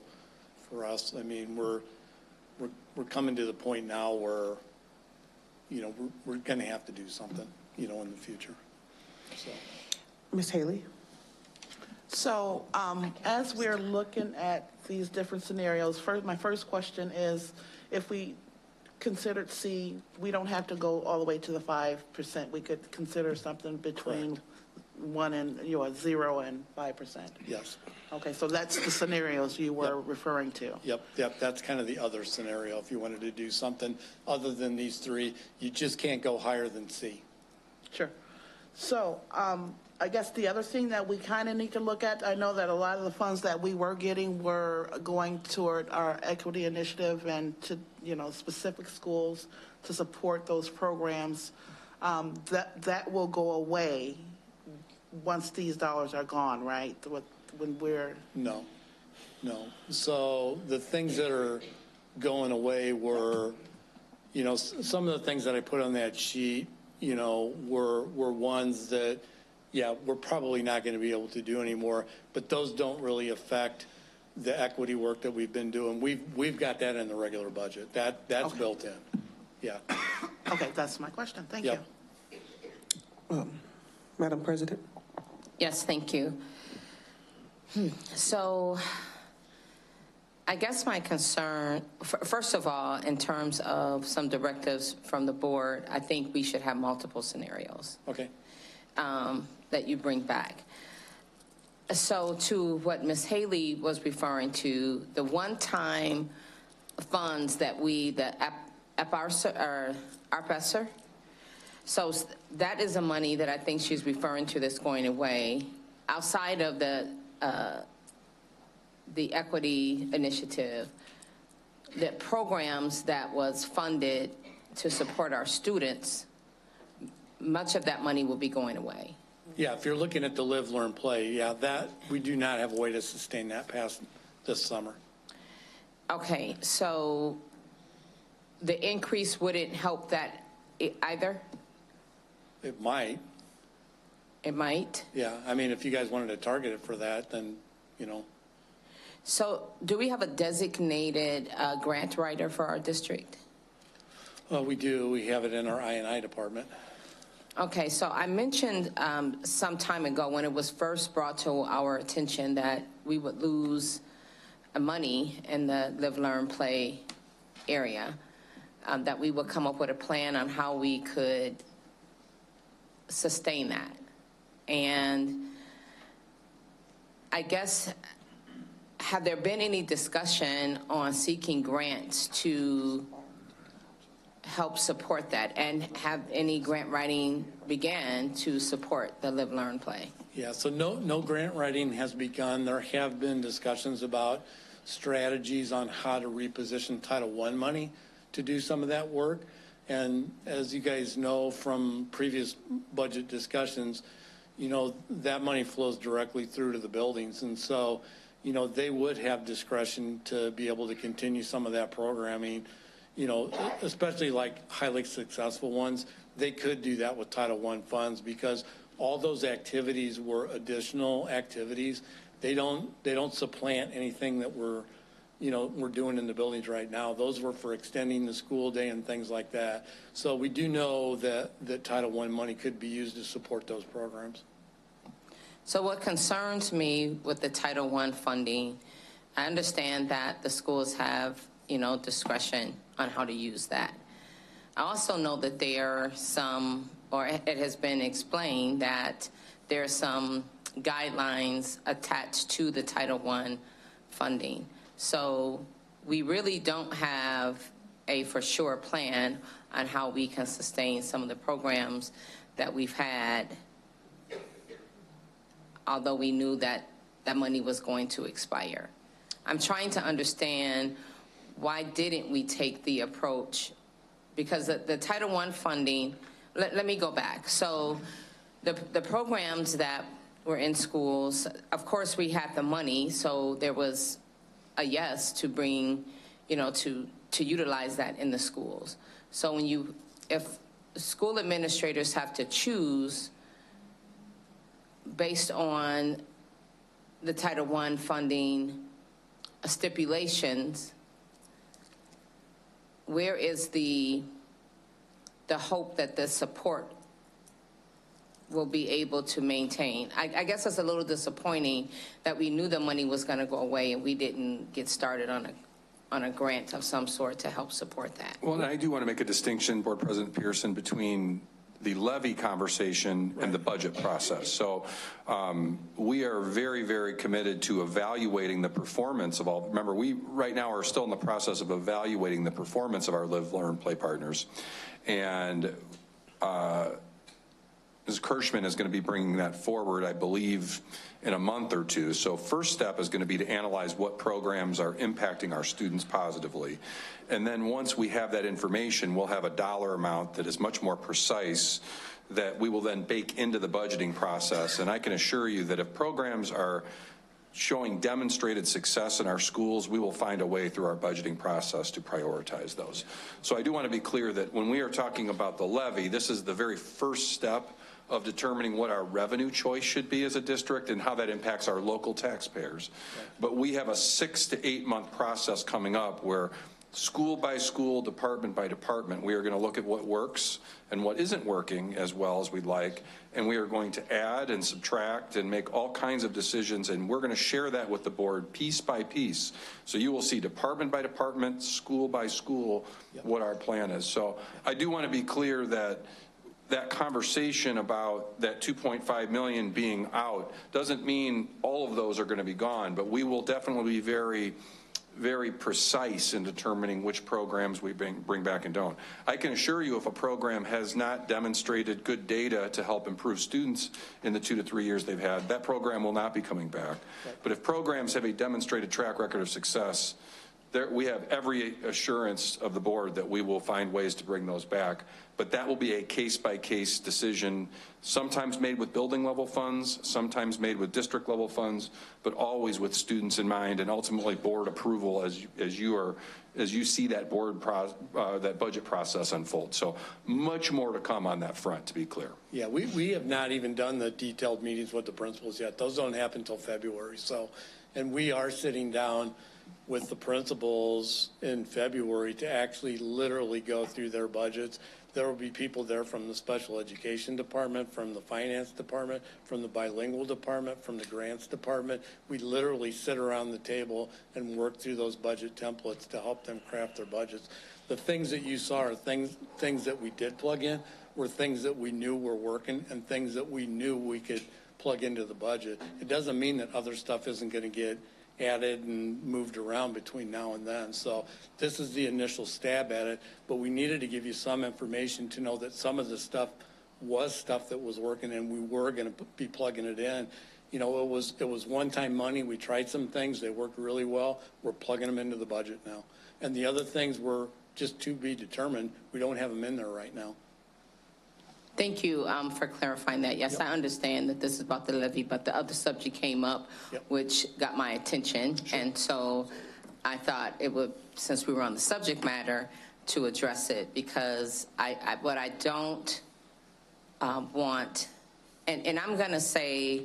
H: for us. I mean, we're coming to the point now where, we're going to have to do something, in the future. So,
F: Ms. Haley.
A: So as we're looking at these different scenarios, my first question is, if we considered C, we don't have to go all the way to the 5%. We could consider something between 1 and 0 and 5%.
H: Yes.
A: Okay, so that's the scenarios you were referring to.
H: Yep. That's kind of the other scenario. If you wanted to do something other than these three, you just can't go higher than C.
A: Sure. So I guess the other thing that we kind of need to look at, I know that a lot of the funds that we were getting were going toward our equity initiative and to, specific schools to support those programs. That will go away once these dollars are gone, right? When we're... No. So the things that are going away were, some of the things that I put on that sheet, were ones that, we're probably not going to be able to do anymore, but those don't really affect the equity work that we've been doing. We've got that in the regular budget. That's okay. Built in. Yeah. Okay, that's my question. Thank you.
F: Madam President.
D: Yes, thank you. So I guess my concern, first of all, in terms of some directives from the board, I think we should have multiple scenarios.
H: Okay.
D: That you bring back. So to what Ms. Haley was referring to, the one-time funds that the ARPASR, so that is a money that I think she's referring to that's going away outside of the equity initiative. The programs that was funded to support our students, much of that money will be going away.
H: Yeah, if you're looking at the Live, Learn, Play, that we do not have a way to sustain that past this summer.
D: Okay, so the increase wouldn't help that either?
H: It might.
D: It might?
H: Yeah, I mean, if you guys wanted to target it for that, then,
D: So do we have a designated grant writer for our district?
H: Well, we do. We have it in our I&I department.
D: Okay, so I mentioned some time ago when it was first brought to our attention that we would lose money in the Live, Learn, Play area, that we would come up with a plan on how we could sustain that. And I guess, have there been any discussion on seeking grants to help support that, and have any grant writing began to support the Live, Learn, Play?
H: Yeah, so no grant writing has begun. There have been discussions about strategies on how to reposition Title I money to do some of that work. And as you guys know from previous budget discussions, you know, that money flows directly through to the buildings. And so, you know, they would have discretion to be able to continue some of that programming. You know, especially like highly successful ones, they could do that with Title I funds, because all those activities were additional activities. They don't supplant anything that we're doing in the buildings right now. Those were for extending the school day and things like that. So we do know that Title I money could be used to support those programs.
D: So what concerns me with the Title I funding, I understand that the schools have, you know, discretion on how to use that. I also know that there are some, or it has been explained that there are some guidelines attached to the Title I funding. So we really don't have a for sure plan on how we can sustain some of the programs that we've had, although we knew that that money was going to expire. I'm trying to understand, why didn't we take the approach? Because the Title I funding, let me go back. So the programs that were in schools, of course we had the money, so there was a yes to bring, you know, to utilize that in the schools. So if school administrators have to choose based on the Title I funding stipulations, where is the hope that the support will be able to maintain? I guess it's a little disappointing that we knew the money was going to go away and we didn't get started on a grant of some sort to help support that.
K: Well, and I do want to make a distinction, Board President Pearson, between the levy conversation and the budget process. So we are very, very committed to evaluating the performance of all. Remember, we right now are still in the process of evaluating the performance of our Live, Learn, Play partners. And Ms. Kirschman is going to be bringing that forward, I believe, in a month or two. So first step is going to be to analyze what programs are impacting our students positively. And then once we have that information, we'll have a dollar amount that is much more precise that we will then bake into the budgeting process. And I can assure you that if programs are showing demonstrated success in our schools, we will find a way through our budgeting process to prioritize those. So I do want to be clear that when we are talking about the levy, this is the very first step of determining what our revenue choice should be as a district and how that impacts our local taxpayers. Right. But we have a 6 to 8 month process coming up where school by school, department by department, we are going to look at what works and what isn't working as well as we'd like, and we are going to add and subtract and make all kinds of decisions, and we're going to share that with the board piece by piece. So you will see department by department, school by school, what our plan is. So I do want to be clear that that conversation about that 2.5 million being out doesn't mean all of those are going to be gone, but we will definitely be very, very precise in determining which programs we bring back and don't. I can assure you, if a program has not demonstrated good data to help improve students in the 2 to 3 years they've had, that program will not be coming back. Right. But if programs have a demonstrated track record of success, we have every assurance of the board that we will find ways to bring those back. But that will be a case-by-case decision, sometimes made with building level funds, sometimes made with district level funds, but always with students in mind, and ultimately board approval as you see that that budget process unfold. So much more to come on that front, to be clear.
H: Yeah, we have not even done the detailed meetings with the principals yet. Those don't happen until February. So, and we are sitting down with the principals in February to actually literally go through their budgets, There will be people there from the special education department, from the finance department, from the bilingual department, from the grants department. We literally sit around the table and work through those budget templates to help them craft their budgets. The things that you saw are things that we did plug in, were things that we knew were working and things that we knew we could plug into the budget. It doesn't mean that other stuff isn't going to get added and moved around between now and then. So this is the initial stab at it, but we needed to give you some information to know that some of the stuff was stuff that was working and we were going to be plugging it in. You know, it was one-time money. We tried some things. They worked really well. We're plugging them into the budget now. And the other things were just to be determined. We don't have them in there right now.
D: Thank you for clarifying that. Yes, I understand that this is about the levy, but the other subject came up, which got my attention. And so I thought it would, since we were on the subject matter, to address it, because what I don't want, and I'm going to say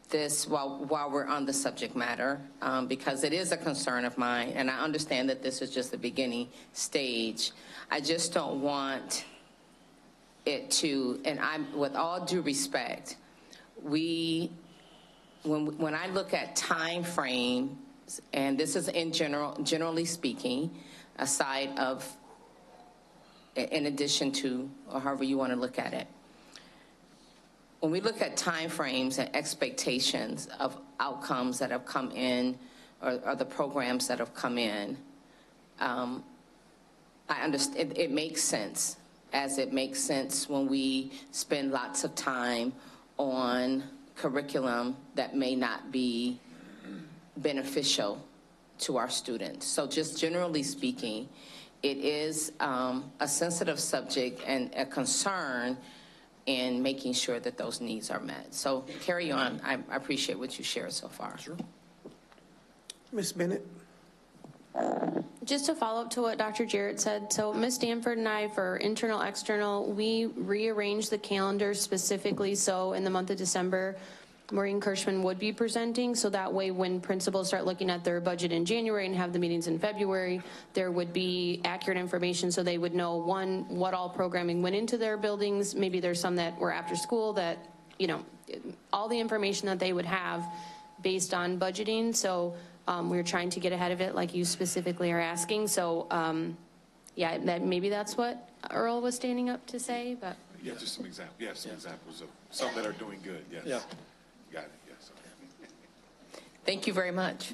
D: this while we're on the subject matter, because it is a concern of mine, and I understand that this is just the beginning stage. I just don't want it to, and I'm, with all due respect, when I look at time frame, and this is generally speaking, aside of, in addition to, or however you want to look at it, when we look at time frames and expectations of outcomes that have come in, or the programs that have come in, I understand it makes sense, as it makes sense when we spend lots of time on curriculum that may not be beneficial to our students. So just generally speaking, it is a sensitive subject and a concern in making sure that those needs are met. So carry on. I appreciate what you shared so far.
H: Sure.
F: Ms. Bennett.
G: Just to follow up to what Dr. Jarrett said, so Ms. Stanford and I, for internal, external, we rearranged the calendar specifically so in the month of December, Maureen Kirschman would be presenting, so that way when principals start looking at their budget in January and have the meetings in February, there would be accurate information so they would know, one, what all programming went into their buildings. Maybe there's some that were after school that, you know, all the information that they would have based on budgeting. So we're trying to get ahead of it like you specifically are asking. So yeah, maybe that's what Earl was standing up to say, but.
M: Yeah, just some examples. Yeah, some examples of some that are doing good. Yes.
H: Yeah.
M: Got it. Yes. Okay.
D: Thank you very much.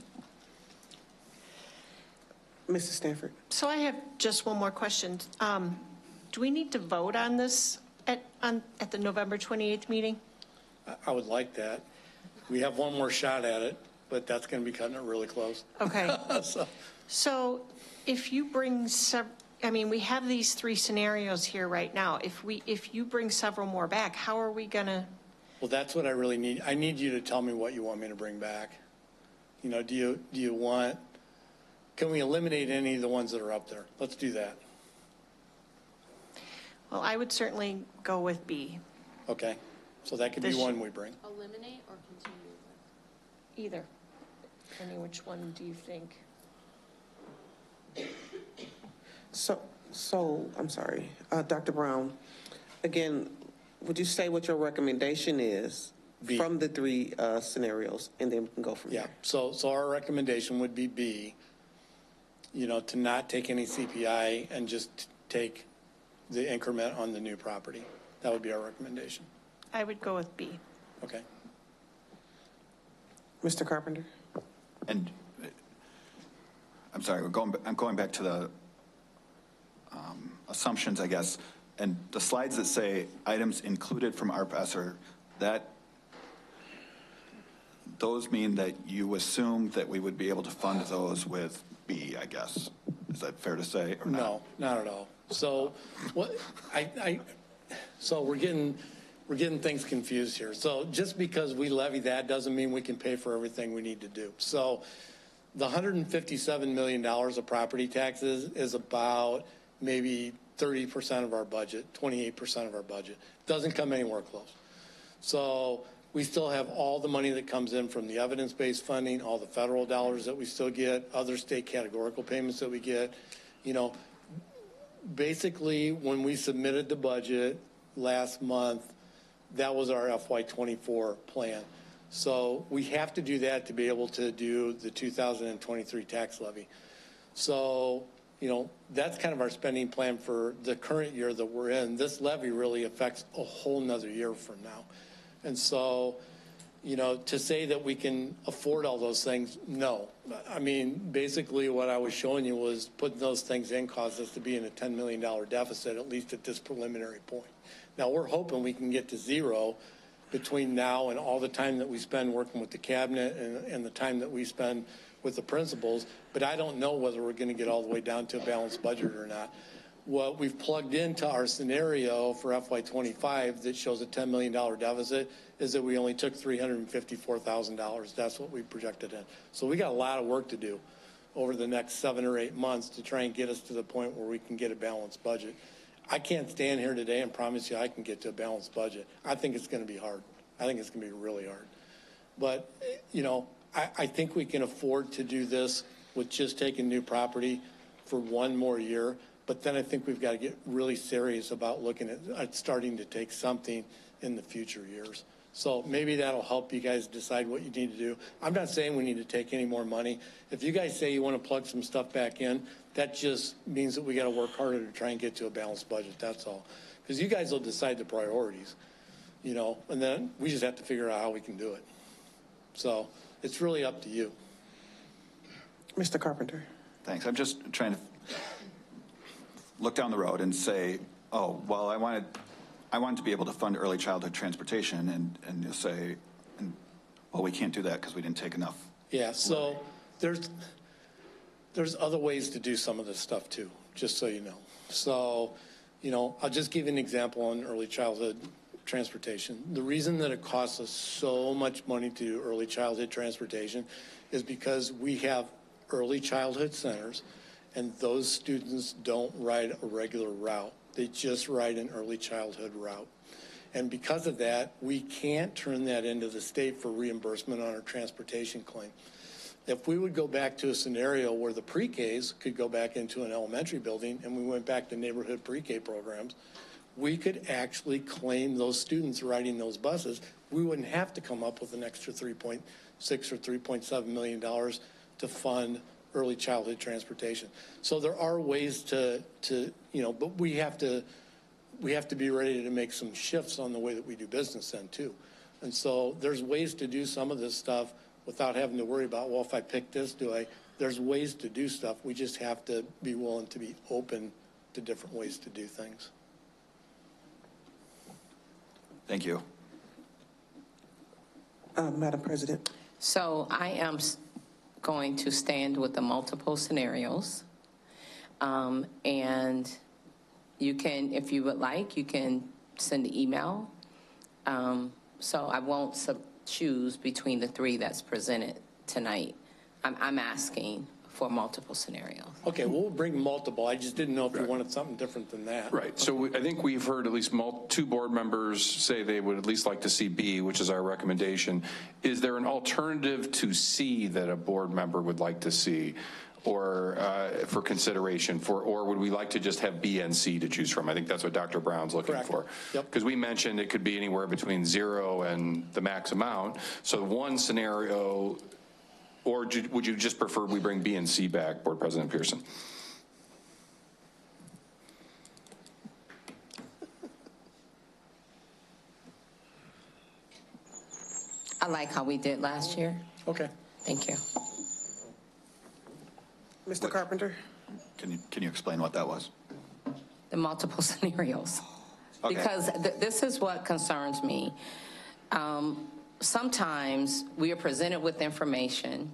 F: Mrs. Stanford.
C: So I have just one more question. Do we need to vote on this at the November 28th meeting?
H: I would like that. We have one more shot at it, but that's going to be cutting it really close.
C: Okay. So if you bring I mean, we have these three scenarios here right now. If you bring several more back, how are we going to?
H: Well, that's what I really need. I need you to tell me what you want me to bring back. You know, do you want, can we eliminate any of the ones that are up there? Let's do that.
C: Well, I would certainly go with B.
H: Okay. So that could be one we bring.
G: Eliminate or continue?
C: Either. I mean, which one do you think?
F: So I'm sorry, Dr. Brown, again, would you say what your recommendation is from the three scenarios, and then we can go from there?
H: So our recommendation would be B, you know, to not take any CPI and just take the increment on the new property. That would be our recommendation.
C: I would go with B.
H: Okay.
F: Mr. Carpenter?
E: And I'm sorry, I'm going back to the assumptions, I guess, and the slides that say items included from ARPS those mean that you assume that we would be able to fund those with B, I guess. Is that fair to say or not?
H: No, not at all. So what so we're getting things confused here. So just because we levy that doesn't mean we can pay for everything we need to do. So the $157 million of property taxes is about maybe 30% of our budget, 28% of our budget. Doesn't come anywhere close. So we still have all the money that comes in from the evidence-based funding, all the federal dollars that we still get, other state categorical payments that we get. You know, basically, when we submitted the budget last month, that was our FY24 plan. So we have to do that to be able to do the 2023 tax levy. So, you know, that's kind of our spending plan for the current year that we're in. This levy really affects a whole nother year from now. And so, you know, to say that we can afford all those things, no. I mean, basically what I was showing you was putting those things in caused us to be in a $10 million deficit, at least at this preliminary point. Now, we're hoping we can get to zero between now and all the time that we spend working with the cabinet and the time that we spend with the principals, but I don't know whether we're going to get all the way down to a balanced budget or not. What we've plugged into our scenario for FY25 that shows a $10 million deficit is that we only took $354,000. That's what we projected in. So we got a lot of work to do over the next 7 or 8 months to try and get us to the point where we can get a balanced budget. I can't stand here today and promise you I can get to a balanced budget. I think it's going to be hard. I think it's going to be really hard. But, you know, I think we can afford to do this with just taking new property for 1 more year. But then I think we've got to get really serious about looking at starting to take something in the future years. So maybe that'll help you guys decide what you need to do. I'm not saying we need to take any more money. If you guys say you want to plug some stuff back in, that just means that we got to work harder to try and get to a balanced budget. That's all. Because you guys will decide the priorities, you know, and then we just have to figure out how we can do it. So it's really up to you.
F: Mr. Carpenter.
E: Thanks. I'm just trying to look down the road and say, oh, well, I wanted to be able to fund early childhood transportation, and you'll say, well, we can't do that because we didn't take enough.
H: Yeah, so there's other ways to do some of this stuff too, just so you know. So, you know, I'll just give you an example on early childhood transportation. The reason that it costs us so much money to do early childhood transportation is because we have early childhood centers, and those students don't ride a regular route. They just ride an early childhood route. And because of that, we can't turn that into the state for reimbursement on our transportation claim. If we would go back to a scenario where the pre-Ks could go back into an elementary building and we went back to neighborhood pre-K programs, we could actually claim those students riding those buses. We wouldn't have to come up with an extra $3.6 or $3.7 million to fund early childhood transportation. So there are ways to you know, but we have to be ready to make some shifts on the way that we do business then too. And so there's ways to do some of this stuff without having to worry about, well, if I pick this, there's ways to do stuff. We just have to be willing to be open to different ways to do things.
E: Thank you.
F: Madam President.
D: So I am going to stand with the multiple scenarios. And you can, if you would like, you can send an email. So I won't choose between the 3 that's presented tonight. I'm asking for multiple scenarios.
H: Okay, we'll bring multiple. I just didn't know if you wanted something different than that.
K: Right. So I think we've heard at least 2 board members say they would at least like to see B, which is our recommendation. Is there an alternative to C that a board member would like to see, or for consideration for, or would we like to just have B and C to choose from? I think that's what Dr. Brown's looking
H: Correct.
K: for.
H: Yep.
K: Because we mentioned it could be anywhere between 0 and the max amount. So one scenario, or would you just prefer we bring B and C back, Board President Pearson?
D: I like how we did last year.
H: Okay.
D: Thank you.
F: Mr. Carpenter.
E: Can you explain what that was?
D: The multiple scenarios.
E: Okay.
D: Because this is what concerns me. Sometimes we are presented with information,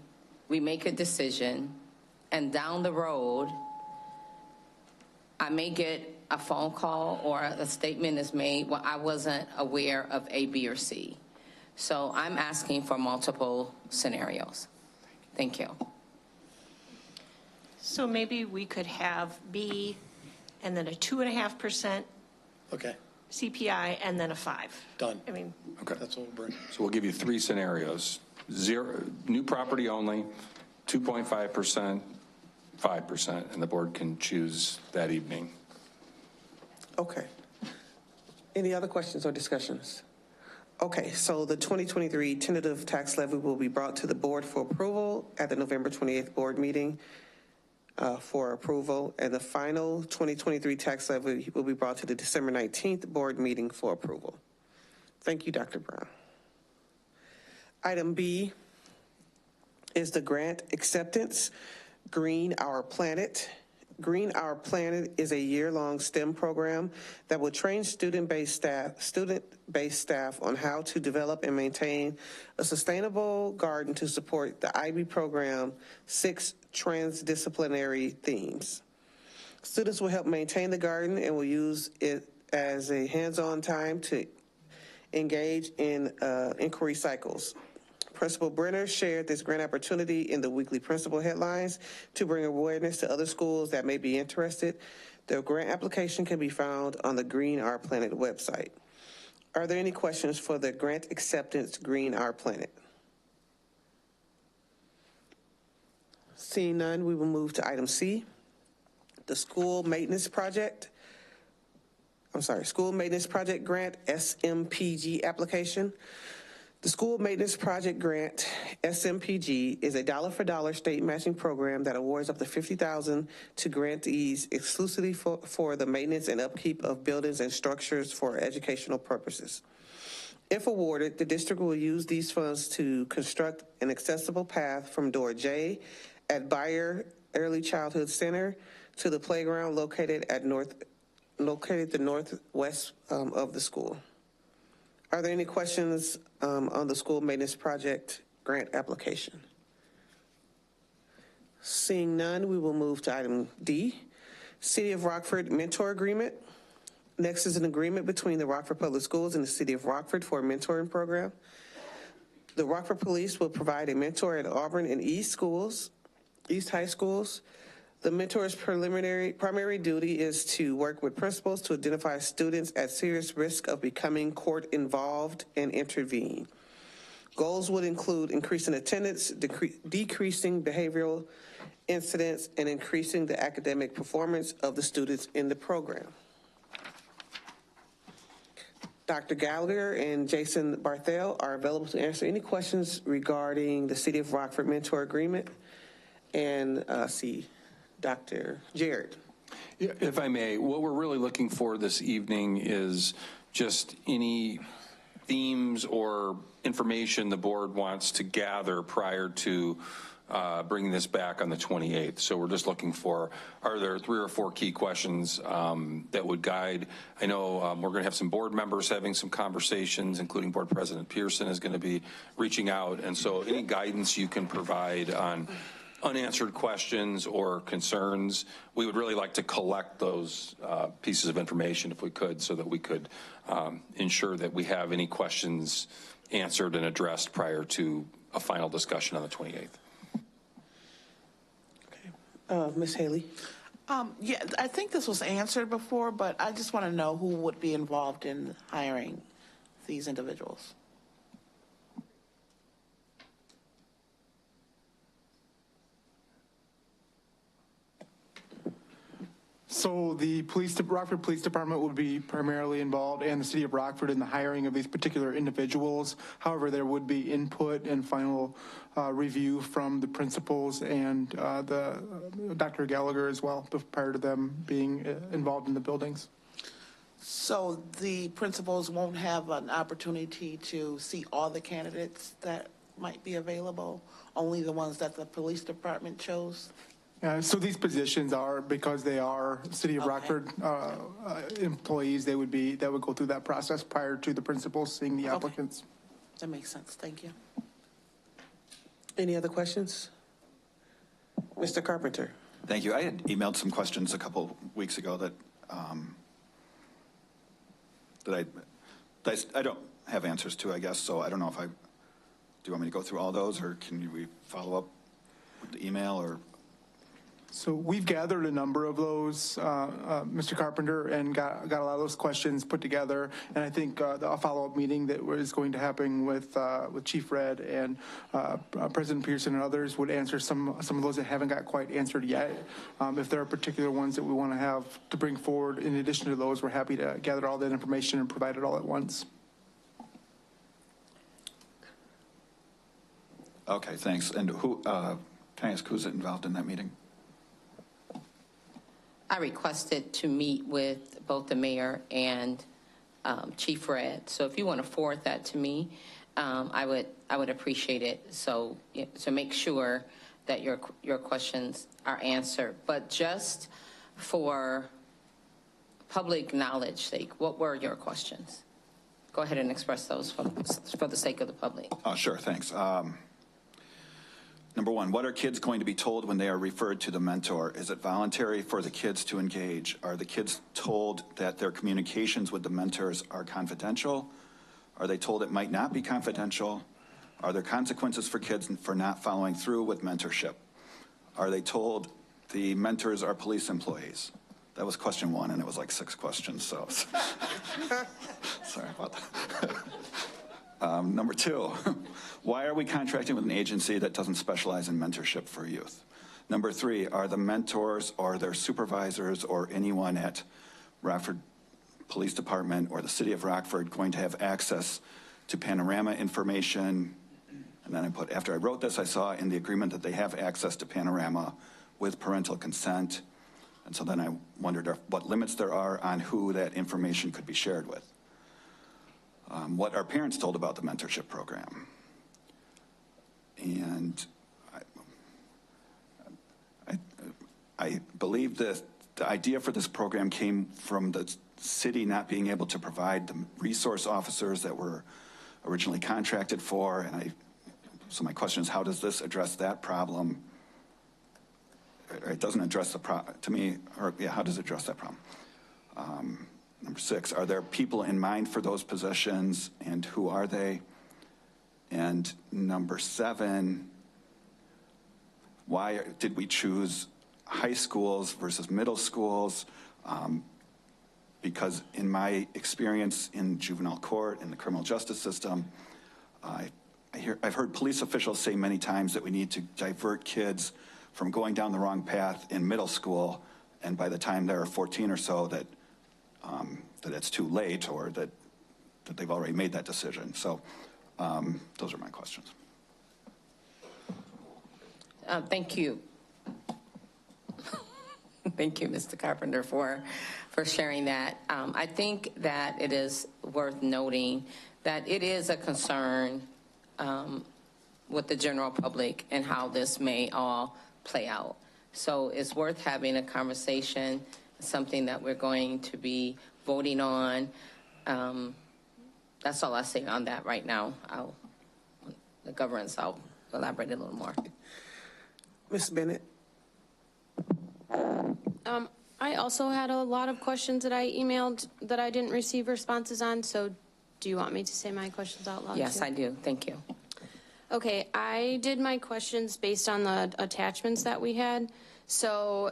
D: we make a decision, and down the road, I may get a phone call or a statement is made, well, I wasn't aware of A, B, or C. So I'm asking for multiple scenarios. Thank you.
C: So maybe we could have B and then a 2.5%
H: Okay.
C: CPI and then a 5.
H: Done.
C: I mean,
K: Okay.
H: That's what we'll bring.
K: So we'll give you 3 scenarios. 0, new property only, 2.5%, 5%, and the board can choose that evening.
F: Okay. Any other questions or discussions? Okay, so the 2023 tentative tax levy will be brought to the board for approval at the November 28th board meeting for approval, and the final 2023 tax levy will be brought to the December 19th board meeting for approval. Thank you, Dr. Brown. Item B is the grant acceptance, Green Our Planet. Green Our Planet is a year-long STEM program that will train student-based staff on how to develop and maintain a sustainable garden to support the IB program 6 transdisciplinary themes. Students will help maintain the garden and will use it as a hands-on time to engage in inquiry cycles. Principal Brenner shared this grant opportunity in the weekly principal headlines to bring awareness to other schools that may be interested. The grant application can be found on the Green Our Planet website. Are there any questions for the grant acceptance Green Our Planet? Seeing none, we will move to item C, the School Maintenance Project Grant SMPG application. The School Maintenance Project Grant, SMPG, is a dollar-for-dollar state matching program that awards up to $50,000 to grantees exclusively for the maintenance and upkeep of buildings and structures for educational purposes. If awarded, the district will use these funds to construct an accessible path from Door J at Bayer Early Childhood Center to the playground located the northwest of the school. Are there any questions on the School Maintenance Project grant application? Seeing none, we will move to item D, City of Rockford Mentor Agreement. Next is an agreement between the Rockford Public Schools and the City of Rockford for a mentoring program. The Rockford Police will provide a mentor at Auburn and East High Schools. The mentor's primary duty is to work with principals to identify students at serious risk of becoming court-involved and intervene. Goals would include increasing attendance, decreasing behavioral incidents, and increasing the academic performance of the students in the program. Dr. Gallagher and Jason Barthel are available to answer any questions regarding the City of Rockford Mentor Agreement. And Dr. Jared.
K: Yeah, if I may, what we're really looking for this evening is just any themes or information the board wants to gather prior to bringing this back on the 28th. So we're just looking for, are there 3 or 4 key questions that would guide? I know we're going to have some board members having some conversations, including Board President Pearson is going to be reaching out. And so any guidance you can provide on unanswered questions or concerns, we would really like to collect those pieces of information if we could, so that we could ensure that we have any questions answered and addressed prior to a final discussion on the 28th.
F: Okay. Ms. Haley.
A: Yeah, I think this was answered before, but I just want to know who would be involved in hiring these individuals.
N: So the Rockford Police Department would be primarily involved, and the City of Rockford, in the hiring of these particular individuals. However, there would be input and final review from the principals and Dr. Gallagher as well, prior to them being involved in the buildings.
A: So the principals won't have an opportunity to see all the candidates that might be available, only the ones that the police department chose?
N: So these positions are, because they are City of Rockford employees, that would go through that process prior to the principals seeing the applicants.
A: That makes sense. Thank you.
F: Any other questions? Mr. Carpenter.
E: Thank you. I had emailed some questions a couple weeks ago that I don't have answers to, I guess. So I don't know if do you want me to go through all those, or can we follow up with the email, or?
N: So we've gathered a number of those, Mr. Carpenter, and got a lot of those questions put together. And I think a follow-up meeting that is going to happen with Chief Red and President Pearson and others would answer some of those that haven't got quite answered yet. If there are particular ones that we want to have to bring forward, in addition to those, we're happy to gather all that information and provide it all at once.
E: Okay, thanks. And who, can I ask who's involved in that meeting?
D: I requested to meet with both the mayor and Chief Red. So if you want to forward that to me, I would appreciate it. So make sure that your questions are answered. But just for public knowledge sake, what were your questions? Go ahead and express those for the sake of the public.
E: Oh, sure, thanks. Number one, what are kids going to be told when they are referred to the mentor? Is it voluntary for the kids to engage? Are the kids told that their communications with the mentors are confidential? Are they told it might not be confidential? Are there consequences for kids for not following through with mentorship? Are they told the mentors are police employees? That was question one, and it was like 6 questions, so sorry about that. Number two, why are we contracting with an agency that doesn't specialize in mentorship for youth? Number three, are the mentors or their supervisors or anyone at Rockford Police Department or the City of Rockford going to have access to panorama information? And then I put, after I wrote this, I saw in the agreement that they have access to panorama with parental consent. And so then I wondered what limits there are on who that information could be shared with. What are parents told about the mentorship program? And I believe that the idea for this program came from the city not being able to provide the resource officers that were originally contracted for. And so my question is, how does this address that problem? It doesn't address the problem to me, or yeah, how does it address that problem? Number 6, are there people in mind for those positions, and who are they? And number 7, why did we choose high schools versus middle schools? Because in my experience in juvenile court, in the criminal justice system, I've heard police officials say many times that we need to divert kids from going down the wrong path in middle school, and by the time they're 14 or so, that it's too late, or that they've already made that decision. So those are my questions.
D: Thank you. Thank you, Mr. Carpenter, for sharing that. I think that it is worth noting that it is a concern with the general public and how this may all play out. So it's worth having a conversation, something that we're going to be voting on. That's all I say on that right now. The governance, I'll elaborate a little more.
F: Ms. Bennett.
G: I also had a lot of questions that I emailed that I didn't receive responses on. So do you want me to say my questions out loud?
D: Yes,
G: too?
D: I do. Thank you.
G: Okay, I did my questions based on the attachments that we had. So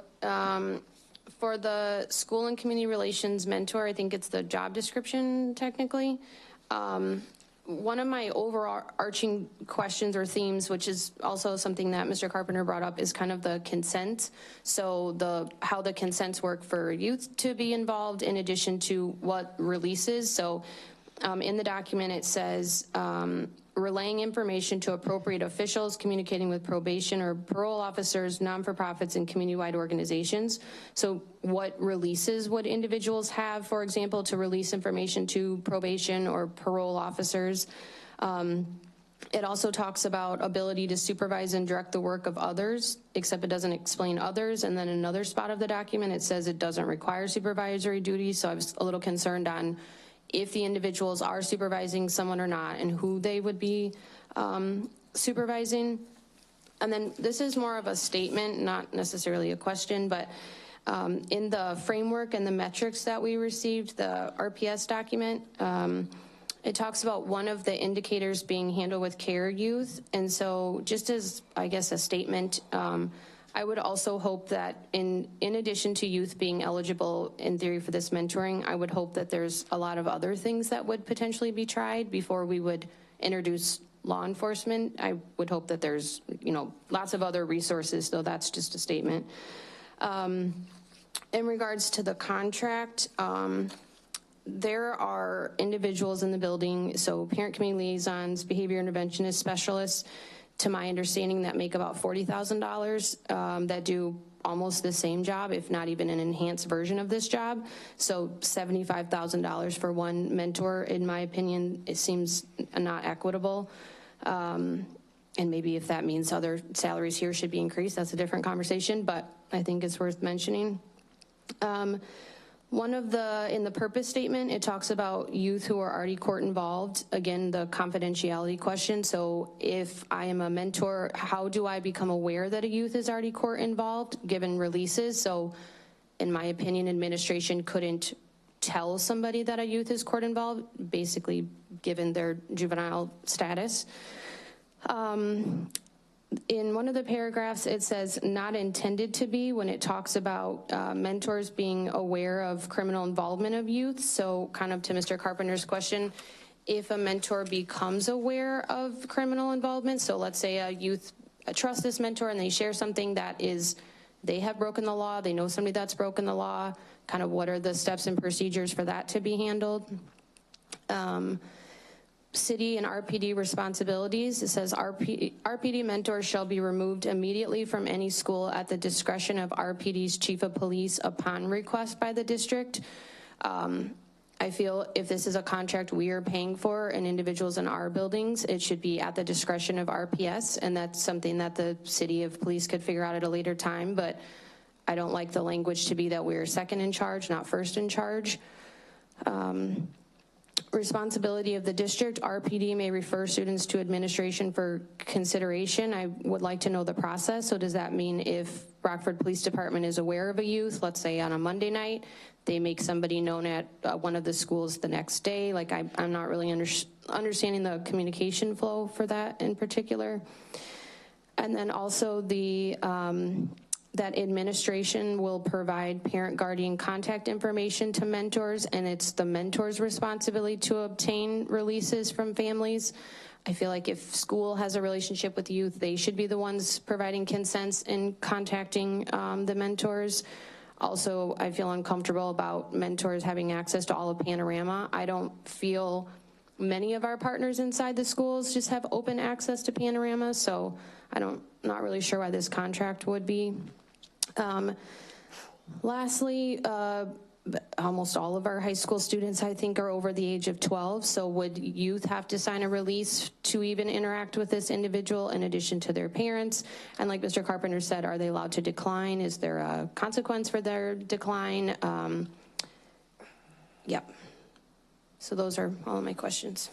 G: for the school and community relations mentor, I think it's the job description technically. One of my overarching questions or themes, which is also something that Mr. Carpenter brought up, is kind of the consent. So how the consents work for youth to be involved in addition to what releases. So in the document it says, relaying information to appropriate officials, communicating with probation or parole officers, non-for-profits, and community-wide organizations. So what releases would individuals have, for example, to release information to probation or parole officers? It also talks about ability to supervise and direct the work of others, except it doesn't explain others. And then another spot of the document, it says it doesn't require supervisory duties. So I was a little concerned on if the individuals are supervising someone or not, and who they would be supervising. And then this is more of a statement, not necessarily a question, but in the framework and the metrics that we received, the RPS document, it talks about one of the indicators being handled with care youth. And so just as, I guess, a statement, I would also hope that in addition to youth being eligible in theory for this mentoring, I would hope that there's a lot of other things that would potentially be tried before we would introduce law enforcement. I would hope that there's, lots of other resources, though that's just a statement. In regards to the contract, there are individuals in the building, so parent community liaisons, behavior interventionist specialists, to my understanding, that make about $40,000 that do almost the same job, if not even an enhanced version of this job. So $75,000 for one mentor, in my opinion, it seems not equitable. And maybe if that means other salaries here should be increased, that's a different conversation, but I think it's worth mentioning. In the purpose statement, it talks about youth who are already court involved. Again, the confidentiality question. So if I am a mentor, how do I become aware that a youth is already court involved given releases? So in my opinion, administration couldn't tell somebody that a youth is court involved, basically given their juvenile status. In one of the paragraphs, it says not intended to be when it talks about mentors being aware of criminal involvement of youth. So kind of to Mr. Carpenter's question, if a mentor becomes aware of criminal involvement, so let's say a youth trusts this mentor and they share something that is, they have broken the law, they know somebody that's broken the law, kind of what are the steps and procedures for that to be handled? City and RPD responsibilities. It says RPD mentors shall be removed immediately from any school at the discretion of RPD's chief of police upon request by the district. I feel if this is a contract we are paying for and individuals in our buildings, it should be at the discretion of RPS, and that's something that the city of police could figure out at a later time, but I don't like the language to be that we're second in charge, not first in charge. Responsibility of the district, RPD may refer students to administration for consideration. I would like to know the process. So does that mean if Rockford Police Department is aware of a youth, let's say on a Monday night, they make somebody known at one of the schools the next day? Like I'm not really understanding the communication flow for that in particular. And then also the, that administration will provide parent guardian contact information to mentors, and it's the mentor's responsibility to obtain releases from families. I feel like if school has a relationship with youth, they should be the ones providing consents and contacting the mentors. Also, I feel uncomfortable about mentors having access to all of Panorama. I don't feel many of our partners inside the schools just have open access to Panorama, so not really sure why this contract would be. Lastly, almost all of our high school students, I think, are over the age of 12. So would youth have to sign a release to even interact with this individual in addition to their parents? And like Mr. Carpenter said, are they allowed to decline? Is there a consequence for their decline? Yep. So those are all of my questions.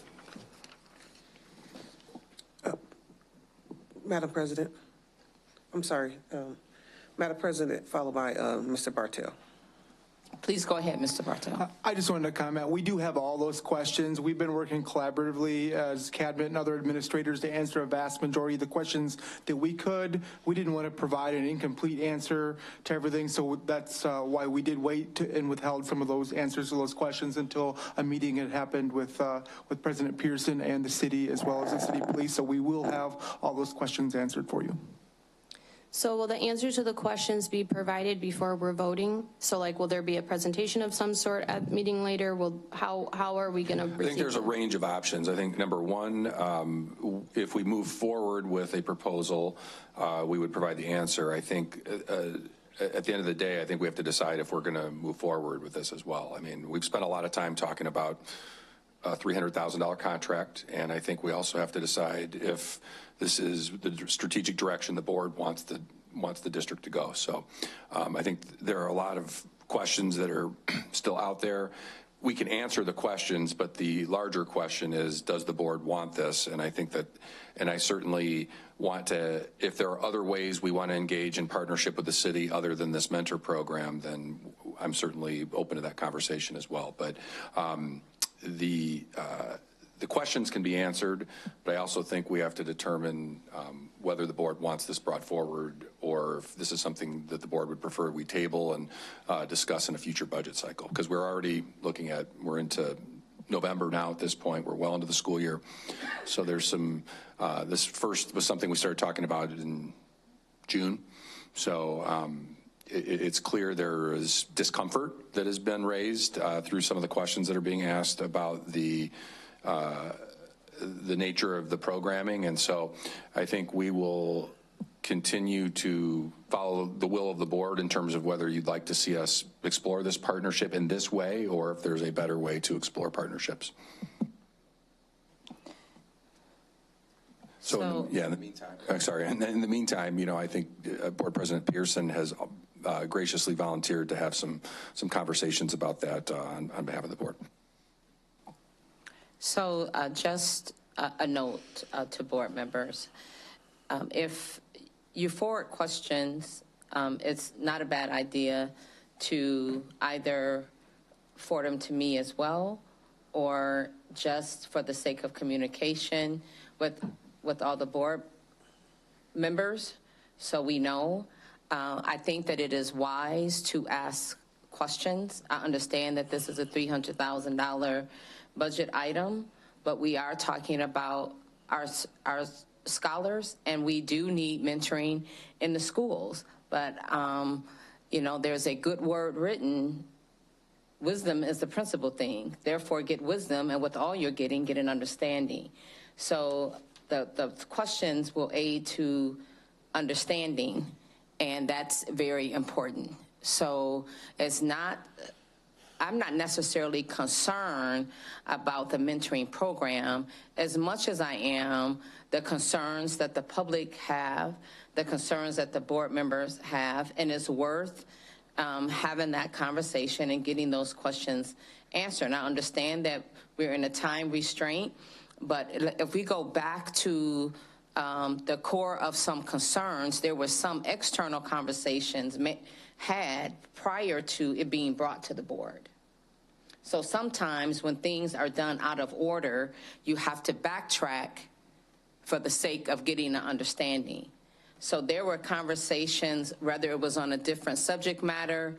F: Madam President, I'm sorry. Madam President, followed by Mr. Bartell.
D: Please go ahead, Mr. Bartell.
N: I just wanted to comment. We do have all those questions. We've been working collaboratively as cabinet and other administrators to answer a vast majority of the questions that we could. We didn't want to provide an incomplete answer to everything, so that's why we did wait and withheld some of those answers to those questions until a meeting had happened with President Pearson and the city, as well as the city police. So we will have all those questions answered for you.
G: So will the answers to the questions be provided before we're voting? So like, will there be a presentation of some sort at the meeting later? How are we going to proceed?
K: I think there's a range of options. I think number one, if we move forward with a proposal, we would provide the answer. I think at the end of the day, I think we have to decide if we're going to move forward with this as well. I mean, we've spent a lot of time talking about a $300,000 contract, and I think we also have to decide if this is the strategic direction the board wants the district to go. So I think there are a lot of questions that are still out there. We can answer the questions, but the larger question is, does the board want this? And I think that, and I certainly want to, if there are other ways we want to engage in partnership with the city other than this mentor program, then I'm certainly open to that conversation as well. But the questions can be answered, but I also think we have to determine whether the board wants this brought forward or if this is something that the board would prefer we table and discuss in a future budget cycle. Because we're already looking at, we're into November now at this point. We're well into the school year. So there's some, this first was something we started talking about in June. So it's clear there is discomfort that has been raised through some of the questions that are being asked about the nature of the programming. And so I think we will continue to follow the will of the board in terms of whether you'd like to see us explore this partnership in this way or if there's a better way to explore partnerships. So in the meantime, I'm sorry, and in the meantime, you know, I think Board President Pearson has graciously volunteered to have some conversations about that on behalf of the board.
D: So just a note to board members. If you forward questions, it's not a bad idea to either forward them to me as well, or just for the sake of communication with all the board members, so we know. I think that it is wise to ask questions. I understand that this is a $300,000 budget item, but we are talking about our scholars, and we do need mentoring in the schools. But, you know, there's a good word written. Wisdom is the principal thing. Therefore, get wisdom, and with all you're getting, get an understanding. So the questions will aid to understanding, and that's very important. So it's not, I'm not necessarily concerned about the mentoring program as much as I am the concerns that the public have, the concerns that the board members have, and it's worth having that conversation and getting those questions answered. I understand that we're in a time restraint, but if we go back to the core of some concerns, there were some external conversations had prior to it being brought to the board. So sometimes when things are done out of order, you have to backtrack for the sake of getting an understanding. So there were conversations, whether it was on a different subject matter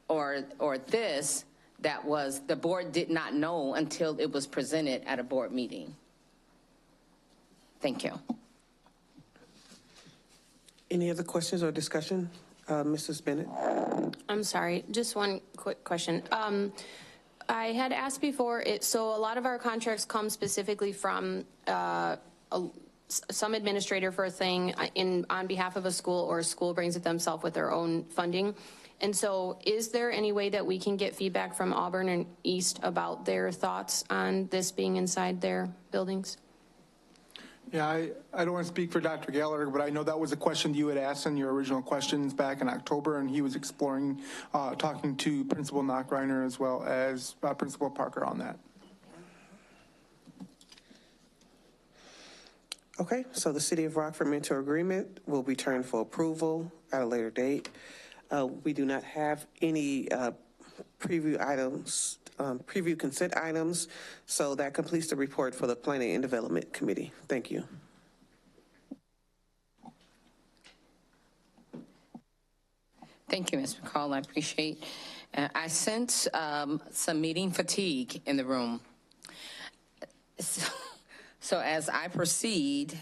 D: or this, that was the board did not know until it was presented at a board meeting. Thank you.
F: Any other questions or discussion? Mrs. Bennett?
G: I'm sorry, just one quick question. I had asked before, so a lot of our contracts come specifically from some administrator for a thing on behalf of a school, or a school brings it themselves with their own funding. And so is there any way that we can get feedback from Auburn and East about their thoughts on this being inside their buildings?
N: Yeah, I don't want to speak for Dr. Gallagher, but I know that was a question you had asked in your original questions back in October, and he was exploring talking to Principal Knockreiner as well as Principal Parker on that.
F: Okay, so the City of Rockford mentor agreement will be turned for approval at a later date. We do not have any preview items, preview consent items, so that completes the report for the Planning and Development Committee. Thank you.
D: Thank you, Ms. McCall. I appreciate. I sense some meeting fatigue in the room. So as I proceed,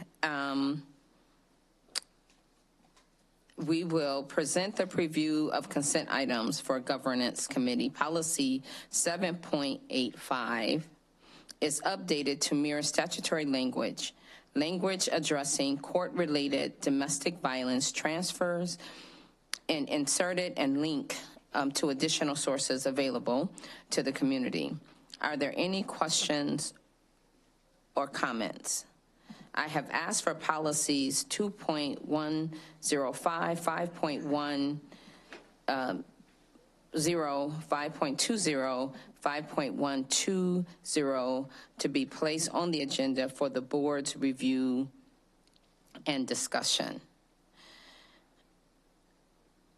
D: we will present the preview of consent items for Governance Committee. Policy 7.85 is updated to mirror statutory language addressing court-related domestic violence transfers, and inserted and link to additional sources available to the community. Are there any questions or comments? I have asked for policies 2.105, 5.10, 5.20, 5.120 to be placed on the agenda for the board's review and discussion.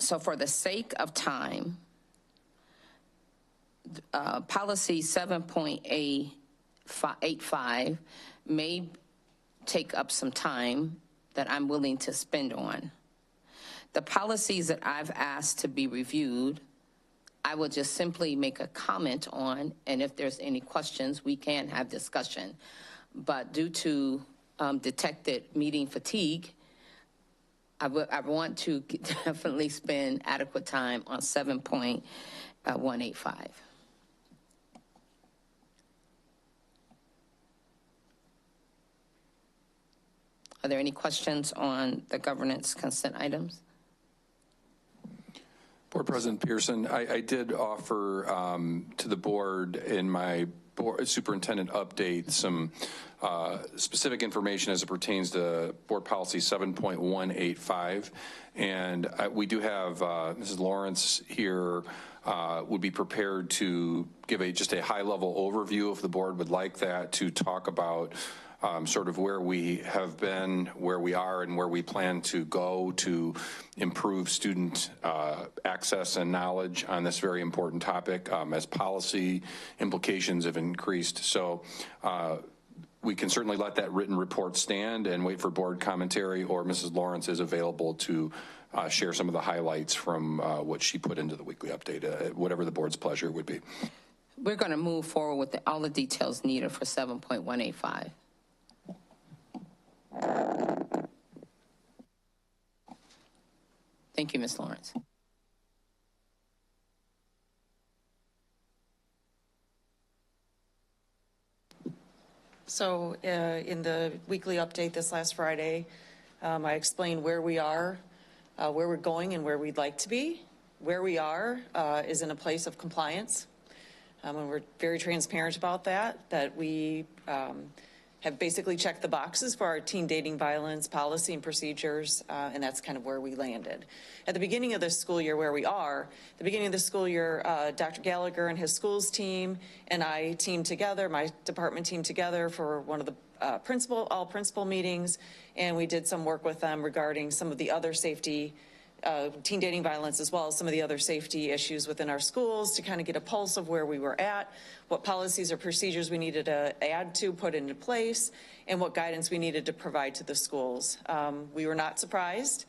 D: So for the sake of time, policy 7.85 may take up some time that I'm willing to spend on. The policies that I've asked to be reviewed, I will just simply make a comment on, and if there's any questions, we can have discussion. But due to detected meeting fatigue, I want to definitely spend adequate time on 7.185. Are there any questions on the governance consent items?
K: Board President Pearson, I did offer to the board in my superintendent update some specific information as it pertains to board policy 7.185. And we do have Mrs. Lawrence here would be prepared to give just a high level overview if the board would like that, to talk about sort of where we have been, where we are, and where we plan to go to improve student access and knowledge on this very important topic as policy implications have increased. So we can certainly let that written report stand and wait for board commentary, or Mrs. Lawrence is available to share some of the highlights from what she put into the weekly update, whatever the board's pleasure would be.
D: We're going to move forward with all the details needed for 7.185. Thank you, Ms. Lawrence.
O: So in the weekly update this last Friday, I explained where we are, where we're going, and where we'd like to be. Where we are is in a place of compliance. And we're very transparent about that we have basically checked the boxes for our teen dating violence policy and procedures, and that's kind of where we landed. At the beginning of the school year, where we are, the beginning of the school year, Dr. Gallagher and his schools team and I teamed together, my department teamed together for one of the all principal meetings, and we did some work with them regarding some of the other safety, teen dating violence, as well as some of the other safety issues within our schools, to kind of get a pulse of where we were at, what policies or procedures we needed to add to, put into place, and what guidance we needed to provide to the schools. We were not surprised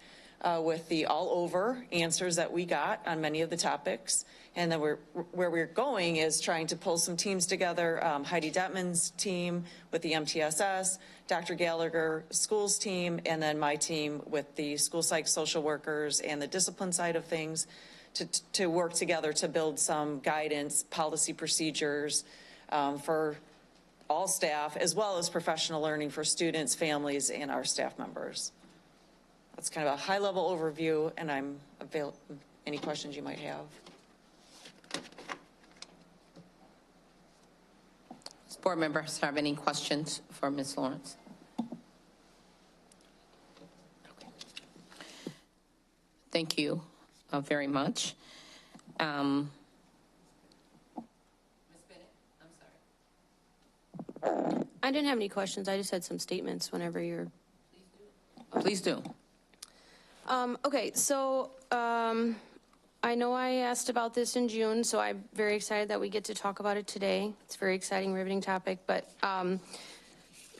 O: with the all over answers that we got on many of the topics. And then where we're going is trying to pull some teams together. Heidi Detman's team with the MTSS, Dr. Gallagher schools team, and then my team with the school psych social workers and the discipline side of things to work together to build some guidance, policy procedures for all staff, as well as professional learning for students, families, and our staff members. That's kind of a high-level overview, and I'm available. Any questions you might have?
D: Does board members have any questions for Ms. Lawrence? Okay. Thank you very much. Ms. Bennett, I'm sorry.
G: I didn't have any questions. I just had some statements whenever you're.
D: Please do.
G: Okay, so I know I asked about this in June, so I'm very excited that we get to talk about it today. It's a very exciting, riveting topic, but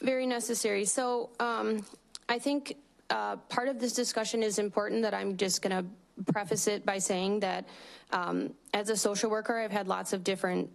G: very necessary. So I think part of this discussion is important, that I'm just going to preface it by saying that as a social worker, I've had lots of different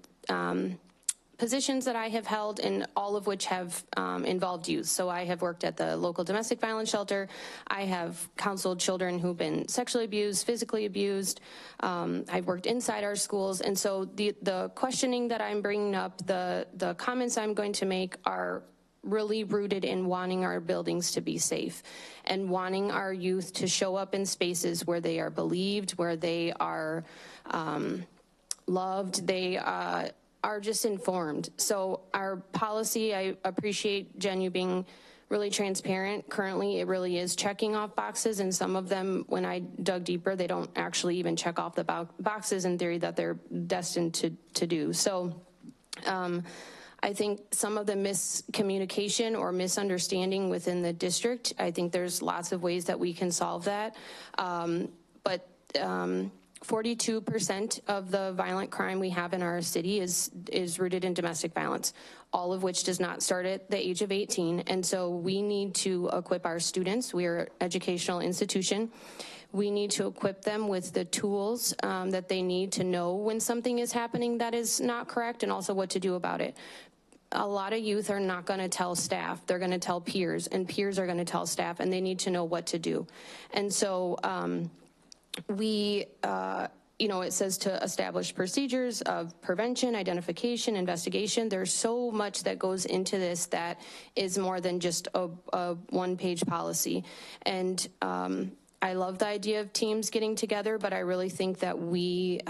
G: positions that I have held, and all of which have involved youth. So I have worked at the local domestic violence shelter. I have counseled children who've been sexually abused, physically abused. I've worked inside our schools. And so the questioning that I'm bringing up, the comments I'm going to make are really rooted in wanting our buildings to be safe and wanting our youth to show up in spaces where they are believed, where they are loved, they are just informed. So our policy, I appreciate, Jen, you being really transparent. Currently, it really is checking off boxes, and some of them, when I dug deeper, they don't actually even check off the boxes in theory that they're destined to do. So I think some of the miscommunication or misunderstanding within the district, I think there's lots of ways that we can solve that. But 42% of the violent crime we have in our city is rooted in domestic violence, all of which does not start at the age of 18. And so we need to equip our students. We are an educational institution. we need to equip them with the tools that they need to know when something is happening that is not correct, and also what to do about it. A lot of youth are not going to tell staff. They're going to tell peers, and peers are going to tell staff, and they need to know what to do. And so it says to establish procedures of prevention, identification, investigation. There's so much that goes into this that is more than just a one-page policy. And I love the idea of teams getting together, but I really think that we,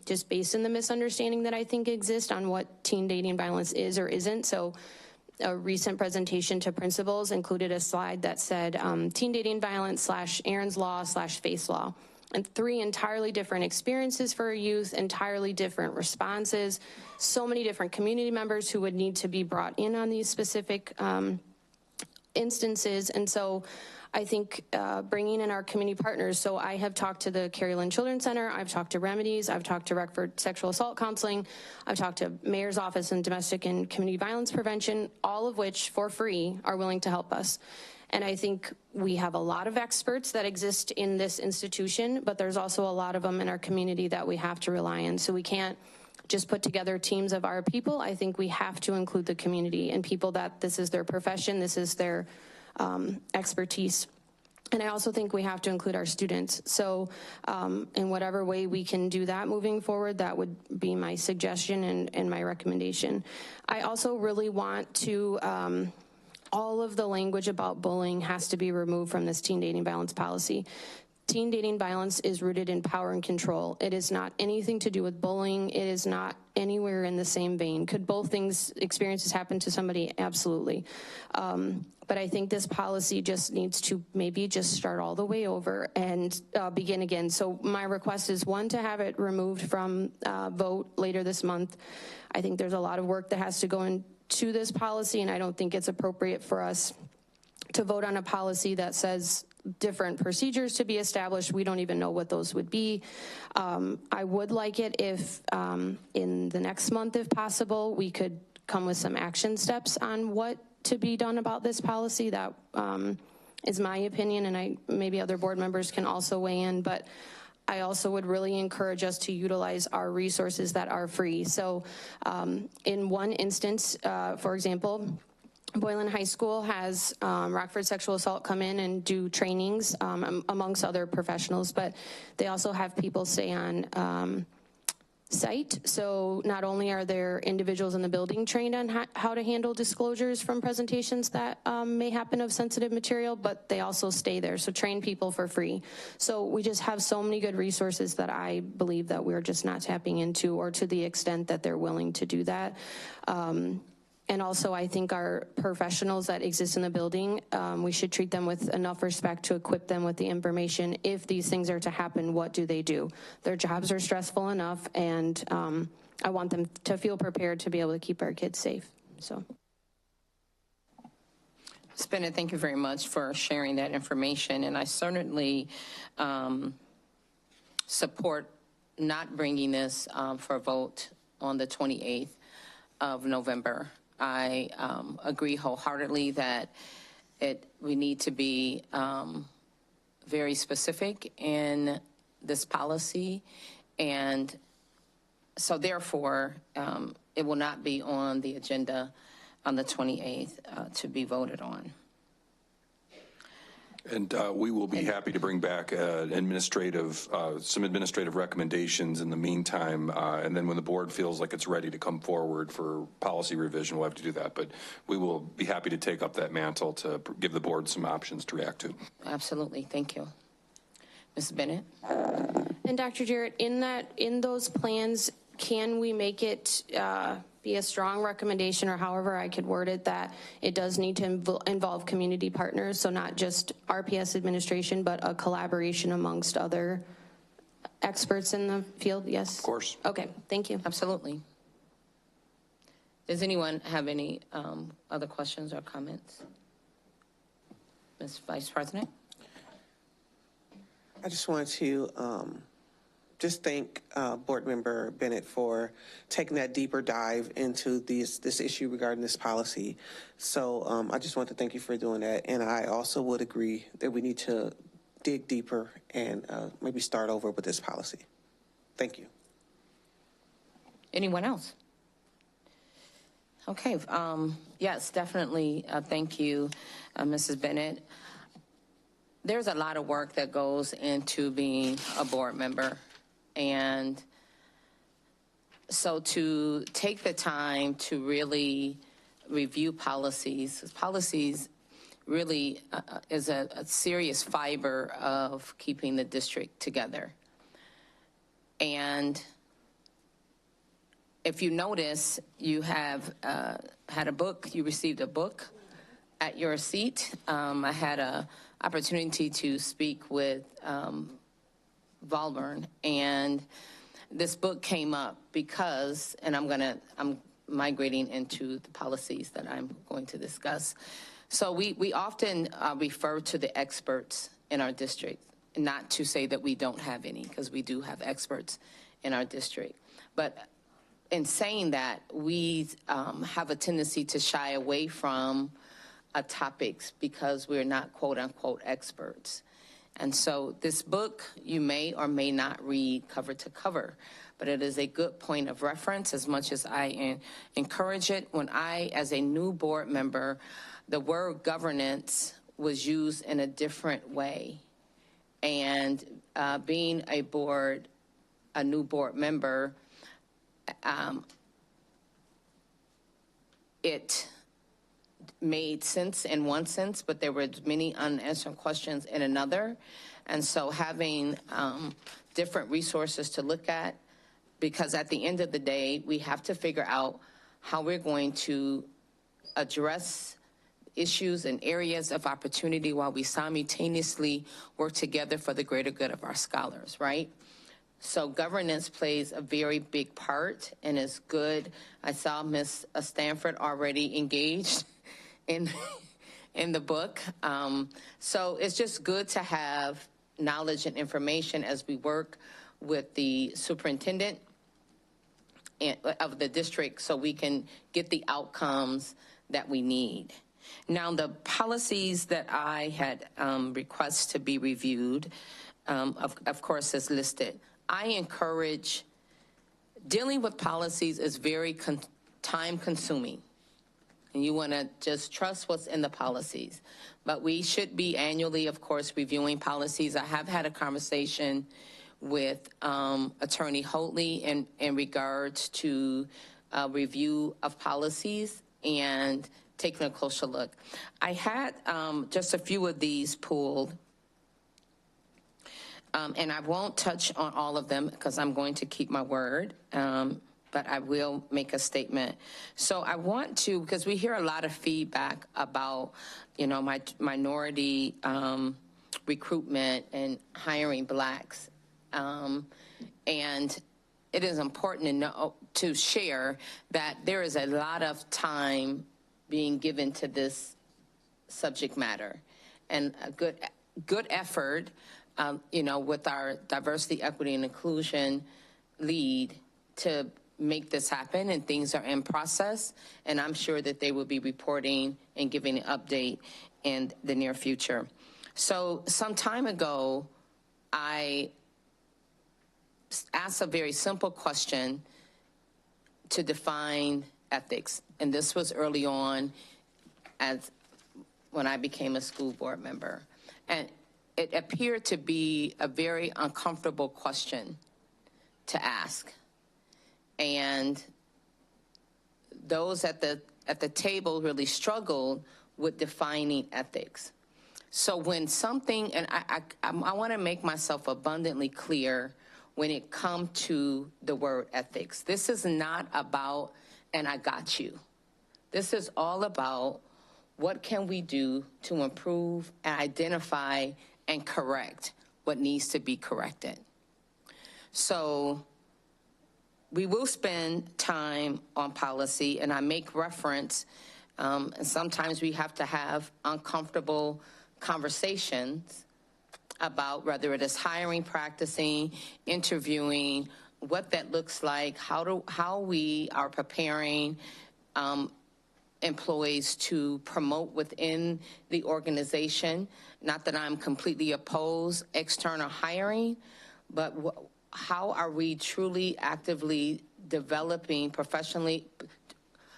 G: just based on the misunderstanding that I think exists on what teen dating violence is or isn't. So a recent presentation to principals included a slide that said teen dating violence / Aaron's Law / FACE Law. And 3 entirely different experiences for youth, entirely different responses, so many different community members who would need to be brought in on these specific instances. And so I think bringing in our community partners, so I have talked to the Carrie Lynn Children's Center, I've talked to Remedies, I've talked to Rockford Sexual Assault Counseling, I've talked to Mayor's Office in Domestic and Community Violence Prevention, all of which for free are willing to help us. And I think we have a lot of experts that exist in this institution, but there's also a lot of them in our community that we have to rely on. So we can't just put together teams of our people. I think we have to include the community and people that this is their profession, this is their expertise. And I also think we have to include our students. So in whatever way we can do that moving forward, that would be my suggestion and my recommendation. I also really want to, all of the language about bullying has to be removed from this teen dating violence policy. Teen dating violence is rooted in power and control. It is not anything to do with bullying. It is not anywhere in the same vein. Could both experiences happen to somebody? Absolutely. But I think this policy just needs to maybe just start all the way over and begin again. So my request is, 1, to have it removed from vote later this month. I think there's a lot of work that has to go into this policy, and I don't think it's appropriate for us to vote on a policy that says different procedures to be established. We don't even know what those would be. I would like it if in the next month, if possible, we could come with some action steps on what to be done about this policy. That is my opinion, and maybe other board members can also weigh in, but I also would really encourage us to utilize our resources that are free. So in one instance, for example, Boylan High School has Rockford Sexual Assault come in and do trainings amongst other professionals, but they also have people stay on site. So not only are there individuals in the building trained on how to handle disclosures from presentations that may happen of sensitive material, but they also stay there. So train people for free. So we just have so many good resources that I believe that we're just not tapping into, or to the extent that they're willing to do that. And also, I think our professionals that exist in the building, we should treat them with enough respect to equip them with the information. If these things are to happen, what do they do? Their jobs are stressful enough, and I want them to feel prepared to be able to keep our kids safe. So,
D: Ms. Bennett, thank you very much for sharing that information, and I certainly support not bringing this for a vote on the 28th of November. I agree wholeheartedly that we need to be very specific in this policy, and so therefore it will not be on the agenda on the 28th to be voted on.
K: And we will be happy to bring back some administrative recommendations in the meantime, and then when the board feels like it's ready to come forward for policy revision, we'll have to do that. But we will be happy to take up that mantle to give the board some options to react to.
D: Absolutely, thank you. Ms. Bennett?
G: And Dr. Jarrett, in those plans, can we make it be a strong recommendation, or however I could word it, that it does need to involve community partners, so not just RPS administration, but a collaboration amongst other experts in the field? Yes?
K: Of course.
G: Okay, thank you.
D: Absolutely. Does anyone have any other questions or comments? Ms. Vice President?
F: I just want to just thank Board Member Bennett for taking that deeper dive into this issue regarding this policy. So I just want to thank you for doing that. And I also would agree that we need to dig deeper and maybe start over with this policy. Thank you.
D: Anyone else? Okay, yes, definitely. Thank you, Mrs. Bennett. There's a lot of work that goes into being a board member. And so to take the time to really review policies really is a serious fiber of keeping the district together. And if you notice, you have had a book, you received a book at your seat. I had an opportunity to speak with Valburn, and this book came up because, and I'm migrating into the policies that I'm going to discuss. So we often refer to the experts in our district, not to say that we don't have any, because we do have experts in our district. But in saying that, we have a tendency to shy away from topics because we're not quote unquote experts. And so this book you may or may not read cover to cover, but it is a good point of reference as much as I encourage it. When I, as a new board member, the word governance was used in a different way. And being a new board member, it made sense in one sense, but there were many unanswered questions in another. And so having different resources to look at, because at the end of the day, we have to figure out how we're going to address issues and areas of opportunity while we simultaneously work together for the greater good of our scholars, right? So governance plays a very big part and is good. I saw Ms. Stanford already engaged in the book. So it's just good to have knowledge and information as we work with the superintendent of the district so we can get the outcomes that we need. Now, the policies that I had requested to be reviewed, of course, is listed. I encourage, dealing with policies is very time-consuming, and you want to just trust what's in the policies. But we should be annually, of course, reviewing policies. I have had a conversation with Attorney Holtley in regards to review of policies and taking a closer look. I had just a few of these pulled. And I won't touch on all of them because I'm going to keep my word, but I will make a statement. So I want to, because we hear a lot of feedback about, minority recruitment and hiring blacks. And it is important to share that there is a lot of time being given to this subject matter, and a good effort with our diversity, equity, and inclusion lead to make this happen, and things are in process, and I'm sure that they will be reporting and giving an update in the near future. So some time ago, I asked a very simple question to define ethics, and this was early on when I became a school board member. And it appeared to be a very uncomfortable question to ask. And those at the table really struggled with defining ethics. So when something, and I want to make myself abundantly clear when it comes to the word ethics. This is not about, and I got you. This is all about what can we do to improve and identify and correct what needs to be corrected. So we will spend time on policy, and I make reference, and sometimes we have to have uncomfortable conversations about whether it is hiring, practicing, interviewing, what that looks like, how we are preparing employees to promote within the organization. Not that I'm completely opposed external hiring, but how are we truly actively developing professionally,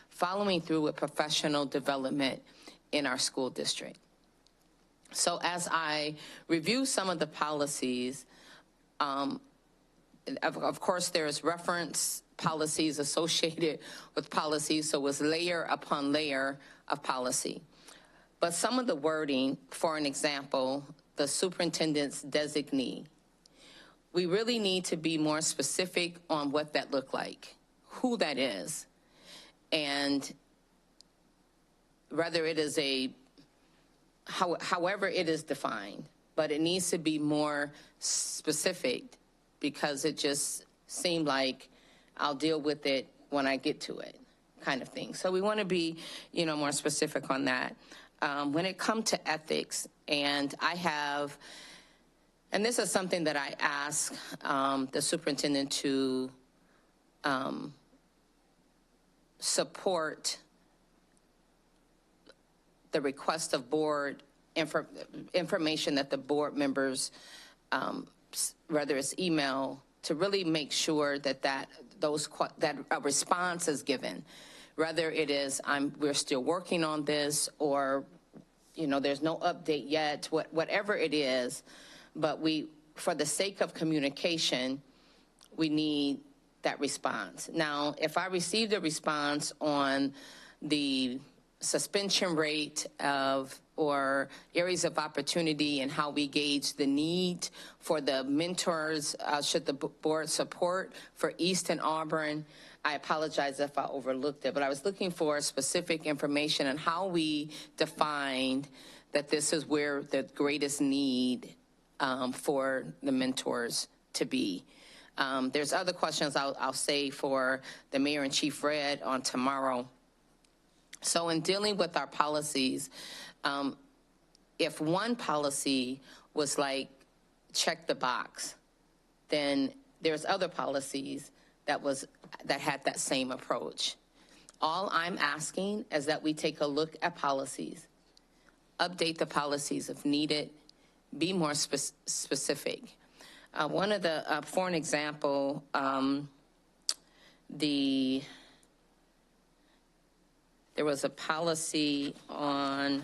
D: following through with professional development in our school district? So as I review some of the policies, of course, there's reference policies associated with policies, so it was layer upon layer of policy. But some of the wording, for an example, the superintendent's designee, we really need to be more specific on what that looked like, who that is, and whether it is however it is defined, but it needs to be more specific because it just seemed like I'll deal with it when I get to it kind of thing. So we want to be, more specific on that. When it comes to ethics, and this is something that I ask the superintendent to support the request of board information that the board members, whether it's email, to really make sure that a response is given, whether it is we're still working on this, or there's no update yet, whatever it is. But for the sake of communication, we need that response. Now, if I received a response on the suspension rate or areas of opportunity and how we gauge the need for the mentors, should the board support for East and Auburn, I apologize if I overlooked it, but I was looking for specific information on how we defined that this is where the greatest need for the mentors to be. There's other questions I'll say for the Mayor and Chief Red on tomorrow. So in dealing with our policies, if one policy was like check the box, then there's other policies that had that same approach. All I'm asking is that we take a look at policies, update the policies if needed, be more specific. One of the, for an example, there was a policy on,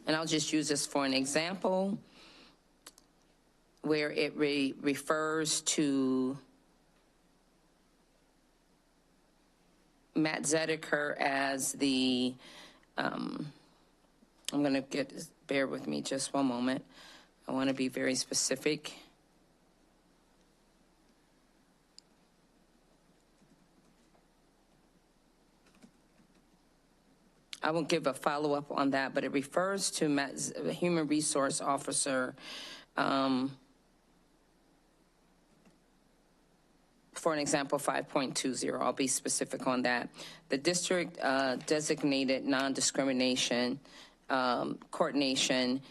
D: and I'll just use this for an example, where it refers to Matt Zedeker as the, I'm going to bear with me just one moment. I want to be very specific. I won't give a follow-up on that, but it refers to the human resource officer. For an example, 5.20, I'll be specific on that. The district designated non-discrimination coordination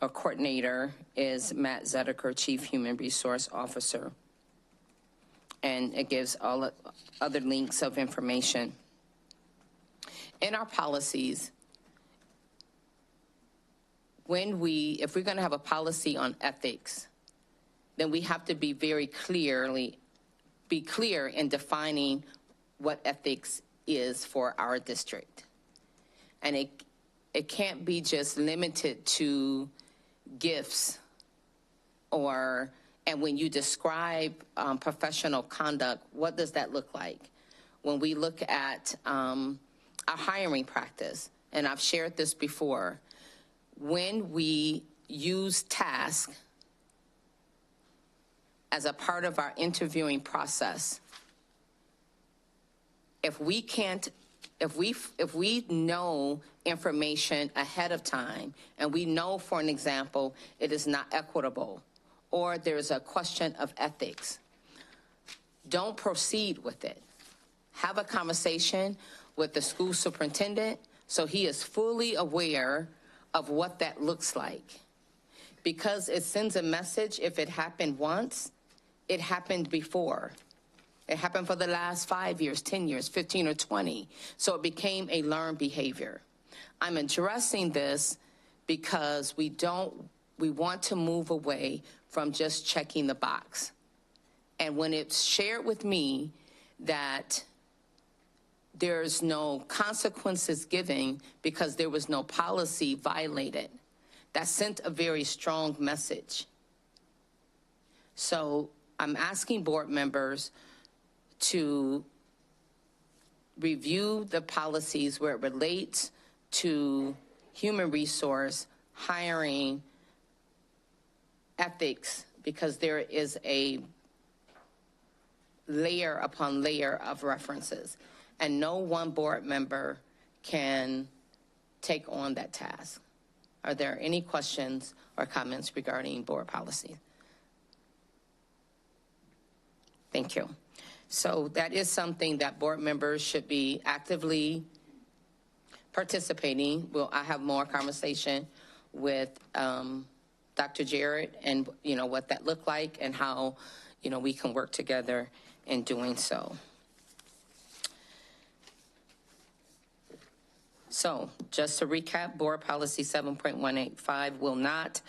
D: or coordinator is Matt Zedeker, Chief Human Resource Officer. And it gives all other links of information. In our policies, if we're going to have a policy on ethics, then we have to be clear in defining what ethics is for our district. And it can't be just limited to gifts and when you describe professional conduct, what does that look like? When we look at our hiring practice, and I've shared this before, when we use task as a part of our interviewing process, if we know information ahead of time, and we know, for an example, it is not equitable, or there's a question of ethics, don't proceed with it. Have a conversation with the school superintendent so he is fully aware of what that looks like. Because it sends a message, if it happened once, it happened before. It happened for the last 5 years, 10 years, 15 or 20. So it became a learned behavior. I'm addressing this because we want to move away from just checking the box. And when it's shared with me that there's no consequences given because there was no policy violated, that sent a very strong message. So I'm asking board members to review the policies where it relates to human resource, hiring, ethics, because there is a layer upon layer of references, and no one board member can take on that task. Are there any questions or comments regarding board policy? Thank you. So that is something that board members should be actively participating. I have more conversation with Dr. Jarrett and what that looked like and how we can work together in doing so. So just to recap, board policy 7.185 will not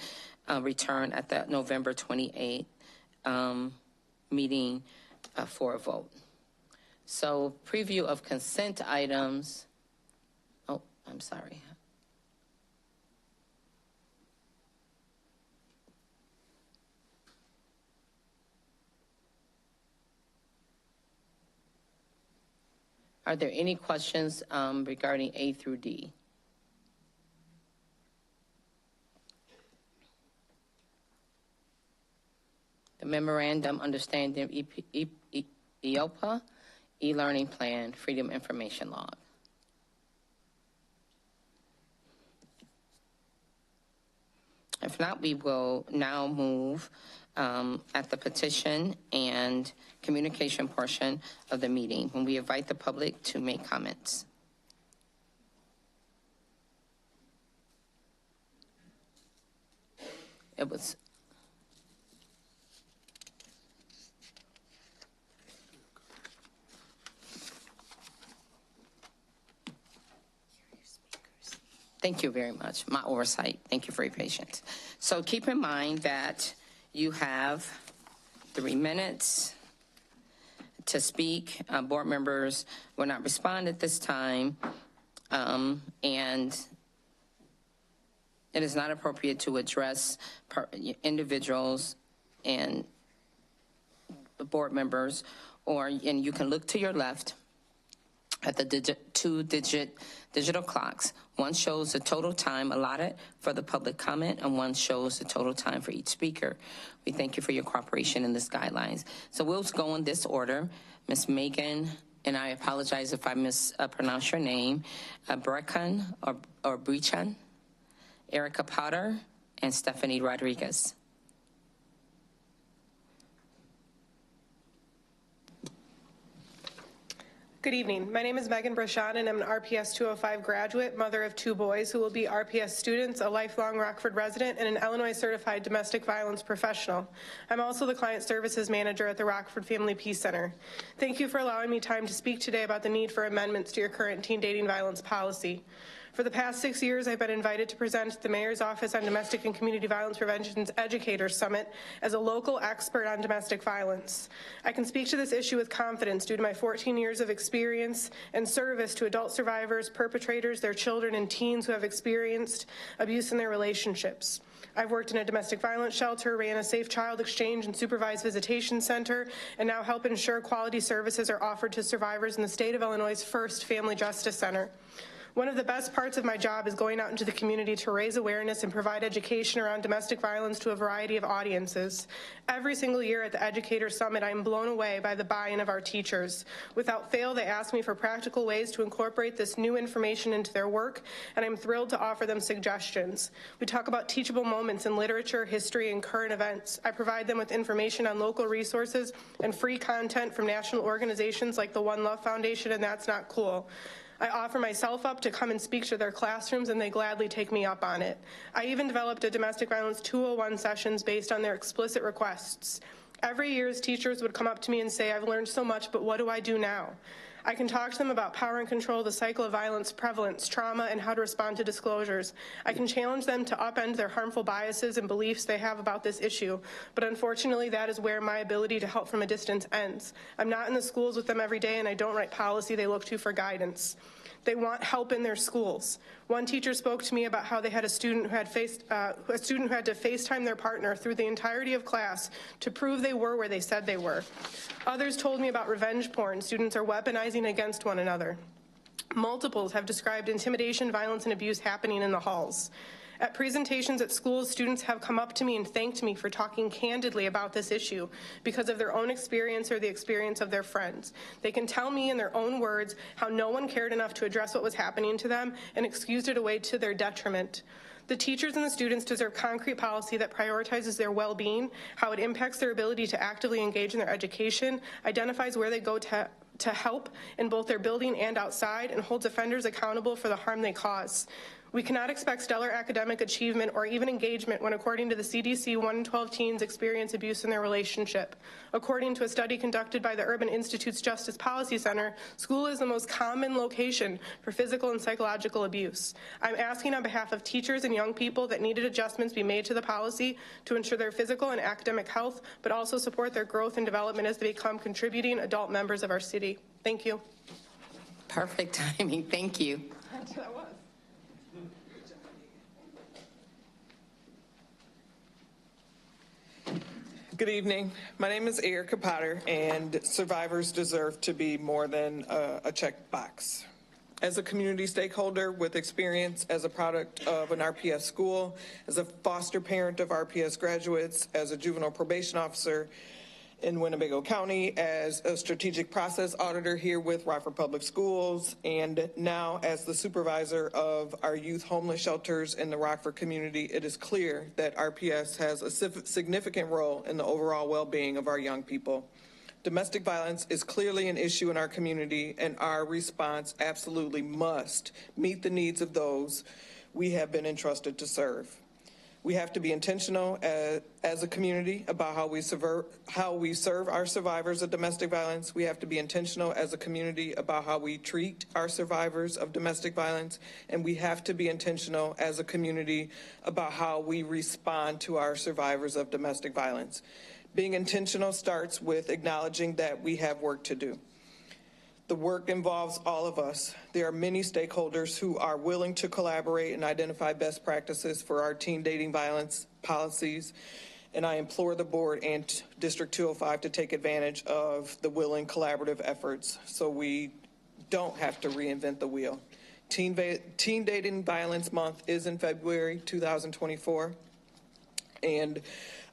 D: return at the November 28th meeting for a vote. So preview of consent items. Oh, I'm sorry. Are there any questions regarding A through D? The memorandum understanding EOPA, e-learning plan, freedom information log. If not, we will now move at the petition and communication portion of the meeting when we invite the public to make comments. Thank you very much. My oversight. Thank you for your patience. So keep in mind that you have 3 minutes to speak. Board members will not respond at this time. And it is not appropriate to address individuals and board members, and you can look to your left at the 2-digit digital clocks. One shows the total time allotted for the public comment, and one shows the total time for each speaker. We thank you for your cooperation in this guidelines. So we'll go in this order. Ms. Megan, and I apologize if I mispronounce your name, Brechan or Brechan, Erica Potter, and Stephanie Rodriguez.
P: Good evening. My name is Megan Brashan, and I'm an RPS 205 graduate, mother of 2 boys who will be RPS students, a lifelong Rockford resident, and an Illinois certified domestic violence professional. I'm also the client services manager at the Rockford Family Peace Center. Thank you for allowing me time to speak today about the need for amendments to your current teen dating violence policy. For the past 6 years, I've been invited to present the Mayor's Office on Domestic and Community Violence Prevention's Educators Summit as a local expert on domestic violence. I can speak to this issue with confidence due to my 14 years of experience and service to adult survivors, perpetrators, their children, and teens who have experienced abuse in their relationships. I've worked in a domestic violence shelter, ran a safe child exchange and supervised visitation center, and now help ensure quality services are offered to survivors in the state of Illinois' first Family Justice Center. One of the best parts of my job is going out into the community to raise awareness and provide education around domestic violence to a variety of audiences. Every single year at the Educator Summit, I am blown away by the buy-in of our teachers. Without fail, they ask me for practical ways to incorporate this new information into their work, and I'm thrilled to offer them suggestions. We talk about teachable moments in literature, history, and current events. I provide them with information on local resources and free content from national organizations like the One Love Foundation and That's Not Cool. I offer myself up to come and speak to their classrooms, and they gladly take me up on it. I even developed a domestic violence 201 sessions based on their explicit requests. Every year, teachers would come up to me and say, I've learned so much, but what do I do now? I can talk to them about power and control, the cycle of violence, prevalence, trauma, and how to respond to disclosures. I can challenge them to upend their harmful biases and beliefs they have about this issue, but unfortunately, that is where my ability to help from a distance ends. I'm not in the schools with them every day, and I don't write policy they look to for guidance. They want help in their schools. One teacher spoke to me about how they had a student who had to FaceTime their partner through the entirety of class to prove they were where they said they were. Others told me about revenge porn students are weaponizing against one another. Multiples have described intimidation, violence, and abuse happening in the halls. At presentations at schools, students have come up to me and thanked me for talking candidly about this issue because of their own experience or the experience of their friends. They can tell me in their own words how no one cared enough to address what was happening to them and excused it away to their detriment. The teachers and the students deserve concrete policy that prioritizes their well-being, how it impacts their ability to actively engage in their education, identifies where they go to help in both their building and outside, and holds offenders accountable for the harm they cause. We cannot expect stellar academic achievement or even engagement when, according to the CDC, 1 in 12 teens experience abuse in their relationship. According to a study conducted by the Urban Institute's Justice Policy Center, school is the most common location for physical and psychological abuse. I'm asking on behalf of teachers and young people that needed adjustments be made to the policy to ensure their physical and academic health, but also support their growth and development as they become contributing adult members of our city. Thank you.
D: Perfect timing. Thank you.
P: That was.
Q: Good evening. My name is Erica Potter, and survivors deserve to be more than a checkbox. As a community stakeholder with experience as a product of an RPS school, as a foster parent of RPS graduates, as a juvenile probation officer in Winnebago County, as a strategic process auditor here with Rockford Public Schools, and now as the supervisor of our youth homeless shelters in the Rockford community, it is clear that RPS has a significant role in the overall well-being of our young people. Domestic violence is clearly an issue in our community, and our response absolutely must meet the needs of those we have been entrusted to serve. We have to be intentional as a community about how we serve our survivors of domestic violence. We have to be intentional as a community about how we treat our survivors of domestic violence. And we have to be intentional as a community about how we respond to our survivors of domestic violence. Being intentional starts with acknowledging that we have work to do. The work involves all of us. There are many stakeholders who are willing to collaborate and identify best practices for our teen dating violence policies, and I implore the board and District 205 to take advantage of the willing collaborative efforts so we don't have to reinvent the wheel. Teen Dating Violence Month is in February 2024, and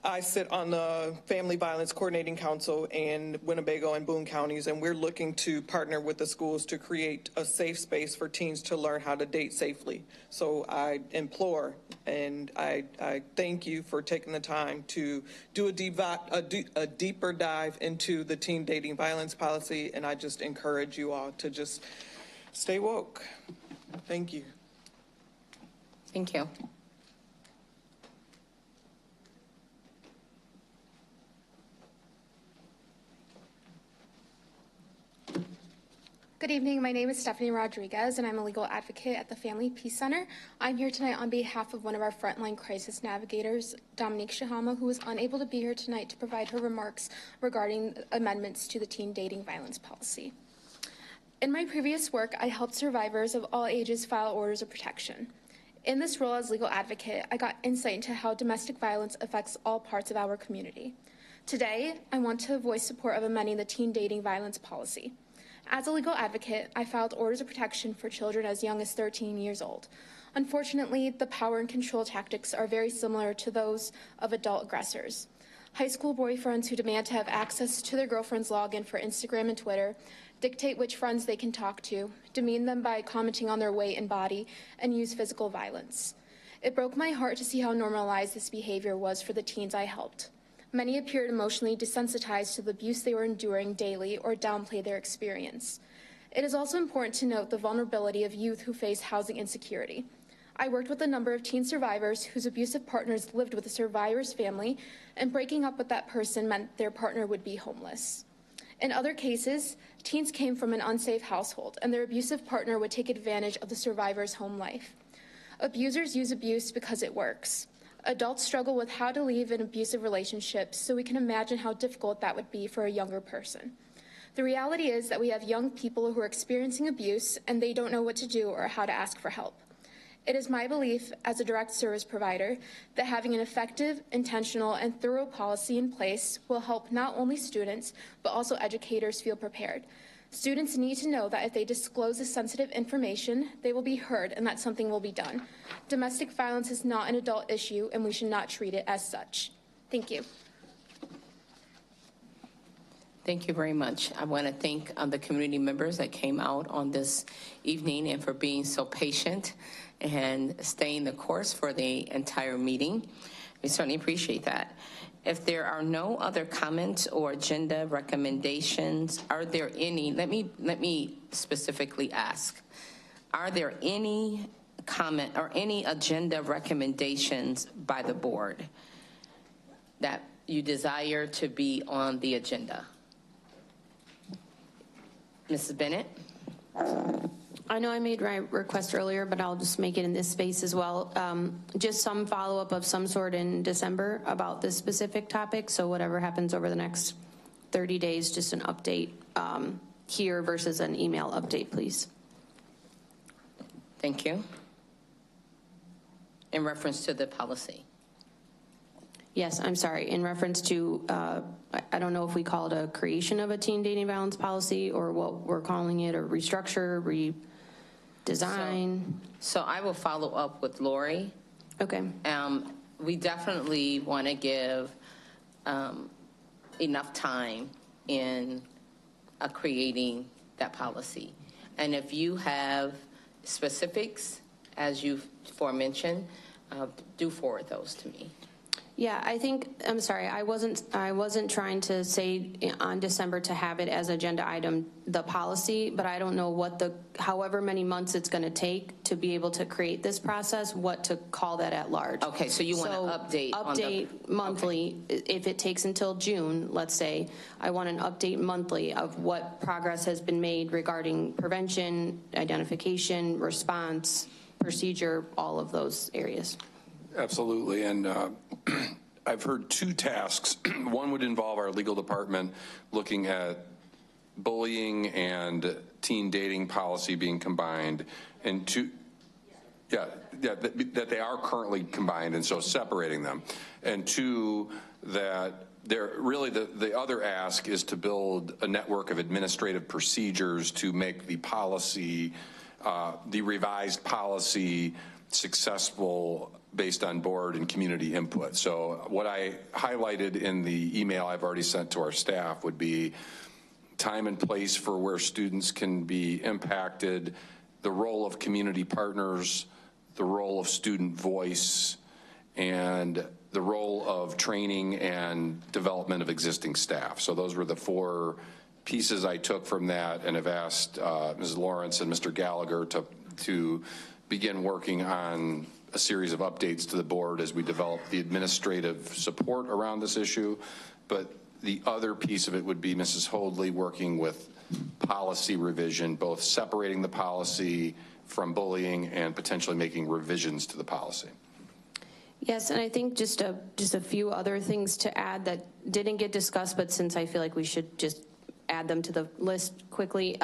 Q: I sit on the Family Violence Coordinating Council in Winnebago and Boone counties, and we're looking to partner with the schools to create a safe space for teens to learn how to date safely. So I implore and I thank you for taking the time to do a deeper dive into the teen dating violence policy, and I just encourage you all to just stay woke. Thank you.
D: Thank you.
R: Good evening. My name is Stephanie Rodriguez, and I'm a legal advocate at the Family Peace Center. I'm here tonight on behalf of one of our frontline crisis navigators, Dominique Shahama, who was unable to be here tonight to provide her remarks regarding amendments to the teen dating violence policy. In my previous work, I helped survivors of all ages file orders of protection. In this role as legal advocate, I got insight into how domestic violence affects all parts of our community. Today, I want to voice support of amending the teen dating violence policy. As a legal advocate, I filed orders of protection for children as young as 13 years old. Unfortunately, the power and control tactics are very similar to those of adult aggressors. High school boyfriends who demand to have access to their girlfriend's login for Instagram and Twitter, dictate which friends they can talk to, demean them by commenting on their weight and body, and use physical violence. It broke my heart to see how normalized this behavior was for the teens I helped. Many appeared emotionally desensitized to the abuse they were enduring daily or downplayed their experience. It is also important to note the vulnerability of youth who face housing insecurity. I worked with a number of teen survivors whose abusive partners lived with the survivor's family, and breaking up with that person meant their partner would be homeless. In other cases, teens came from an unsafe household, and their abusive partner would take advantage of the survivor's home life. Abusers use abuse because it works. Adults struggle with how to leave an abusive relationship, so we can imagine how difficult that would be for a younger person. The reality is that we have young people who are experiencing abuse, and they don't know what to do or how to ask for help. It is my belief as a direct service provider that having an effective, intentional, and thorough policy in place will help not only students, but also educators feel prepared. Students need to know that if they disclose this sensitive information, they will be heard and that something will be done. Domestic violence is not an adult issue, and we should not treat it as such. Thank you.
D: Thank you very much. I want to thank the community members that came out on this evening and for being so patient and staying the course for the entire meeting. We certainly appreciate that. If there are no other comments or agenda recommendations, are there any, let me specifically ask, are there any comment or any agenda recommendations by the board that you desire to be on the agenda? Mrs. Bennett?
G: I know I made my request earlier, but I'll just make it in this space as well. Just some follow-up of some sort in December about this specific topic. So whatever happens over the next 30 days, just an update here versus an email update, please.
D: Thank you. In reference to the policy.
G: Yes, I'm sorry. In reference to, I don't know if we call it a creation of a teen dating violence policy or what we're calling it, a restructure, redesign.
D: So I will follow up with Lori.
G: Okay.
D: We definitely want to give enough time in creating that policy. And if you have specifics, as you've aforementioned, do forward those to me.
G: Yeah, I think, I'm sorry, I wasn't trying to say on December to have it as agenda item, the policy, but I don't know what however many months it's going to take to be able to create this process, what to call that at large.
D: Okay, so you want to update on
G: monthly. Okay. If it takes until June, let's say, I want an update monthly of what progress has been made regarding prevention, identification, response, procedure, all of those areas.
K: Absolutely, and I've heard two tasks. One would involve our legal department looking at bullying and teen dating policy being combined, and that they are currently combined, and so separating them. And two, that really the other ask is to build a network of administrative procedures to make the policy, the revised policy, successful based on board and community input. So what I highlighted in the email I've already sent to our staff would be time and place for where students can be impacted, the role of community partners, the role of student voice, and the role of training and development of existing staff. So those were the four pieces I took from that, and have asked Ms. Lawrence and Mr. Gallagher to begin working on a series of updates to the board as we develop the administrative support around this issue. But the other piece of it would be Mrs. Hoadley working with policy revision, both separating the policy from bullying and potentially making revisions to the policy.
G: Yes, and I think just a few other things to add that didn't get discussed, but since I feel like we should just add them to the list quickly.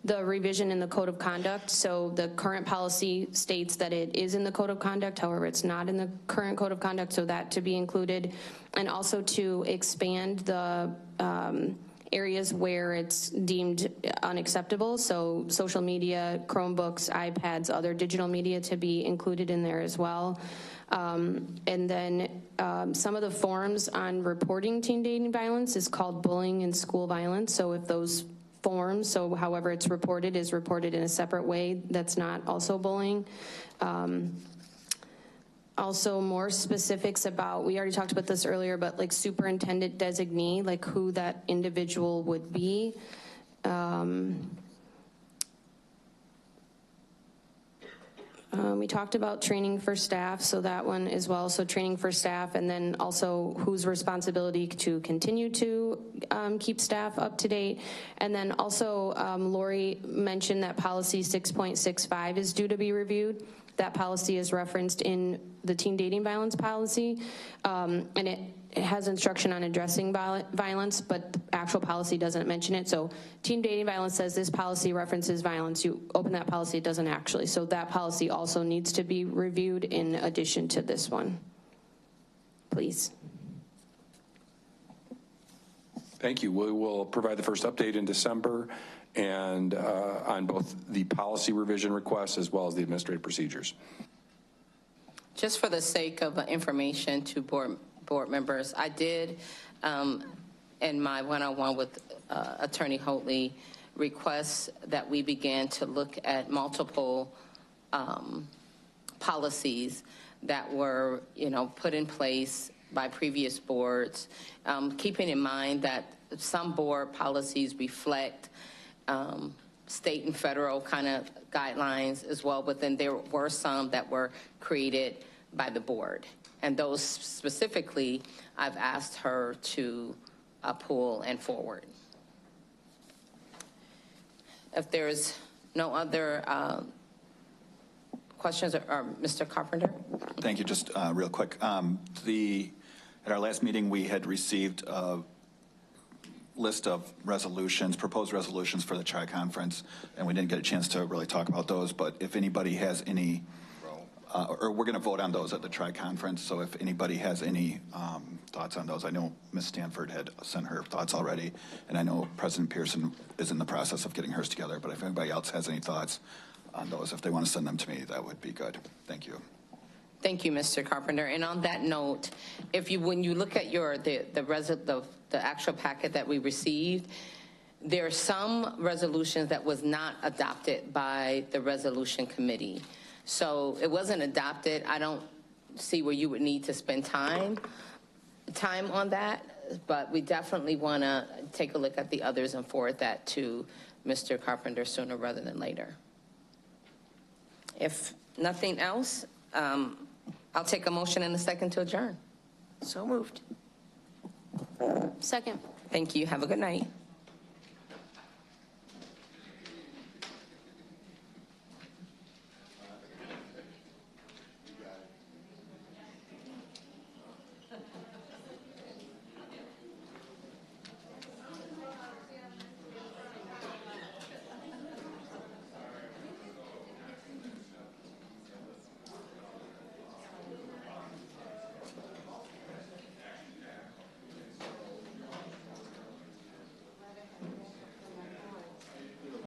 G: The revision in the code of conduct. So the current policy states that it is in the code of conduct. However, it's not in the current code of conduct, so that to be included. And also to expand the areas where it's deemed unacceptable. So social media, Chromebooks, iPads, other digital media to be included in there as well. And then some of the forms on reporting teen dating violence is called bullying and school violence. So if those forms, so however it's reported, is reported in a separate way, that's not also bullying. Also more specifics about, we already talked about this earlier, but like superintendent designee, like who that individual would be. We talked about training for staff, so that one as well. So training for staff, and then also whose responsibility to continue to keep staff up to date. And then also Lori mentioned that policy 6.65 is due to be reviewed. That policy is referenced in the teen dating violence policy, and it has instruction on addressing violence, but the actual policy doesn't mention it. So teen dating violence says this policy references violence. You open that policy, it doesn't actually. So that policy also needs to be reviewed in addition to this one. Please.
K: Thank you. We will provide the first update in December and on both the policy revision requests as well as the administrative procedures.
D: Just for the sake of information to board members, I did, in my one-on-one with Attorney Holtley, request that we began to look at multiple policies that were, put in place by previous boards, keeping in mind that some board policies reflect state and federal kind of guidelines as well, but then there were some that were created by the board. And those specifically, I've asked her to pull and forward. If there's no other questions, or Mr. Carpenter?
E: Thank you. Just real quick. At our last meeting, we had received a list of resolutions, proposed resolutions for the Tri-Conference, and we didn't get a chance to really talk about those, but if anybody has any, or we're going to vote on those at the Tri-Conference, so if anybody has any thoughts on those, I know Ms. Stanford had sent her thoughts already, and I know President Pearson is in the process of getting hers together, but if anybody else has any thoughts on those, if they want to send them to me, that would be good. Thank you.
D: Thank you, Mr. Carpenter. And on that note, when you look at the actual packet that we received, there are some resolutions that was not adopted by the resolution committee. So it wasn't adopted. I don't see where you would need to spend time on that, but we definitely want to take a look at the others and forward that to Mr. Carpenter sooner rather than later. If nothing else, I'll take a motion and a second to adjourn.
C: So moved.
G: Second.
D: Thank you. Have a good night.